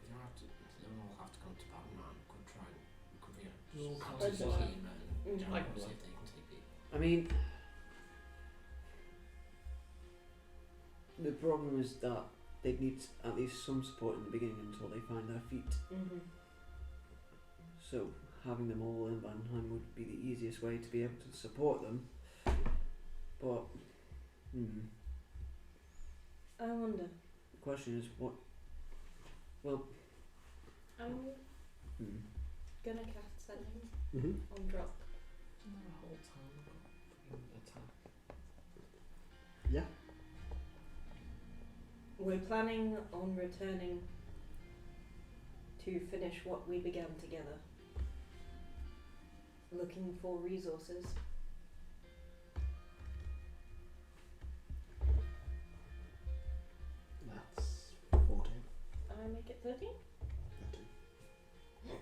We don't have to. They don't all have to come to Paladin. We could try. We could be a That's council fine. team and Like see if they can take people. I mean, the problem is that they need at least some support in the beginning until they find their feet. Mm-hmm. So having them all in Vanheim would be the easiest way to be able to support them. But I wonder. the question is what? Well, I'm gonna cast Sending Mm-hmm. on drop. Isn't there a whole town got fucking attack? Yeah. We're planning on returning to finish what we began together. Looking for resources. That's 14. I make it 13.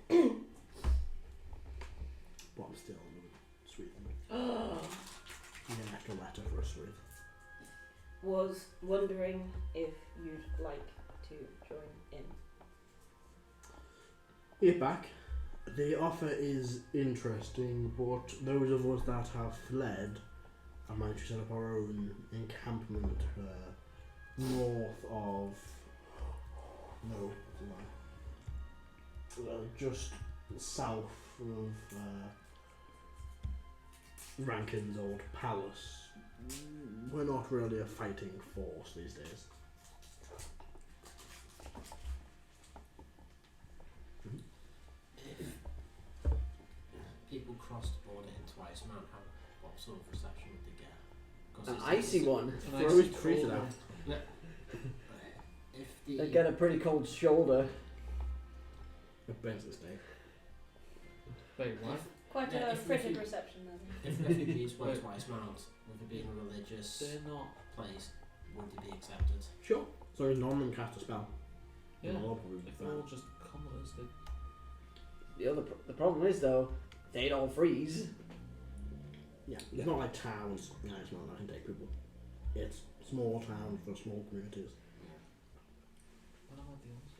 13. But I'm still sweet. You get an extra letter for a sweet. Was wondering if you'd like to join in. We're back. The offer is interesting, but those of us that have fled are managed to set up our own encampment north of. No, just south of Rankin's old palace. We're not really a fighting force these days. People cross the border into Iceman, what sort of reception would they get? 'Cause An it's- icy one. They're always treated out. If the They get a pretty cold shoulder. It bends the steak. Wait, what? Quite Yeah, a if frigid you- reception then. if refugees went Wait. to Iceman, with it being a religious They're not. place, would they be accepted? Sure. So as none of them cast a spell. Yeah. They'll all probably be If they're all fine. just commoners, they. The problem is though, they'd all freeze. Yeah, it's not like towns. No, it's not. I can take people. It's small towns for small communities. When am I the ones?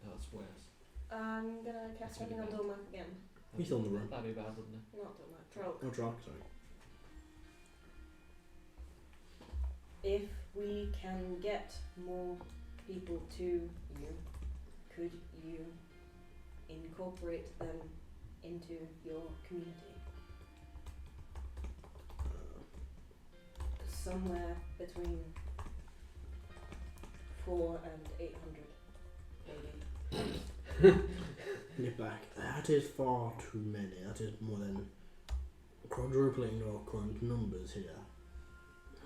No, that's worse. I'm gonna cast That's really something on bad. Dolmark again. He's still in the room. That'd be bad, wouldn't it? Not Dolmark, Troll. Oh, drunk, sorry. If we can get more people to you, could you incorporate them into your community? Somewhere between 400 and 800, maybe. Get back. That is far too many. That is more than quadrupling our current numbers here.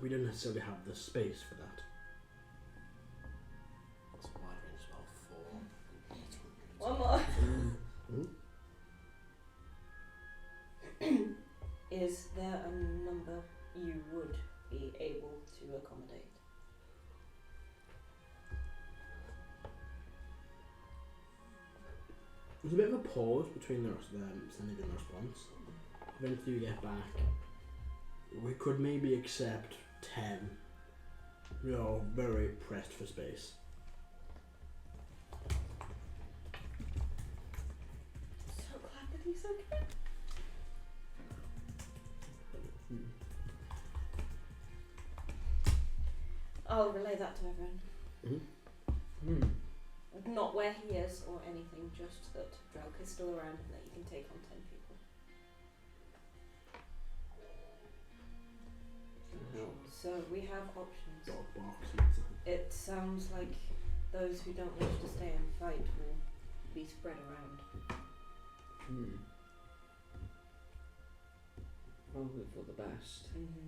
We don't necessarily have the space for that. It's a wide range as well, 400 and 800. One more. Is there a number you would be able to accommodate? There's a bit of a pause between them sending in response. Eventually you get back. We could maybe accept 10. We are very pressed for space. So glad that he's okay. I'll relay that to everyone. Mm-hmm. Not where he is or anything, just that Drelk is still around and that you can take on 10 people. So we have options. Dog barks. It sounds like those who don't wish to stay and fight will be spread around. Probably for the best. Mm-hmm.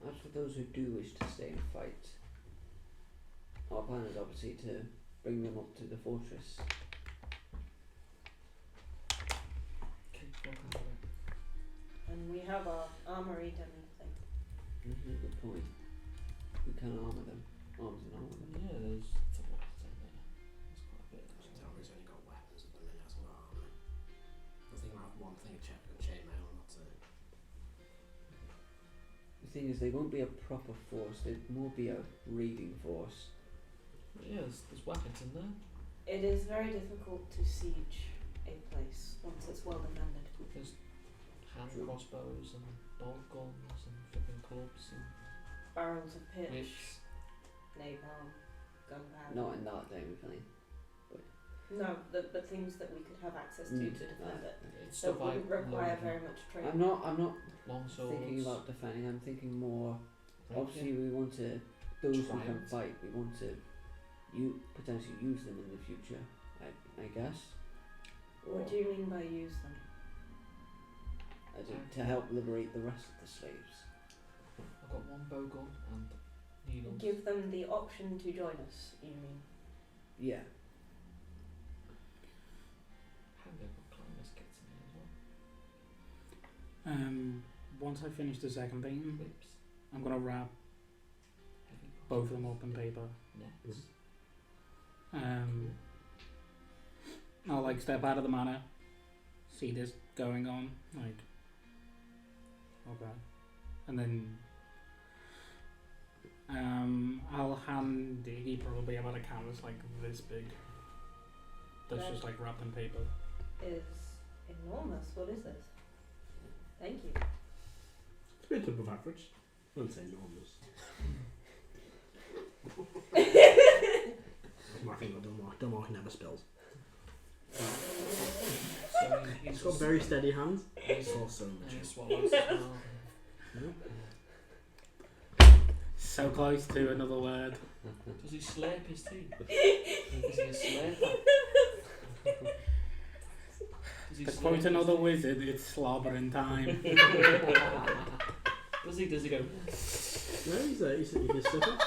As for those who do wish to stay and fight, our plan is obviously to bring them up to the fortress. And we have our armory done and thing. Good point. We can armour them. Arms and armour them. Yeah, there's a lot in there. There's quite a bit. He's only got weapons at the minute, hasn't got armour. I think I have one thing, chainmail, and that's it. The thing is, they won't be a proper force. They'd more be a raiding force. Yeah, there's weapons in there. It is very difficult to siege a place once it's well defended. There's hand crossbows and bolt guns and flipping clubs and Barrels of pitch, whips. napalm, gunpowder. Not in that day, really. No, but things that we could have access to defend it. It's That stuff I wouldn't require load very much training. I'm not long swords. thinking about defending. I'm thinking more. rapier. Obviously, we want to. Those who can Triumph. fight, we want to. Potentially use them in the future. I guess. What do you mean by use them? As in, to help liberate the rest of the slaves. I've got one bow gun and needles. Give them the option to join us, you mean? Yeah. Handle climbers get to me as well. Once I finish the second thing, Whips. I'm gonna wrap Heavy both of them up in paper. Nets. I'll like step out of the manor, see this going on, like, okay, and then I'll hand Iggy probably about a canvas like this big. That's That just like wrapped in paper. is enormous. What is this? Thank you. It's a bit above average. I wouldn't say enormous. Marking got Delmark never spills. So He's got very steady hands. He's Also he mature. swallows as well. So close to another word. Does he slurp his tea? Is he a slurper? Does he To slurp quote his another tea? wizard, it's slobbering time. Does he go? No, he's a slipper.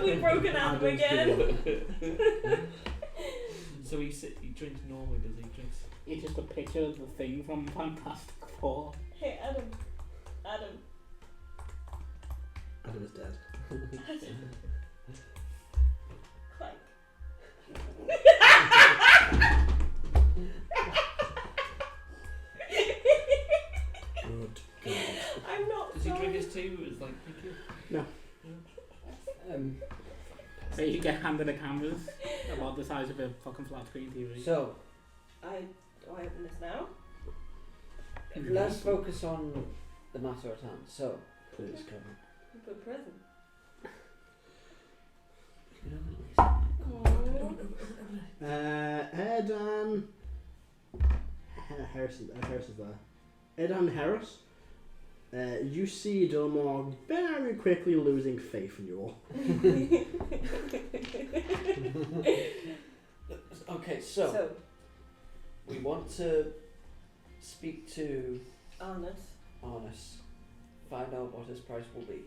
We've broken out again. So he drinks normally, does he? Drinks. It's just a picture of the thing from Fantastic Four. Hey, Adam. Adam is dead. Clank. Good God. I'm not Does he sorry. drink his tea with his like thank you? No. So you get handed a canvas about the size of a fucking flat screen TV. So Do I open this now? let's focus on the matter at hand. So Please, Kevin. For present. Erdan. Heris is there. Erdan Heris. You see Delmar very quickly losing faith in you all. okay, so we want to speak to Arnis, find out what his price will be.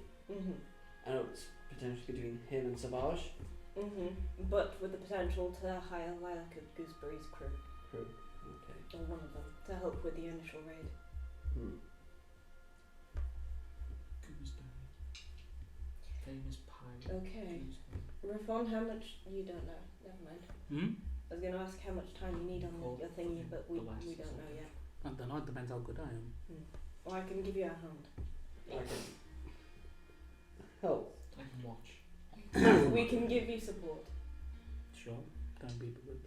I know it's potentially between him and Savage. But with the potential to hire Lilac of Gooseberry's crew, Okay. or one of them, to help with the initial raid. Gooseberry. Famous pirate. Okay. Gooseberry. Reyfron, how much? You don't know. Never mind. I was going to ask how much time you need on your thingy, but we don't know yet. I don't know, it depends how good I am. Or I can give you a hand. I can help. I can watch. We can give you support. Sure, don't be good.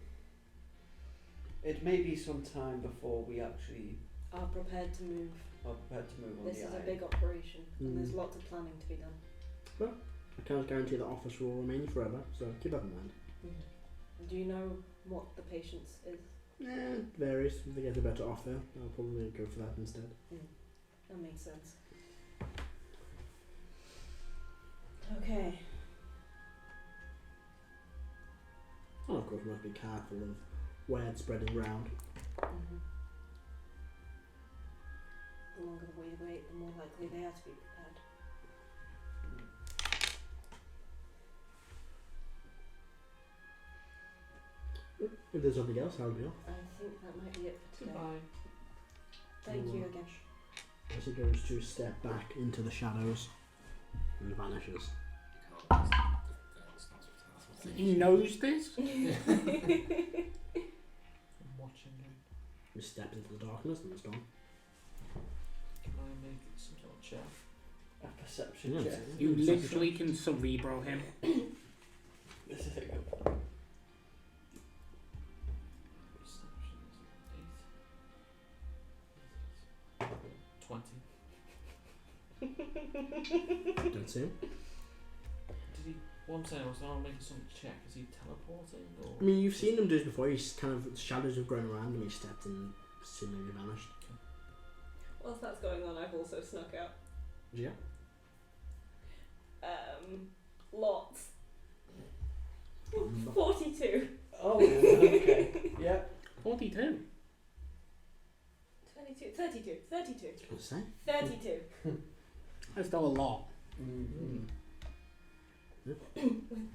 It may be some time before we actually Are prepared to move. are prepared to move on This the is a island. big operation, and there's lots of planning to be done. I can't guarantee the office will remain forever, so keep that in mind. Do you know what the patience is? It varies. If they get a better offer, I'll probably go for that instead. That makes sense. Okay. And of course, we must be careful of word spreading round. The longer we wait, the more likely they are to be prepared. If there's something else, I'll be off. I think that might be it for today. Goodbye. Thank you again. As he goes to step back into the shadows and vanishes. He knows this? I'm watching him. He steps into the darkness and it's gone. Can I make some sort of check? A perception Yeah, check. You literally can cerebro him. This is a good Perception is 20. Don't see him. Did he? What I'm saying was, I was making some check. Is he teleporting or? I mean, you've seen him do this before. He's kind of shadows have grown around him. He stepped and seemingly vanished. Whilst that's going on, I've also snuck out. Yeah. Lots. Number. 42. Oh, okay. Yeah. 42. 22. 32. 32. What's that? 32. That's still a lot. Mm-hmm. With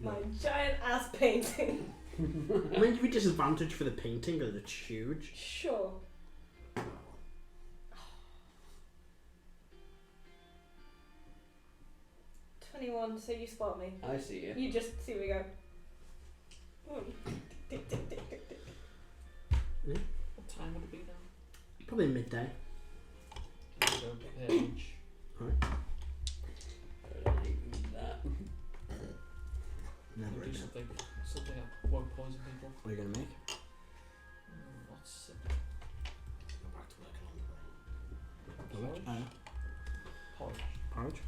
my giant ass painting. I mean, give you disadvantage for the painting because it's huge. Sure. $21, so you spot me. I see you. You just see me go. Tick, tick, tick, tick, tick. What time would it be now? Probably midday. Can we go page? Never We'll do again. something that won't poison people. What are you gonna make? What's it? Go back to working on the brain. Porridge. Porridge.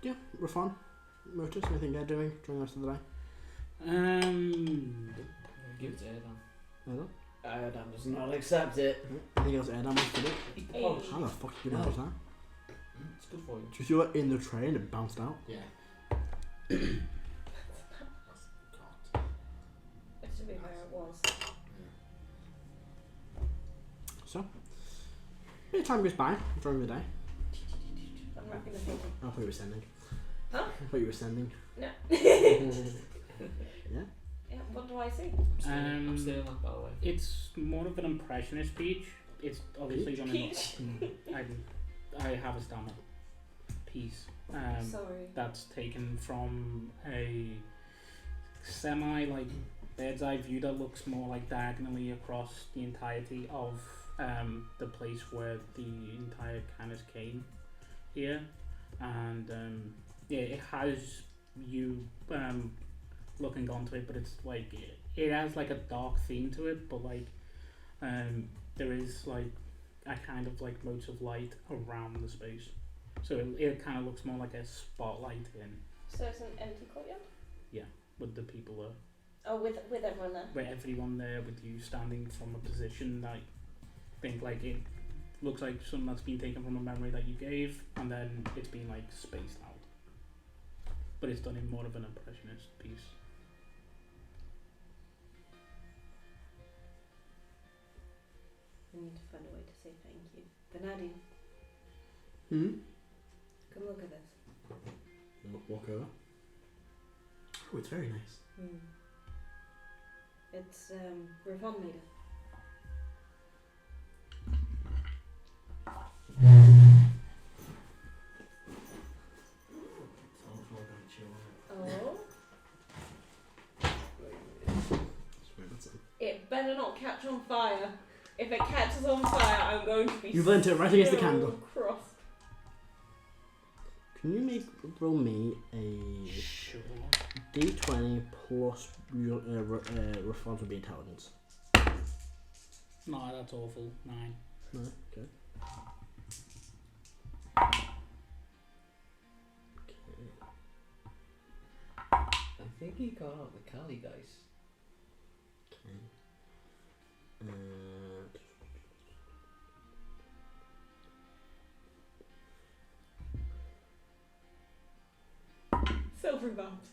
Yeah, Reyfron. Motus, anything they're doing during the rest of the day? Give it to Erdan. Erdan? Erdan does not accept it. Anything else Erdan wants to do? Eat the Hey. porridge. How the fuck you gonna do that? It's good for you. Just you were in the train and bounced out? Yeah. It should be where it was. So, bit of time goes by during the day. I'm wrapping the painting. I thought you were sending. Huh? I thought you were sending. No. Yeah? Yeah, what do I see? I'm stealing that, by the way. It's more of an impressionist peach. It's obviously going to. Peach. I have a stand-up piece. Sorry. That's taken from a semi like bird's eye view that looks more like diagonally across the entirety of the place where the entire Canis came here, and yeah, it has you looking onto it, but it's like it has like a dark theme to it, but like there is like a kind of like motes of light around the space. So it kind of looks more like a spotlight in So it's an empty courtyard? with the people there. Oh, with everyone there. With everyone there, with you standing from a position that I think like it looks like something that's been taken from a memory that you gave, and then it's been like spaced out. But it's done in more of an impressionist piece. I need to find a way to say thank you. Vanadi, Hmm? come look at this. Walk over. Oh, it's very nice. It's Reyfron made it. Oh. It better not catch on fire. If it catches on fire, I'm going to be You've learnt it right against the so candle. crossed. Can you roll me a Sure. D20 plus your response would be intelligence? No, that's awful. 9. No, okay. I think he got out the Kali dice. Okay. Silver bombs.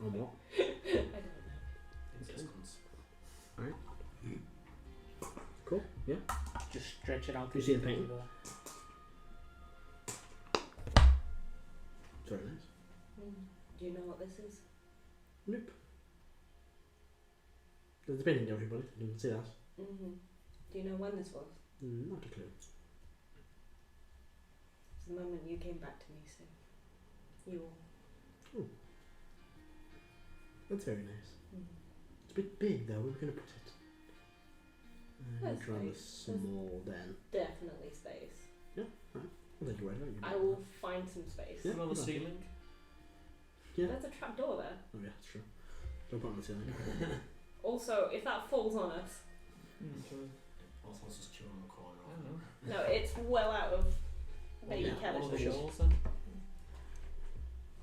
On what? I don't know. Existence. Cool. Yeah. Just stretch it out. You see the painting? Very nice. Do you know what this is? Nope. There's the painting, everybody. You can see that. Do you know when this was? Not a clue. It's the moment you came back to me, so you all. That's very nice. It's a bit big though. Where are we going to put it? That's Rather nice. small then. Definitely space. I'll take you right out. I will find some space. Yeah. Put it on the ceiling. Yeah. There's a trap door there. Oh yeah, that's true. Don't put it on the ceiling. Also, if that falls on us, Also, let's just chew on the corner. I don't know. no, it's well out of baby Yeah, All the Kalashtar. walls then.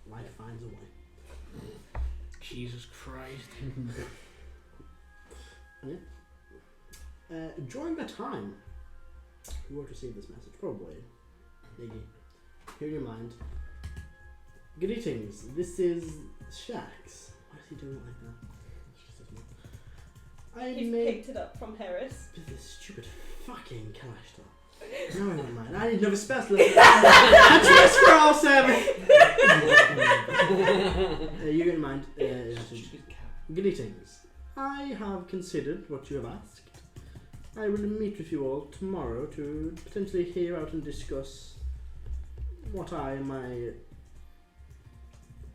Life finds a way. Jesus Christ. During the time you would receive this message, probably, Iggy, hear your mind. Greetings, this is Shax. Why is he doing it like that? I He's made picked it up from Heris. this stupid fucking Kalashtar. No, never mind. I need another specialist. Just for all 7. You get in mind. Greetings. I have considered what you have asked. I will meet with you all tomorrow to potentially hear out and discuss what I and my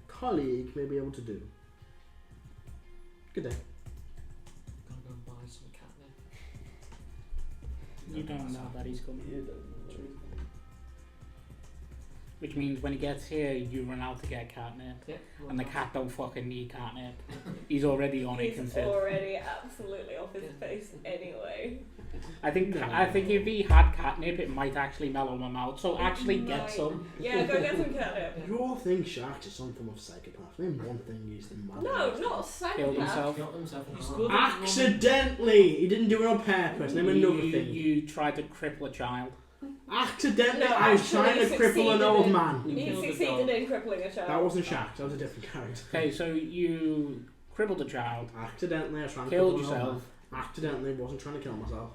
colleague may be able to do. Good day. Gonna go and buy some catnip. You don't know that he's coming. Which means when he gets here, you run out to get catnip. Yeah. And the cat don't fucking need catnip. He's already on it, He's consider. already absolutely off his face anyway. I think if he had catnip, it might actually mellow him out. So actually get some. Yeah, go get some catnip. You all think Sharks is some form of psychopath. Name one thing he's the man. No, not a Killed psychopath. himself. Killed himself. He's good. Accidentally! He didn't do it on purpose. Name another thing. You tried to cripple a child. Accidentally, No, I was actually trying to cripple an succeeded old in- man. You He killed the succeeded dog. in crippling a child. That wasn't Sharks, that was a different character. Okay, so you crippled a child, Accidentally, I was trying to killed cripple an old yourself. man. Accidentally, wasn't trying to kill myself.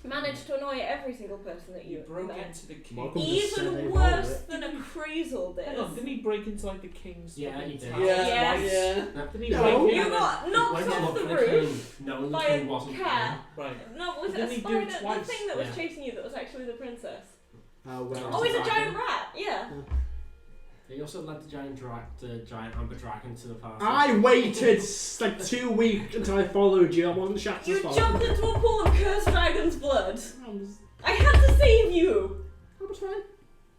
Managed to annoy every single person that You you broke met. into the king. Welcome to Even Saturday worse Velvet. than Akrasiel Hang on, did. didn't he break into like the king's Yeah, fucking he did. tower Yes. twice? Yeah. Didn't he No. break in You and got knocked Went to off look the for the roof king, knowing the by king a wasn't cat. there. Right. No, was it Didn't a he do spider? it The twice? thing that was Yeah. chasing you that was actually the princess. Where Oh, was he's a the giant dragon? rat. Yeah. He also led the giant amber dragon to the party. I waited like 2 weeks until I followed you. I wasn't Sharks' You fault. jumped into a pool of cursed dragon's blood. I was, I had to save you. I was fine.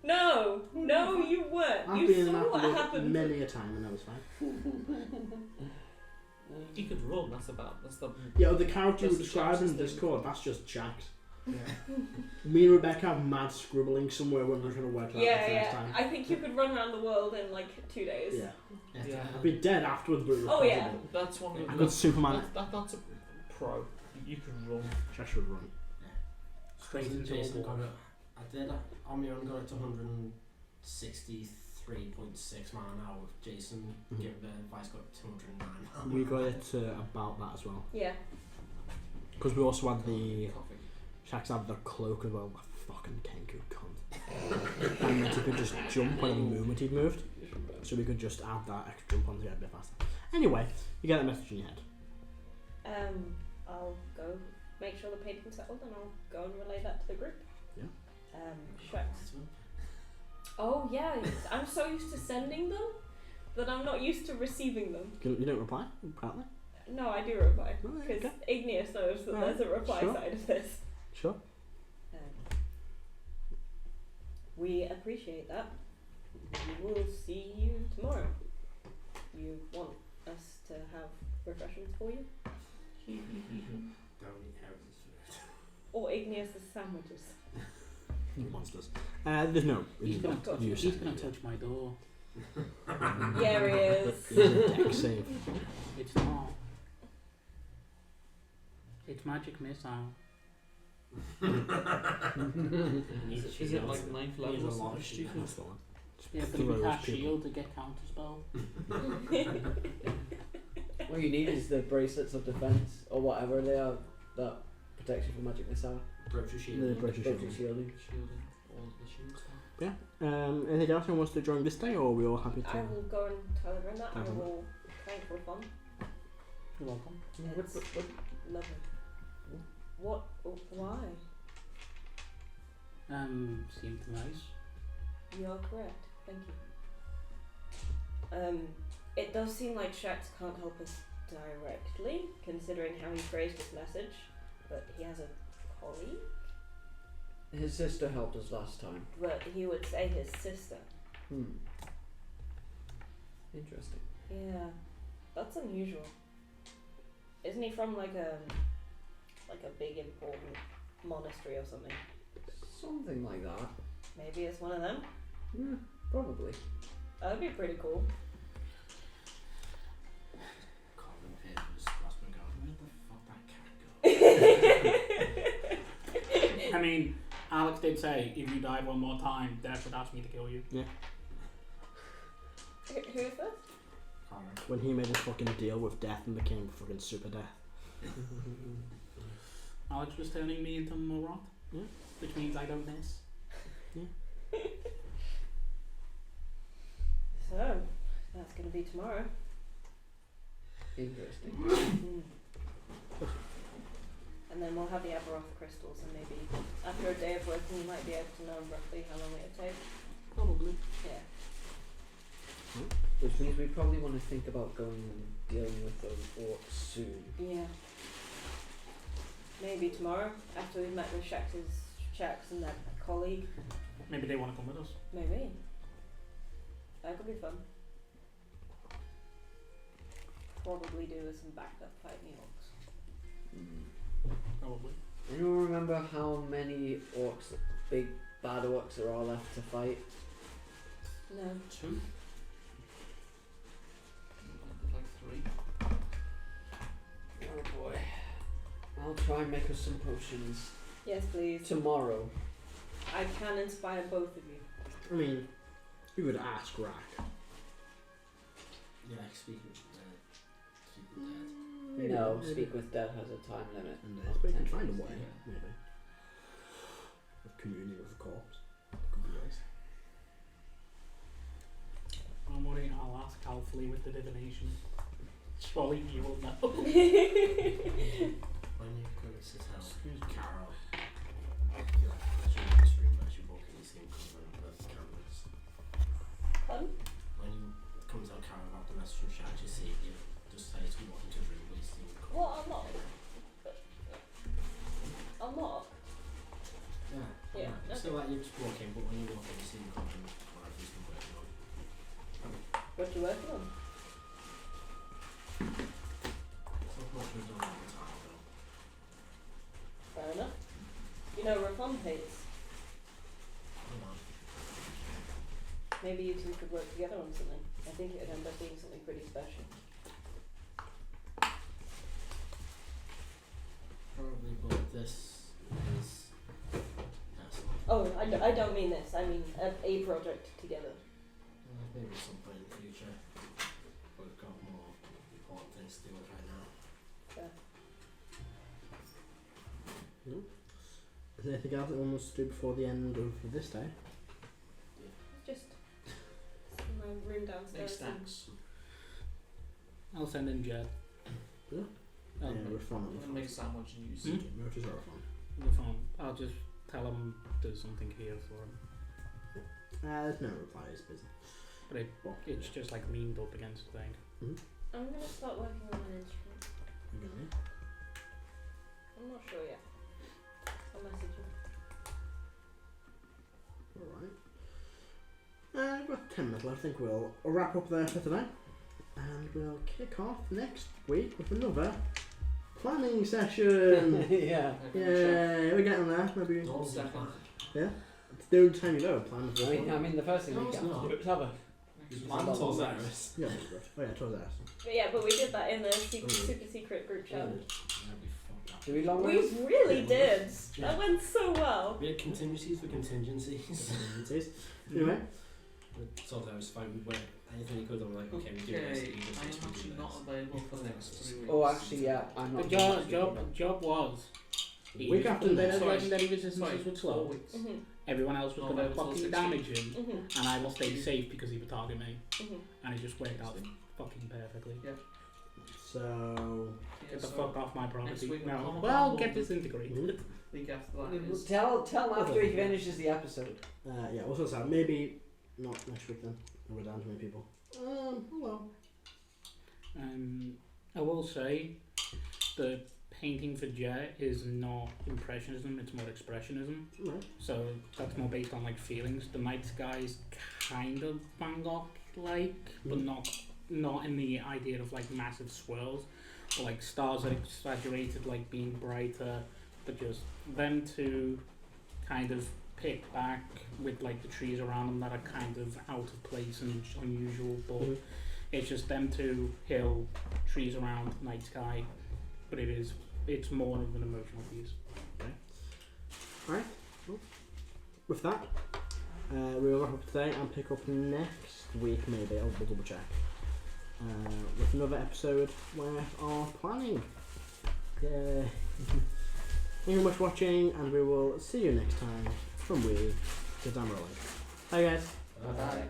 No, you weren't. I've You been in saw that what pool happened. many a time and that was fine. He could run. That's the. Yeah, the character you were That's describing in Sharks' Discord, that's just Sharks. Yeah. Me and Rebecca have mad scribbling somewhere when we're trying to work it out Yeah, the first yeah. time. I think you could run around the world in like 2 days. Yeah. Yeah. I'd be dead afterwards, but it was Oh, yeah. possible. That's one of I could Superman. That's a pro. You can run. I should run. Straight into Jason a got wall. it. I did. On my own, got it to 163.6 mile an hour. Jason Mhm. gave the advice, got 209. We got it to about that as well. Yeah. Because we also had the Coffee. Sharks had the cloak as well. Fucking Kenku cunt. That meant he could just jump whenever movement he'd moved. So we could just add that extra jump onto it a bit faster. Anyway, you get that message in your head. I'll go make sure the painting's settled and I'll go and relay that to the group. Yeah. Shreks. Oh yeah, I'm so used to sending them that I'm not used to receiving them. You don't reply, apparently? No, I do reply Oh, because okay. Igneous knows that Alright, there's a reply sure. side of this. Sure. We appreciate that. We will see you tomorrow. You want us to have refreshments for you? Don't eat Heris' food. Or Igneous' sandwiches? You monsters. There's no. He's gonna touch. you He's said gonna it. touch my door. Yeah, he is. It's a deck save. It's not. It's magic missile. Needs a Is it shield. like ninth Needs level a or lot something of stupid? That's the one. Yeah, but if Throws you cast people. shield to get counter spell. All you need is the bracelets of defense or whatever they are that protects you from magic missile. Brooch of The shield. British Brooch Shield. of shielding. Shielding. All the shields. Anything else anyone wants to join this day, or are we all happy I to? will go and tell everyone that. I Mhm. will thank for fun. You're welcome. It's lovely. What? Why? Seemed nice. You are correct. Thank you. It does seem like Shax can't help us directly, considering how he phrased his message, but he has a colleague. His sister helped us last time. But he would say his sister. Interesting. Yeah, that's unusual. Isn't he from like a big important monastery or something? Something like that. Maybe it's one of them. Yeah, probably. That'd be pretty cool. Carbon papers, plasma gun. Where the fuck that cat go? I mean, Alex did say if you die one more time, Death would ask me to kill you. Yeah. Who's this? Karo. When he made his fucking deal with death and became fucking super death. Alex was turning me into Morot. Yeah. Which means I don't miss. So, that's going to be tomorrow. Interesting. And then we'll have the Aberoth crystals, and maybe after a day of working, you might be able to know roughly how long it'll take. Probably. Yeah. Which means we probably want to think about going and dealing with those orcs soon. Yeah. Maybe tomorrow, after we've met with Shax and that colleague. Maybe they want to come with us. Maybe. That could be fun. Probably do some backup fighting orcs. Probably. Anyone remember how many orcs, big bad orcs, there are left to fight? No. 2. Like 3. Oh boy. I'll try and make us some potions Yes, please. tomorrow. I can inspire both of you. I mean, you would ask Rack. Yeah, speak with Dead. No, Speak with Dead has a time limit. And of but you 10 can find a days. way, maybe. Of communing with the corpse. Could be nice. I'm worried I'll ask Halfley with the divination. Surely you will know. When you go to tell Karo, you're like, as you're in this room, as you're walking, you see him covering up the cameras. Fun? When you come to tell Karo about the message from Shad, you see you just say to walk into the room, but you see him covering. Well, I'm not. I'm not. Yeah. Yeah, So like you just walk in, but when you walk in, you see him covering whatever he's been working on. What you working on? So much we've done all the time, though. Fair enough. You know Reyfron hates. Hold on. Maybe you two could work together on something. I think it would end up being something pretty special. Probably, but this is personal. Oh, I don't mean this. I mean a project together. Maybe at some point in the future. But we've got more important things to do with right now. Is there anything else that one wants to do before the end of this day? Just in my room Make downstairs. stacks. I'll send in Jed. Yeah. Oh, Yeah, we're fun. I'm gonna make a sandwich and use Hmm? it. Motors are fun. the phone. I'll just tell him there's something here for him. There's no reply, it's busy. But it's just like leaned up against the thing. I'm gonna start working on an instrument. You got me? I'm not sure yet. I'll message you. Alright. We've got 10 minutes left. I think we'll wrap up there for today. And we'll kick off next week with another planning session. Yeah. Yeah, we're getting there. Maybe No, Second. it's the only time you've ever planned for I mean, the first thing No, we it's have not. to do is have a. Plan towards Heris. Yeah, that's good. Oh yeah, towards us. But we did that in the super secret group chat. That'd be fucked up. Do we long We rest? really Yeah. did. Yeah. That went so well. We had contingencies for contingencies. Anyway, So that was fine. We went anything we could. I'm like, okay, we do this. Okay, we do this, I am we do actually this. not available for the next 3 weeks. Oh, actually, yeah. I'm The not. job was. Week after the next. legendary Sorry, resistances would 4 slow. weeks. Mhm. Everyone else was No, going to no, it's all fucking 16. damage him, Mhm. and I will stay safe because he would target me, Mhm. and it just worked out fucking perfectly. so Yeah, Get the so fuck off my next property. week No. we'll Well, come get on. disintegrated. Week after that is Tell him after he finishes the episode. yeah, also sad. Maybe not next week then. We're down to many people. Oh well. I will say, the painting for Jet is not impressionism; it's more expressionism. Right. So that's more based on like feelings. The night sky is kind of Van Gogh like, but not in the idea of like massive swirls, or like stars are exaggerated like being brighter, but just them to kind of pick back with like the trees around them that are kind of out of place and unusual, but it's just them two hill trees around night sky, but it's more of an emotional piece. Alright. Well, with that, we'll wrap up today and pick up next week maybe. I'll double check. With another episode where our planning. Yeah. Thank you very much for watching, and we will see you next time from We, because I'm rolling. Bye guys. Bye.